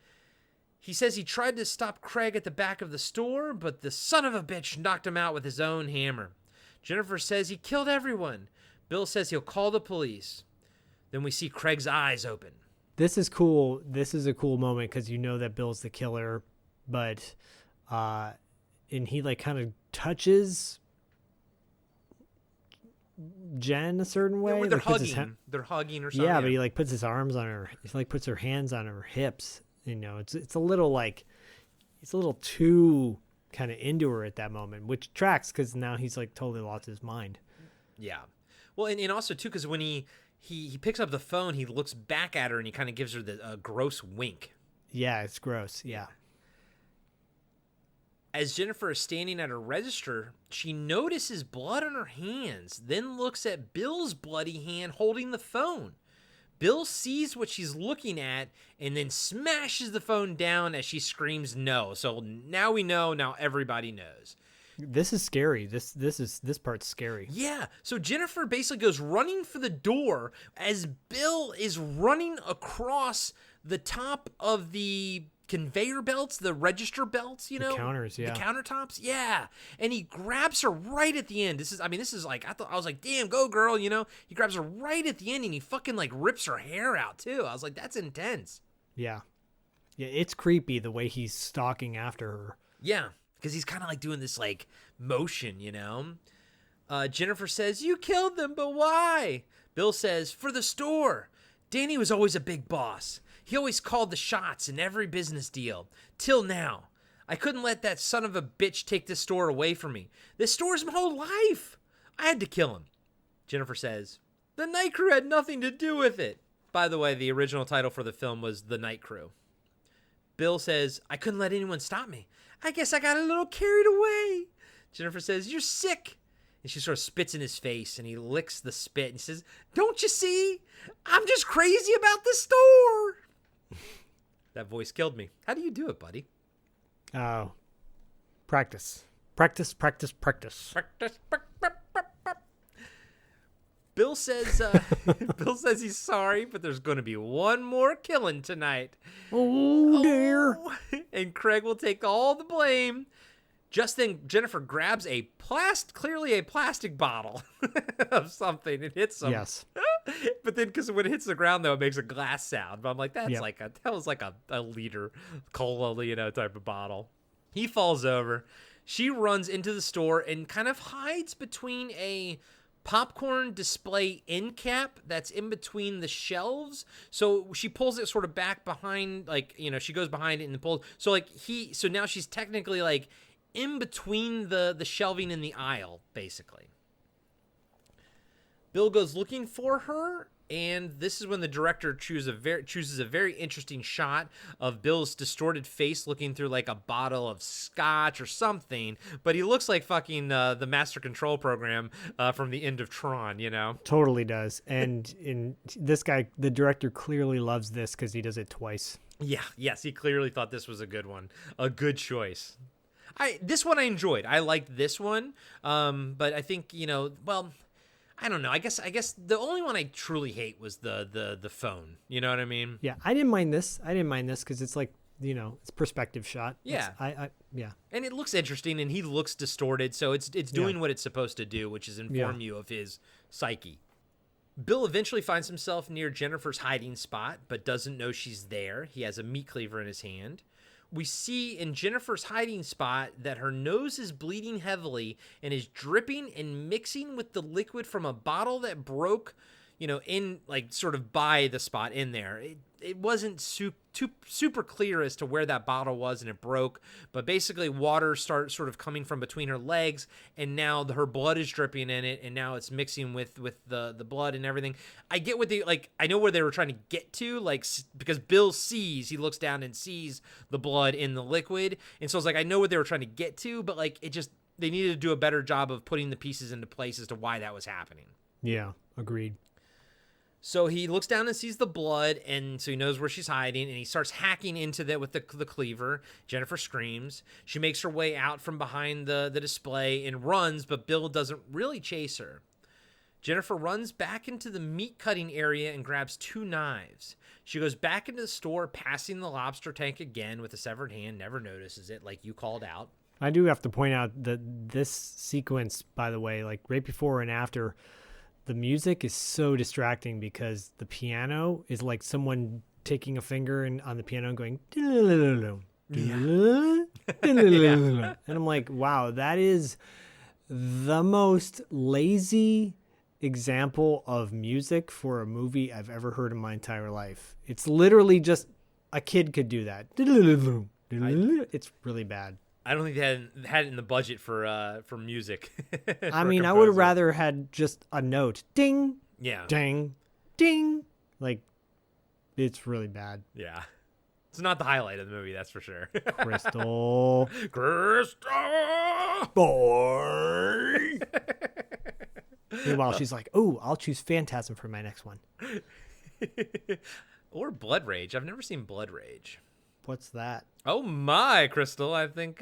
He says he tried to stop Craig at the back of the store, but the son of a bitch knocked him out with his own hammer. Jennifer says he killed everyone. Bill says he'll call the police. Then we see Craig's eyes open. This is cool. This is a cool moment because you know that Bill's the killer, but and he like kind of touches Jen a certain way. Yeah, they're like hugging. They're hugging or something. Yeah, but he like puts his arms on her. He like puts her hands on her hips. It's a little like, it's a little too kind of into her at that moment, which tracks because now he's like totally lost his mind. Yeah. Well, and also too, because when he picks up the phone, he looks back at her and he kind of gives her the gross wink. Yeah, it's gross. Yeah. As Jennifer is standing at her register, she notices blood on her hands, then looks at Bill's bloody hand holding the phone. Bill sees what she's looking at and then smashes the phone down as she screams no. So now we know, now everybody knows. This is scary. This part's scary. Yeah. So Jennifer basically goes running for the door as Bill is running across the top of the conveyor belts, the register belts, the counters, the countertops, and he grabs her right at the end. This is like, I was like, damn, go girl, he grabs her right at the end and he fucking like rips her hair out too. I was like, that's intense. Yeah, it's creepy the way he's stalking after her. Yeah, because he's kind of like doing this like motion, Jennifer says, "You killed them, but why?" Bill says, "For the store. Danny was always a big boss. He always called the shots in every business deal. Till now. I couldn't let that son of a bitch take this store away from me. This store's my whole life. I had to kill him." Jennifer says, "The Night Crew had nothing to do with it." By the way, the original title for the film was The Night Crew. Bill says, "I couldn't let anyone stop me. I guess I got a little carried away." Jennifer says, "You're sick." And she sort of spits in his face, and he licks the spit and says, "Don't you see? I'm just crazy about the store." That voice killed me. How do you do it, buddy? Oh, practice. Practice. Bill says Bill says he's sorry, but there's going to be one more killing tonight. Oh, dear. And Craig will take all the blame. Just then, Jennifer grabs clearly a plastic bottle of something and hits him. Yes. But then, because when it hits the ground, though, it makes a glass sound. But I'm like, that was like a liter cola, type of bottle. He falls over. She runs into the store and kind of hides between a popcorn display end cap that's in between the shelves. So she pulls it sort of back behind, she goes behind it and pulls. So now she's technically in between the shelving in the aisle, basically. Bill goes looking for her, and this is when the director chooses a very interesting shot of Bill's distorted face looking through a bottle of scotch or something, but he looks like fucking the Master Control program from the end of Tron, Totally does. And in this guy, the director clearly loves this because he does it twice. Yeah, yes, he clearly thought this was a good one. A good choice. This one I enjoyed. I liked this one, but I think, I don't know. I guess the only one I truly hate was the phone. You know what I mean? Yeah, I didn't mind this. Because it's it's perspective shot. Yeah. Yeah. And it looks interesting, and he looks distorted, so it's doing what it's supposed to do, which is inform you of his psyche. Bill eventually finds himself near Jennifer's hiding spot, but doesn't know she's there. He has a meat cleaver in his hand. We see in Jennifer's hiding spot that her nose is bleeding heavily and is dripping and mixing with the liquid from a bottle that broke, in sort of by the spot in there. It wasn't super clear as to where that bottle was, and it broke. But basically, water starts sort of coming from between her legs, and now her blood is dripping in it, and now it's mixing with the blood and everything. I get what I know where they were trying to get to, because Bill he looks down and sees the blood in the liquid, and so it's I know what they were trying to get to, but they needed to do a better job of putting the pieces into place as to why that was happening. Yeah, agreed. So he looks down and sees the blood, and so he knows where she's hiding, and he starts hacking into that with the cleaver. Jennifer screams. She makes her way out from behind the display and runs, but Bill doesn't really chase her. Jennifer runs back into the meat cutting area and grabs 2 knives. She goes back into the store, passing the lobster tank again with a severed hand, never notices it, like you called out. I do have to point out that this sequence, by the way, right before and after, the music is so distracting because the piano is like someone taking a finger on the piano and going, and I'm like, wow, that is the most lazy example of music for a movie I've ever heard in my entire life. It's literally just a kid could do that. It's really bad. I don't think they had it in the budget for music. I mean, I would have rather had just a note. Ding. Yeah. Ding. Ding. It's really bad. Yeah. It's not the highlight of the movie, that's for sure. Crystal. Boy. Meanwhile, she's like, oh, I'll choose Phantasm for my next one. Or Blood Rage. I've never seen Blood Rage. What's that? Oh my, Crystal. I think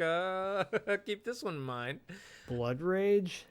keep this one in mind. Blood Rage?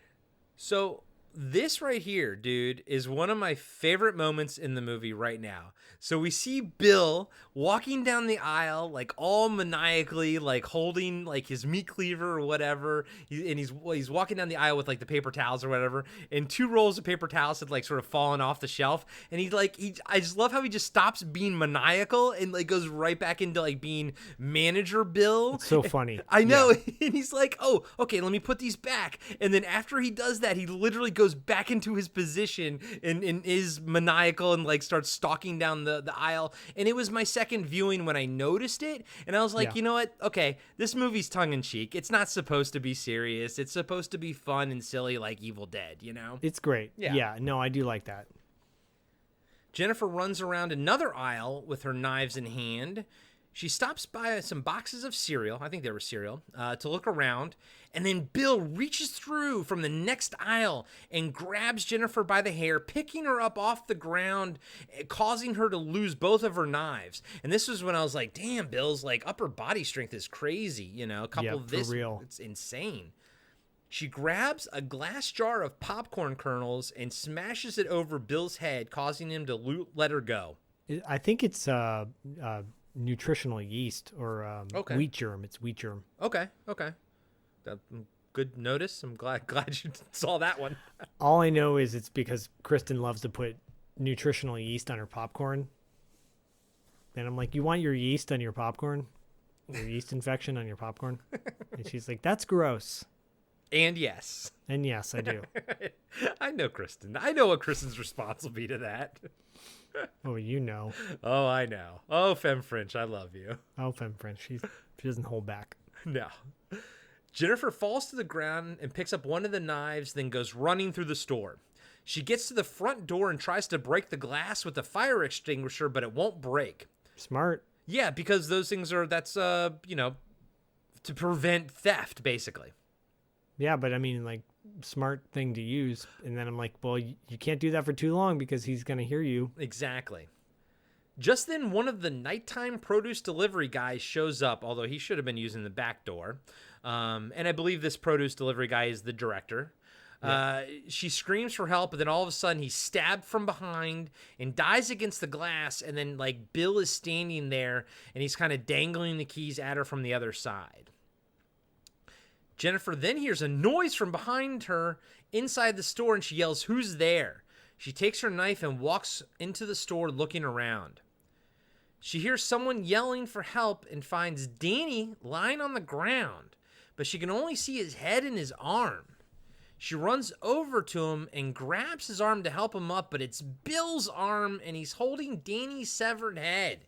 So this right here, dude, is one of my favorite moments in the movie right now. So we see Bill walking down the aisle, all maniacally, holding his meat cleaver or whatever. He's walking down the aisle with the paper towels or whatever. And 2 rolls of paper towels had sort of fallen off the shelf. And I just love how he just stops being maniacal and goes right back into being manager Bill. It's so funny. I know. Yeah. And he's like, oh, okay, let me put these back. And then after he does that, he literally goes back into his position and is maniacal and starts stalking down the aisle. And it was my second viewing when I noticed it, and I was like, You know what, okay, this movie's tongue-in-cheek. It's not supposed to be serious. It's supposed to be fun and silly like Evil Dead, It's great. Yeah, no, I do like that. Jennifer runs around another aisle with her knives in hand. She stops by some boxes of cereal, I think they were cereal, to look around, and then Bill reaches through from the next aisle and grabs Jennifer by the hair, picking her up off the ground, causing her to lose both of her knives. And this was when I was like, damn, Bill's upper body strength is crazy, a couple of this, for real. It's insane. She grabs a glass jar of popcorn kernels and smashes it over Bill's head, causing him to let her go. I think it's nutritional yeast or wheat germ. It's wheat germ. Okay. Good notice. I'm glad you saw that one. All I know is it's because Kristen loves to put nutritional yeast on her popcorn. And I'm like, you want your yeast on your popcorn? Your yeast infection on your popcorn? And she's like, that's gross. And yes. And yes, I do. I know Kristen. I know what Kristen's response will be to that. Oh, you know. Oh, I know. Oh, Femme French, I love you. Oh, Femme French. She doesn't hold back. No. Jennifer falls to the ground and picks up one of the knives, then goes running through the store. She gets to the front door and tries to break the glass with a fire extinguisher, but it won't break. Smart. Yeah, because those things that's to prevent theft, basically. Yeah, but I mean, like, smart thing to use. And then I'm like, well, you can't do that for too long because he's going to hear you. Exactly. Just then, one of the nighttime produce delivery guys shows up, although he should have been using the back door. And I believe this produce delivery guy is the director. Yeah. She screams for help, but then all of a sudden he's stabbed from behind and dies against the glass. And then, like, Bill is standing there and he's kind of dangling the keys at her from the other side. Jennifer then hears a noise from behind her inside the store and she yells, "Who's there?" She takes her knife and walks into the store looking around. She hears someone yelling for help and finds Danny lying on the ground, but she can only see his head and his arm. She runs over to him and grabs his arm to help him up, but it's Bill's arm and he's holding Danny's severed head.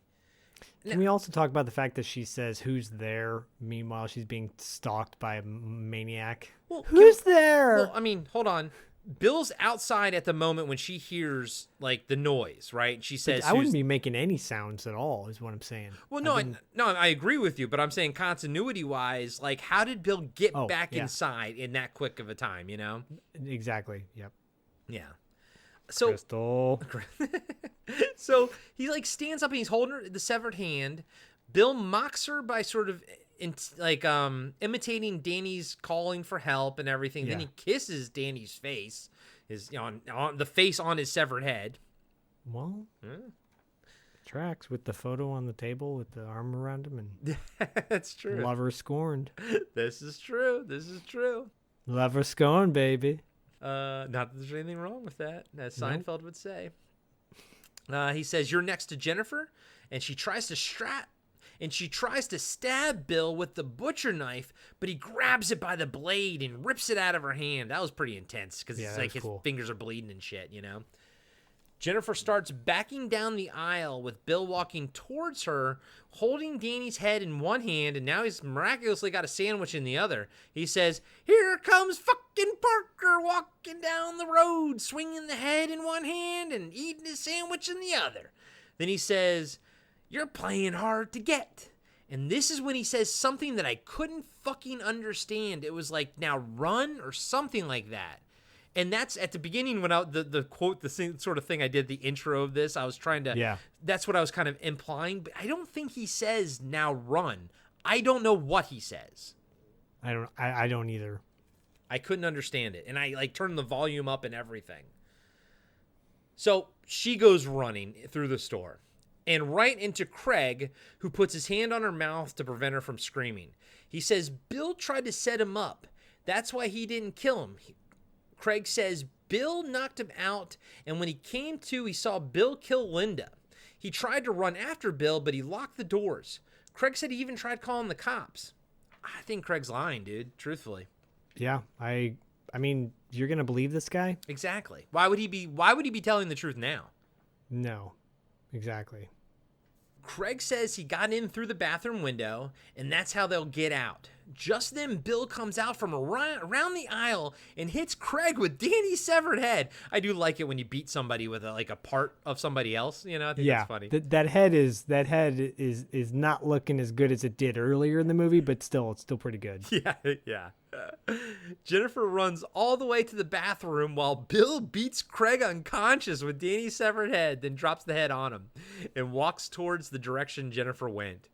Can we also talk about the fact that she says, "Who's there?" Meanwhile, she's being stalked by a maniac. Well, who's there? Well, I mean, hold on. Bill's outside at the moment when she hears, like, the noise, right? She says, but I wouldn't be making any sounds at all, is what I'm saying. Well, no, I agree with you, but I'm saying continuity-wise, like, how did Bill get back inside in that quick of a time, you know? Exactly, yep. Yeah. So, Crystal. So he, like, stands up and he's holding the severed hand. Bill mocks her by sort of imitating Danny's calling for help and everything. Yeah. Then he kisses Danny's face, on the face on his severed head. Well, tracks with the photo on the table with the arm around him, and that's true. Lover scorned. This is true. Lover scorned, baby. Not that there's anything wrong with that, as Seinfeld would say. He says, "You're next to Jennifer," and she tries to stab Bill with the butcher knife, but he grabs it by the blade and rips it out of her hand. That was pretty intense because it's like his fingers are bleeding and shit, you know? Jennifer starts backing down the aisle with Bill walking towards her, holding Danny's head in one hand, and now he's miraculously got a sandwich in the other. He says, "Here comes fucking Parker walking down the road, swinging the head in one hand and eating his sandwich in the other." Then he says, "You're playing hard to get." And this is when he says something that I couldn't fucking understand. It was like, "Now run," or something like that. And that's at the beginning when the quote, the same sort of thing I did, the intro of this, I was trying to, that's what I was kind of implying. But I don't think he says, "Now run." I don't know what he says. I don't either. I couldn't understand it. And I, like, turned the volume up and everything. So she goes running through the store and right into Craig, who puts his hand on her mouth to prevent her from screaming. He says Bill tried to set him up. That's why he didn't kill him. Craig says Bill knocked him out, and when he came to, he saw Bill kill Linda. He tried to run after Bill, but he locked the doors. Craig said he even tried calling the cops. I think Craig's lying, dude, truthfully. Yeah, I mean, you're going to believe this guy? Exactly. Why would he be telling the truth now? No. Exactly. Craig says he got in through the bathroom window, and that's how they'll get out. Just then, Bill comes out from around the aisle and hits Craig with Danny's severed head. I do like it when you beat somebody with a part of somebody else. You know, I think that's funny. That head is not looking as good as it did earlier in the movie, but it's still pretty good. Yeah. Jennifer runs all the way to the bathroom while Bill beats Craig unconscious with Danny's severed head, then drops the head on him and walks towards the direction Jennifer went.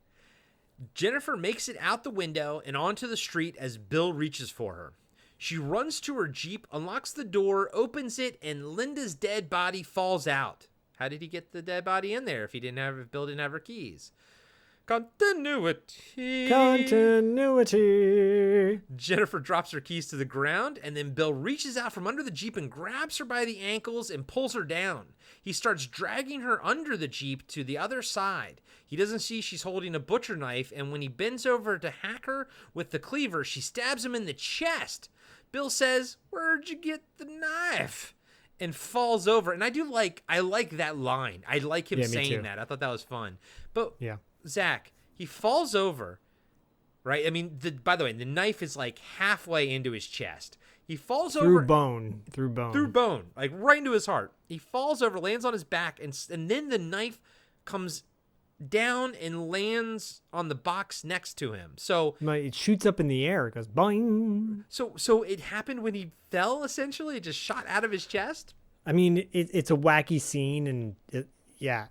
Jennifer makes it out the window and onto the street as Bill reaches for her. She runs to her Jeep, unlocks the door, opens it, and Linda's dead body falls out. How did he get the dead body in there if Bill didn't have her keys? Continuity. Jennifer drops her keys to the ground, and then Bill reaches out from under the Jeep and grabs her by the ankles and pulls her down. He starts dragging her under the Jeep to the other side. He doesn't see she's holding a butcher knife, and when he bends over to hack her with the cleaver, she stabs him in the chest. Bill says, "Where'd you get the knife?" and falls over. And I like that line. I like him saying that. I thought that was fun. But yeah. Zach, he falls over, right? I mean, by the way, the knife is like halfway into his chest. He falls over. Through bone. Like right into his heart. He falls over, lands on his back, and then the knife comes down and lands on the box next to him. So it shoots up in the air. It goes boing. So it happened when he fell, essentially? It just shot out of his chest? I mean, it's a wacky scene, and yeah.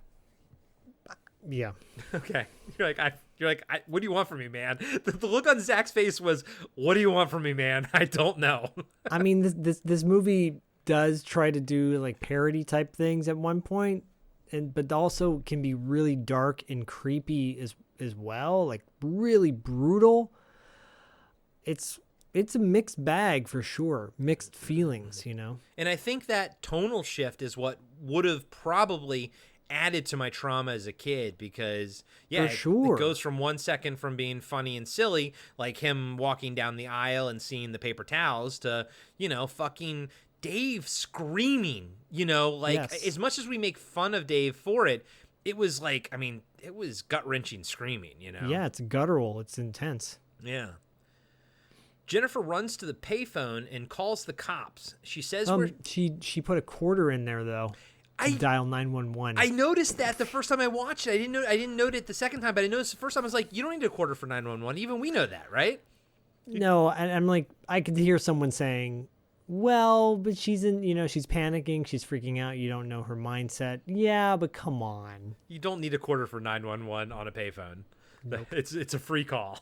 Okay. You're like, what do you want from me, man? The look on Zach's face was, what do you want from me, man? I don't know. I mean, this movie does try to do like parody type things at one point, but also can be really dark and creepy as well, like really brutal. It's a mixed bag for sure, mixed feelings, you know. And I think that tonal shift is what would have probably added to my trauma as a kid, because it goes from 1 second from being funny and silly, like him walking down the aisle and seeing the paper towels, to, fucking Dave screaming, as much as we make fun of Dave for it, it was like, I mean, it was gut-wrenching screaming, Yeah, it's guttural. It's intense. Yeah. Jennifer runs to the payphone and calls the cops. She says she put a quarter in there, though. Dial 911. I noticed that the first time I watched it. I didn't note it the second time, but I noticed the first time I was like, you don't need a quarter for 911. Even we know that, right? No, I'm like, I could hear someone saying, well, but she's she's panicking, she's freaking out, you don't know her mindset. Yeah, but come on. You don't need a quarter for 911 on a payphone. Nope. It's a free call.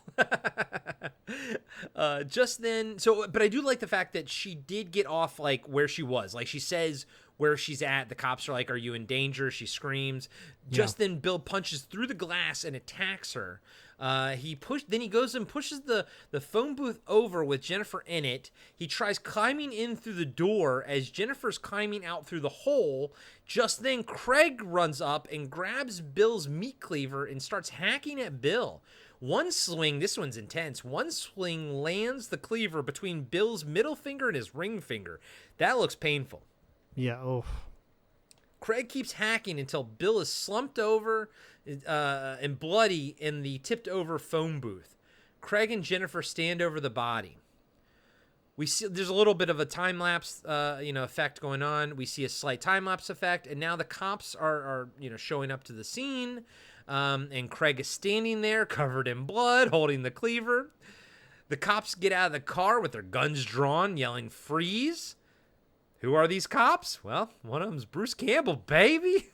Just then, but I do like the fact that she did get off like where she was. Like she says where she's at. The cops are like, "Are you in danger?" She screams. Just then, Bill punches through the glass and attacks her. Then he goes and pushes the phone booth over with Jennifer in it. He tries climbing in through the door as Jennifer's climbing out through the hole. Just then, Craig runs up and grabs Bill's meat cleaver and starts hacking at Bill. One swing, this one's intense, one swing lands the cleaver between Bill's middle finger and his ring finger. That looks painful. Yeah, oh. Craig keeps hacking until Bill is slumped over and bloody in the tipped-over phone booth. Craig and Jennifer stand over the body. We see there's a little bit of a time-lapse effect going on. We see a slight time-lapse effect, and now the cops are showing up to the scene, and Craig is standing there covered in blood, holding the cleaver. The cops get out of the car with their guns drawn, yelling, "Freeze!" Who are these cops? Well, one of them's Bruce Campbell, baby.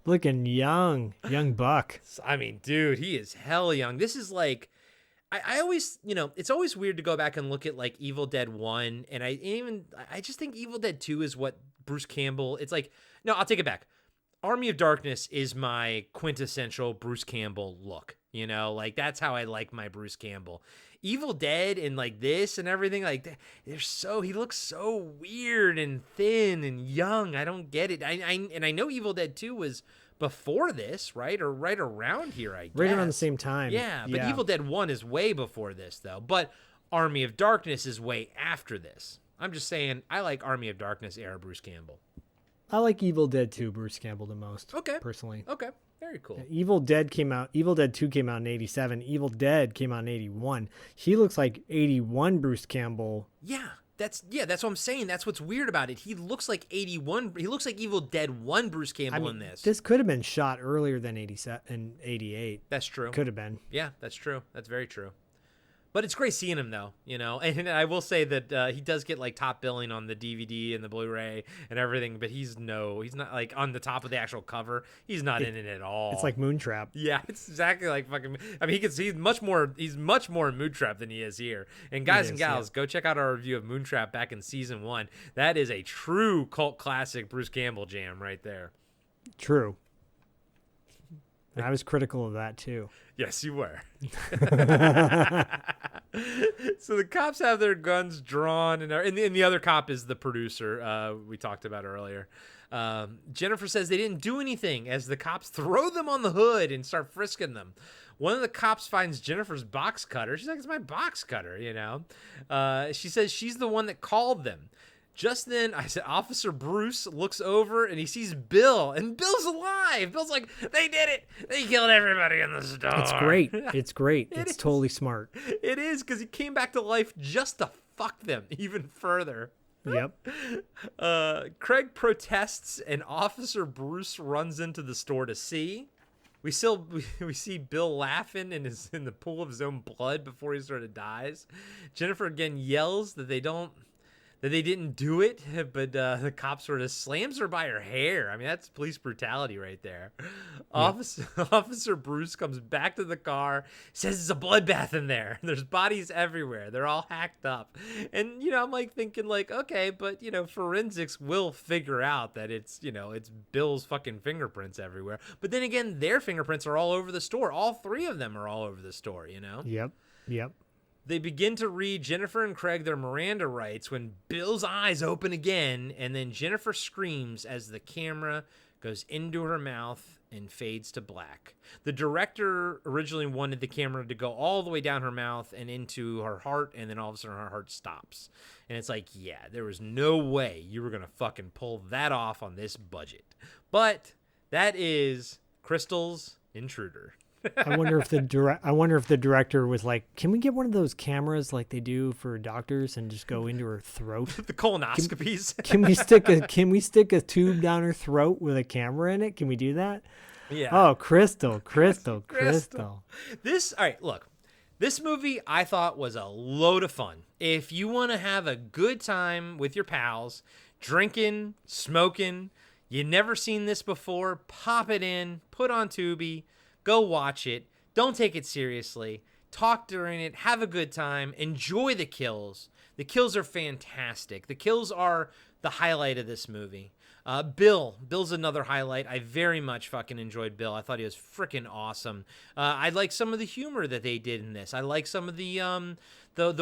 Looking young buck. I mean, dude, he is hell young. This is like, I always, it's always weird to go back and look at like Evil Dead 1. And I just think Evil Dead 2 is what Bruce Campbell, it's like, no, I'll take it back. Army of Darkness is my quintessential Bruce Campbell look. Like that's how I like my Bruce Campbell. Evil Dead and like this and everything, like he looks so weird and thin and young. I don't get it. I know Evil Dead 2 was before this, right? Or right around here, I guess. Right around the same time. Yeah, but Evil Dead 1 is way before this though. But Army of Darkness is way after this. I'm just saying I like Army of Darkness era Bruce Campbell. I like Evil Dead 2 Bruce Campbell the most. Okay. Personally. Okay. Very cool. Evil Dead 2 came out in 87. Evil Dead came out in 81. He looks like 81 Bruce Campbell. Yeah. That's what I'm saying. That's what's weird about it. He looks like 81. He looks like Evil Dead 1 Bruce Campbell in this. This could have been shot earlier than 87 and 88. That's true. Could have been. Yeah, that's true. That's very true. But it's great seeing him, though, And I will say that he does get, like, top billing on the DVD and the Blu-ray and everything, but he's not, like, on the top of the actual cover. He's not in it at all. It's like Moontrap. Yeah, it's exactly like fucking... I mean, he's much more in Moontrap than he is here. And guys and gals, go check out our review of Moontrap back in Season 1. That is a true cult classic Bruce Campbell jam right there. True. I was critical of that, too. Yes, you were. So the cops have their guns drawn, and the other cop is the producer we talked about earlier. Jennifer says they didn't do anything as the cops throw them on the hood and start frisking them. One of the cops finds Jennifer's box cutter. She's like, it's my box cutter, She says she's the one that called them. Just then, I said, Officer Bruce looks over and he sees Bill, and Bill's alive. Bill's like, they did it. They killed everybody in the store. It's great. It's great. It's totally smart. It is, because he came back to life just to fuck them even further. Yep. Craig protests, and Officer Bruce runs into the store to see. We see Bill laughing in the pool of his own blood before he sort of dies. Jennifer again yells that they didn't do it, but the cop sort of slams her by her hair. I mean, that's police brutality right there. Yeah. Officer Bruce comes back to the car, says it's a bloodbath in there. There's bodies everywhere. They're all hacked up. And, I'm like thinking like, okay, but, forensics will figure out that it's Bill's fucking fingerprints everywhere. But then again, their fingerprints are all over the store. All three of them are all over the store, Yep. They begin to read Jennifer and Craig their Miranda rights when Bill's eyes open again, and then Jennifer screams as the camera goes into her mouth and fades to black. The director originally wanted the camera to go all the way down her mouth and into her heart, and then all of a sudden her heart stops. And it's like, yeah, there was no way you were going to fucking pull that off on this budget. But that is Crystal's Intruder. I wonder if the director was like, "Can we get one of those cameras like they do for doctors and just go into her throat?" The colonoscopies. Can we stick a tube down her throat with a camera in it? Can we do that? Yeah. Oh, Crystal. All right, look. This movie I thought was a load of fun. If you want to have a good time with your pals, drinking, smoking, you never seen this before, pop it in, put on Tubi. Go watch it. Don't take it seriously. Talk during it. Have a good time. Enjoy the kills. The kills are fantastic. The kills are the highlight of this movie. Bill's another highlight. I very much fucking enjoyed Bill. I thought he was freaking awesome. I like some of the humor that they did in this. I like some of the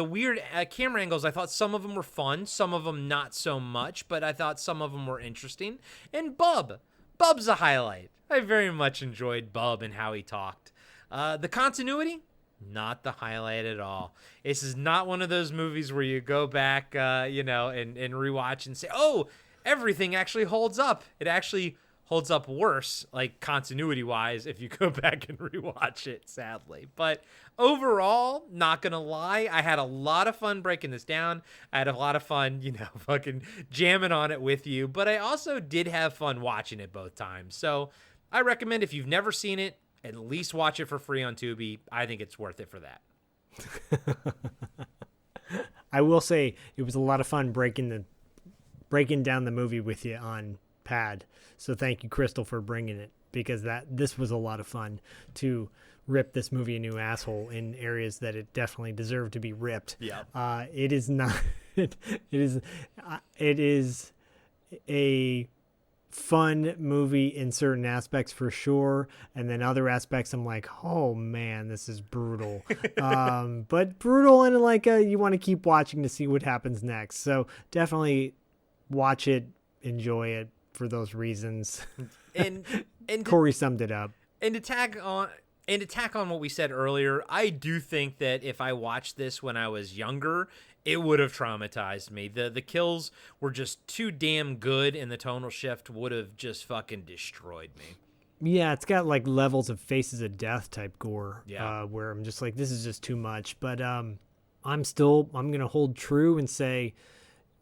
weird camera angles. I thought some of them were fun. Some of them not so much, but I thought some of them were interesting. And Bub's a highlight. I very much enjoyed Bub and how he talked. The continuity, not the highlight at all. This is not one of those movies where you go back, and rewatch and say, oh, everything actually holds up. It actually holds up worse, like continuity-wise, if you go back and rewatch it, sadly. But overall, not gonna lie, I had a lot of fun breaking this down. I had a lot of fun, fucking jamming on it with you. But I also did have fun watching it both times. So I recommend, if you've never seen it, at least watch it for free on Tubi. I think it's worth it for that. I will say it was a lot of fun breaking down the movie with you on Pad. So thank you, Crystal, for bringing it, because this was a lot of fun to rip this movie a new asshole in areas that it definitely deserved to be ripped. Yeah. It is not. It is a fun movie in certain aspects for sure, and then other aspects I'm like, oh man, this is brutal. But brutal in like you want to keep watching to see what happens next. So definitely watch it, enjoy it for those reasons. And Corey summed it up. And to tack on what we said earlier, I do think that if I watched this when I was younger, it would have traumatized me. The kills were just too damn good, and the tonal shift would have just fucking destroyed me. Yeah, it's got like levels of Faces of Death type gore. Yeah. Where I'm just like, this is just too much. But I'm going to hold true and say,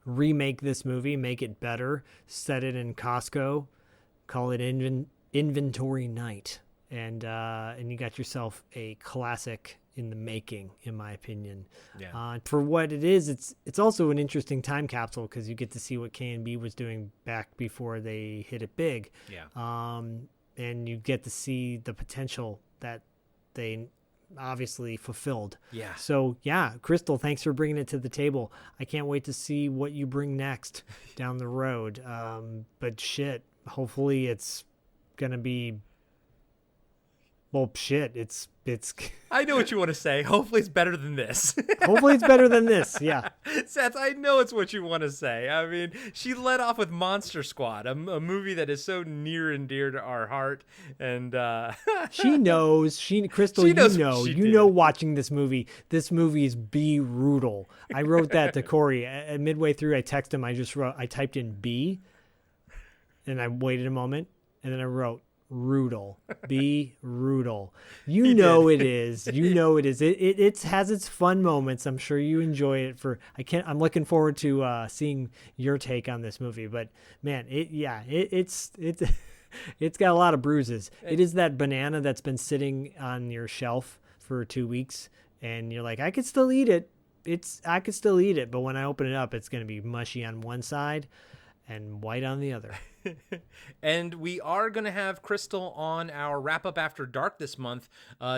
remake this movie, make it better, set it in Costco, call it Inventory Night. And you got yourself a classic in the making, in my opinion. Yeah. For what it is, it's also an interesting time capsule because you get to see what K&B was doing back before they hit it big. Yeah. And you get to see the potential that they obviously fulfilled. Yeah. So yeah, Crystal, thanks for bringing it to the table. I can't wait to see what you bring next down the road. But shit, hopefully it's gonna be. Well, shit, it's. I know what you want to say. Hopefully it's better than this. Hopefully it's better than this. Yeah. Seth, I know it's what you want to say. I mean, she led off with Monster Squad, a movie that is so near and dear to our heart. And she knows. Crystal, she knows you know watching this movie is brutal. I wrote that to Corey. Midway through, I texted him. I typed in B, and I waited a moment, and then I wrote Rudel. Be Rudel. You know it is. It has its fun moments. I'm sure you enjoy it. I'm looking forward to seeing your take on this movie. But man, it's got a lot of bruises. It is that banana that's been sitting on your shelf for 2 weeks, and you're like, I could still eat it. I could still eat it, but when I open it up, it's going to be mushy on one side and white on the other. And we are going to have Crystal on our Wrap Up After Dark this month,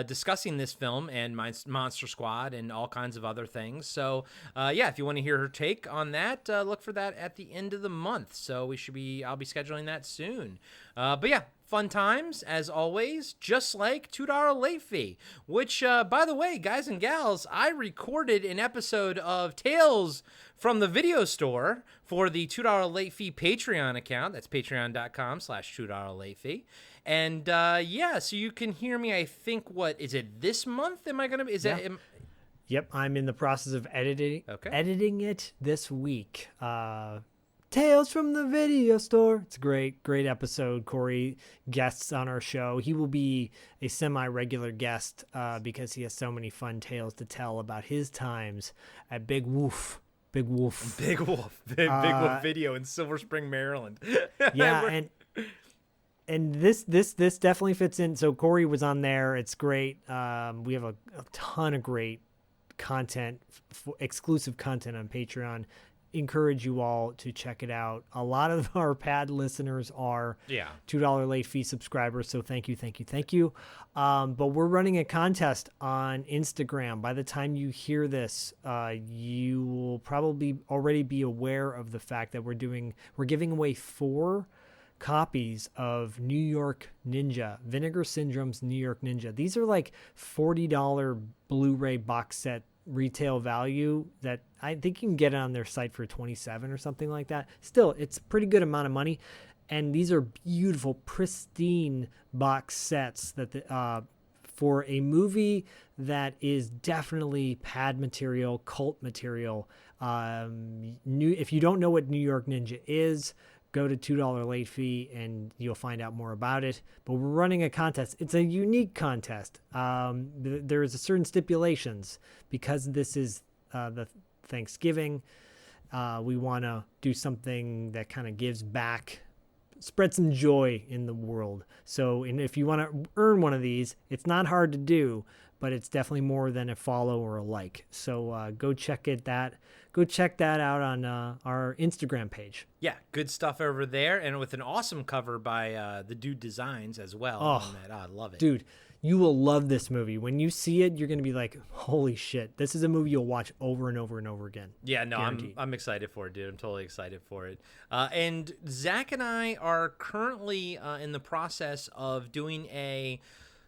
discussing this film and Monster Squad and all kinds of other things. So, if you want to hear her take on that, look for that at the end of the month. So I'll be scheduling that soon. But yeah, fun times as always, just like $2 late fee, which, by the way, guys and gals, I recorded an episode of Tales from the Video Store for the $2 late fee Patreon account. That's patreon.com/$2 late fee. And so you can hear me. I think, is it this month? Am I going to, Yep. I'm in the process of editing it this week. Tales from the Video Store. It's a great episode. Corey guests on our show. He will be a semi-regular guest because he has so many fun tales to tell about his times at Big Wolf Video in Silver Spring, Maryland. Yeah, and this definitely fits in. So Corey was on there. It's great. We have a ton of great content, exclusive content on Patreon. Encourage you all to check it out. A lot of our pad listeners are $2 late fee subscribers, so thank you. But we're running a contest on Instagram. By the time you hear this, you will probably already be aware of the fact that we're giving away 4 copies of New York Ninja, Vinegar Syndrome's New York Ninja. These are like $40 Blu-ray box set retail value that I think you can get it on their site for $27 or something like that. Still, it's a pretty good amount of money. And these are beautiful, pristine box sets that for a movie that is definitely pad material, cult material. If you don't know what New York Ninja is, go to $2 late fee and you'll find out more about it. But we're running a contest. It's a unique contest. There's a certain stipulations because this is the Thanksgiving. We want to do something that kind of gives back, spread some joy in the world. So, and if you want to earn one of these, it's not hard to do, but it's definitely more than a follow or a like. So go check that out on our Instagram page. Yeah, good stuff over there, and with an awesome cover by the Dude Designs as well. Oh, I love it. Dude, you will love this movie. When you see it, you're going to be like, holy shit, this is a movie you'll watch over and over and over again. Yeah, no, I'm excited for it, dude. I'm totally excited for it. And Zach and I are currently in the process of doing a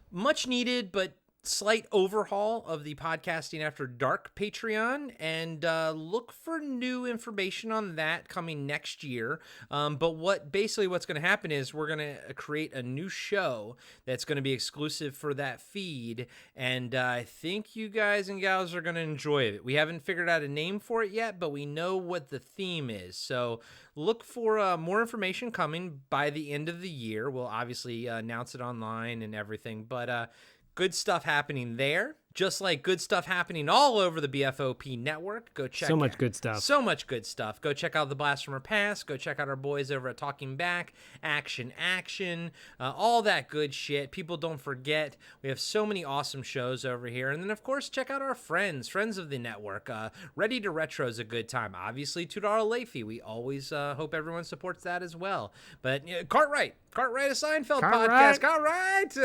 much needed but slight overhaul of the Podcasting After Dark Patreon, and look for new information on that coming next year. But what's going to happen is we're going to create a new show that's going to be exclusive for that feed, and I think you guys and gals are going to enjoy it. We haven't figured out a name for it yet, but we know what the theme is. So look for more information coming by the end of the year. We'll obviously announce it online and everything, but good stuff happening there. just like good stuff happening all over the BFOP network. Go check so much good stuff. So much good stuff. Go check out The Blast from Our Past. Go check out our boys over at Talking Back, Action, all that good shit. People, don't forget, we have so many awesome shows over here. And then, of course, check out our friends of the network. Ready to Retro is a good time. Obviously, $2 late fee. We always hope everyone supports that as well. But Cartwright, a Seinfeld podcast. Cartwright!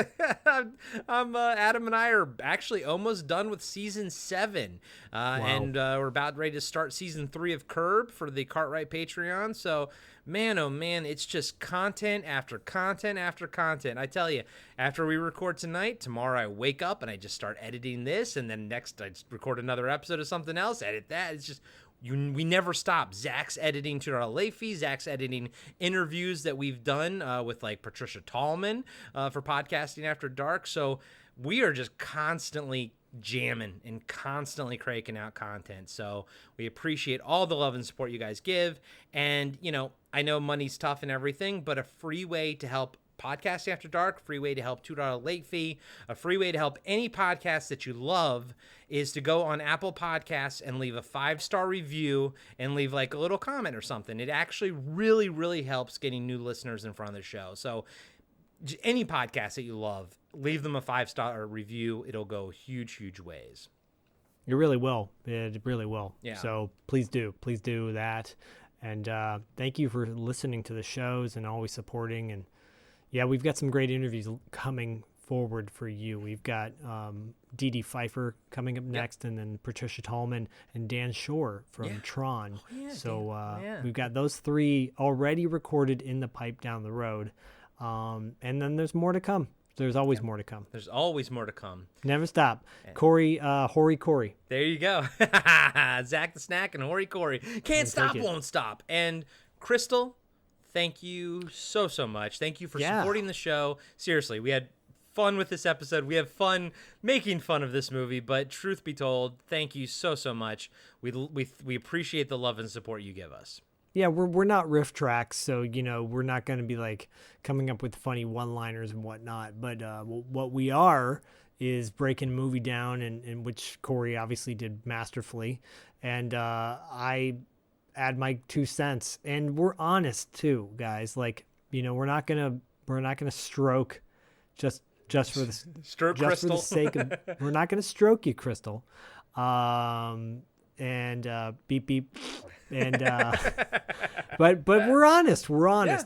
Adam and I are actually almost done with season 7. And we're about ready to start season 3 of Curb for the Cartwright Patreon. So, man, oh man, it's just content after content after content. I tell you, after we record tonight, tomorrow I wake up and I just start editing this. And then next I just record another episode of something else, edit that. It's just... we never stop. Zach's editing $2 late fee. Zach's editing interviews that we've done with like Patricia Tallman for Podcasting After Dark. So we are just constantly jamming and constantly cranking out content. So we appreciate all the love and support you guys give. And, I know money's tough and everything, but a free way to help Podcasting After Dark, free way to help $2 late fee, a free way to help any podcast that you love is to go on Apple Podcasts and leave a 5-star review and leave like a little comment or something. It actually really, really helps getting new listeners in front of the show. So any podcast that you love, leave them a 5-star review. It'll go huge, huge ways. It really will. It really will. Yeah. So please do that. And thank you for listening to the shows and always supporting. And yeah, we've got some great interviews coming forward for you. We've got Dee Pfeiffer coming up next, and then Patricia Tallman and Dan Shore from Tron. We've got those 3 already recorded in the pipe down the road. And then there's more to come. There's always more to come. There's always more to come. Never stop. Corey, Hoary Corey. There you go. Zach the Snack and Hoary Corey. Can't stop, won't stop. And Crystal, thank you so much. Thank you for supporting the show. Seriously, we had fun with this episode. We have fun making fun of this movie, but truth be told, thank you so much. We appreciate the love and support you give us. Yeah, we're not riff tracks, so we're not going to be like coming up with funny one-liners and whatnot. But what we are is breaking a movie down, and which Corey obviously did masterfully, and I add my 2 cents. And we're honest too, guys. Like we're not gonna stroke just for the stroke just Crystal. For the sake of we're not gonna stroke you, Crystal. And beep beep. And but we're honest,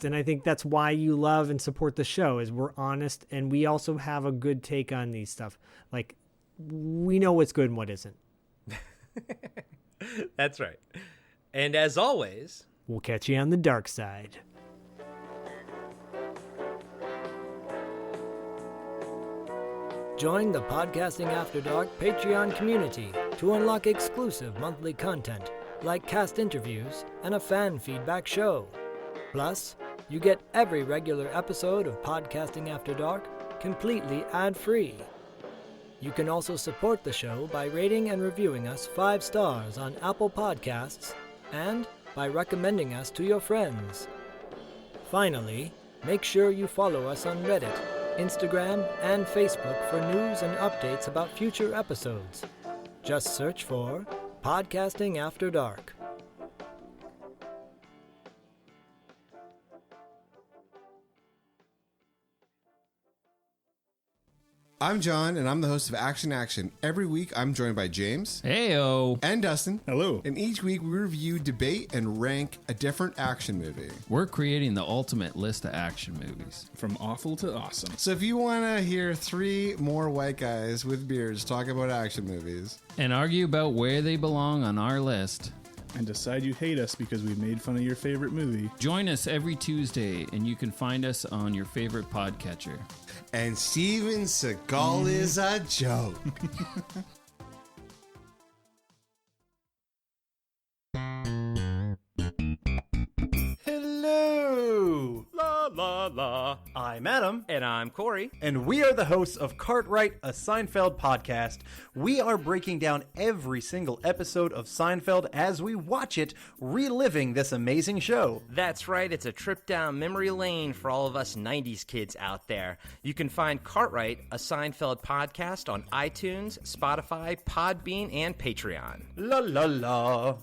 and I think that's why you love and support the show, is we're honest, and we also have a good take on these stuff. Like, we know what's good and what isn't. That's right. And as always, we'll catch you on the dark side. Join the Podcasting After Dark Patreon community to unlock exclusive monthly content like cast interviews and a fan feedback show. Plus, you get every regular episode of Podcasting After Dark completely ad-free. You can also support the show by rating and reviewing us 5 stars on Apple Podcasts and by recommending us to your friends. Finally, make sure you follow us on Reddit, Instagram, and Facebook for news and updates about future episodes. Just search for Podcasting After Dark. I'm John, and I'm the host of Action. Every week, I'm joined by James. Heyo. And Dustin. Hello. And each week, we review, debate, and rank a different action movie. We're creating the ultimate list of action movies. From awful to awesome. So if you want to hear 3 more white guys with beards talk about action movies, and argue about where they belong on our list, and decide you hate us because we made fun of your favorite movie, join us every Tuesday, and you can find us on your favorite podcatcher. And Steven Seagal is a joke. Hello. La la la. I'm Adam. And I'm Corey. And we are the hosts of Cartwright, a Seinfeld podcast. We are breaking down every single episode of Seinfeld as we watch it, reliving this amazing show. That's right, it's a trip down memory lane for all of us 90s kids out there. You can find Cartwright, a Seinfeld podcast on iTunes, Spotify, Podbean, and Patreon. La la la.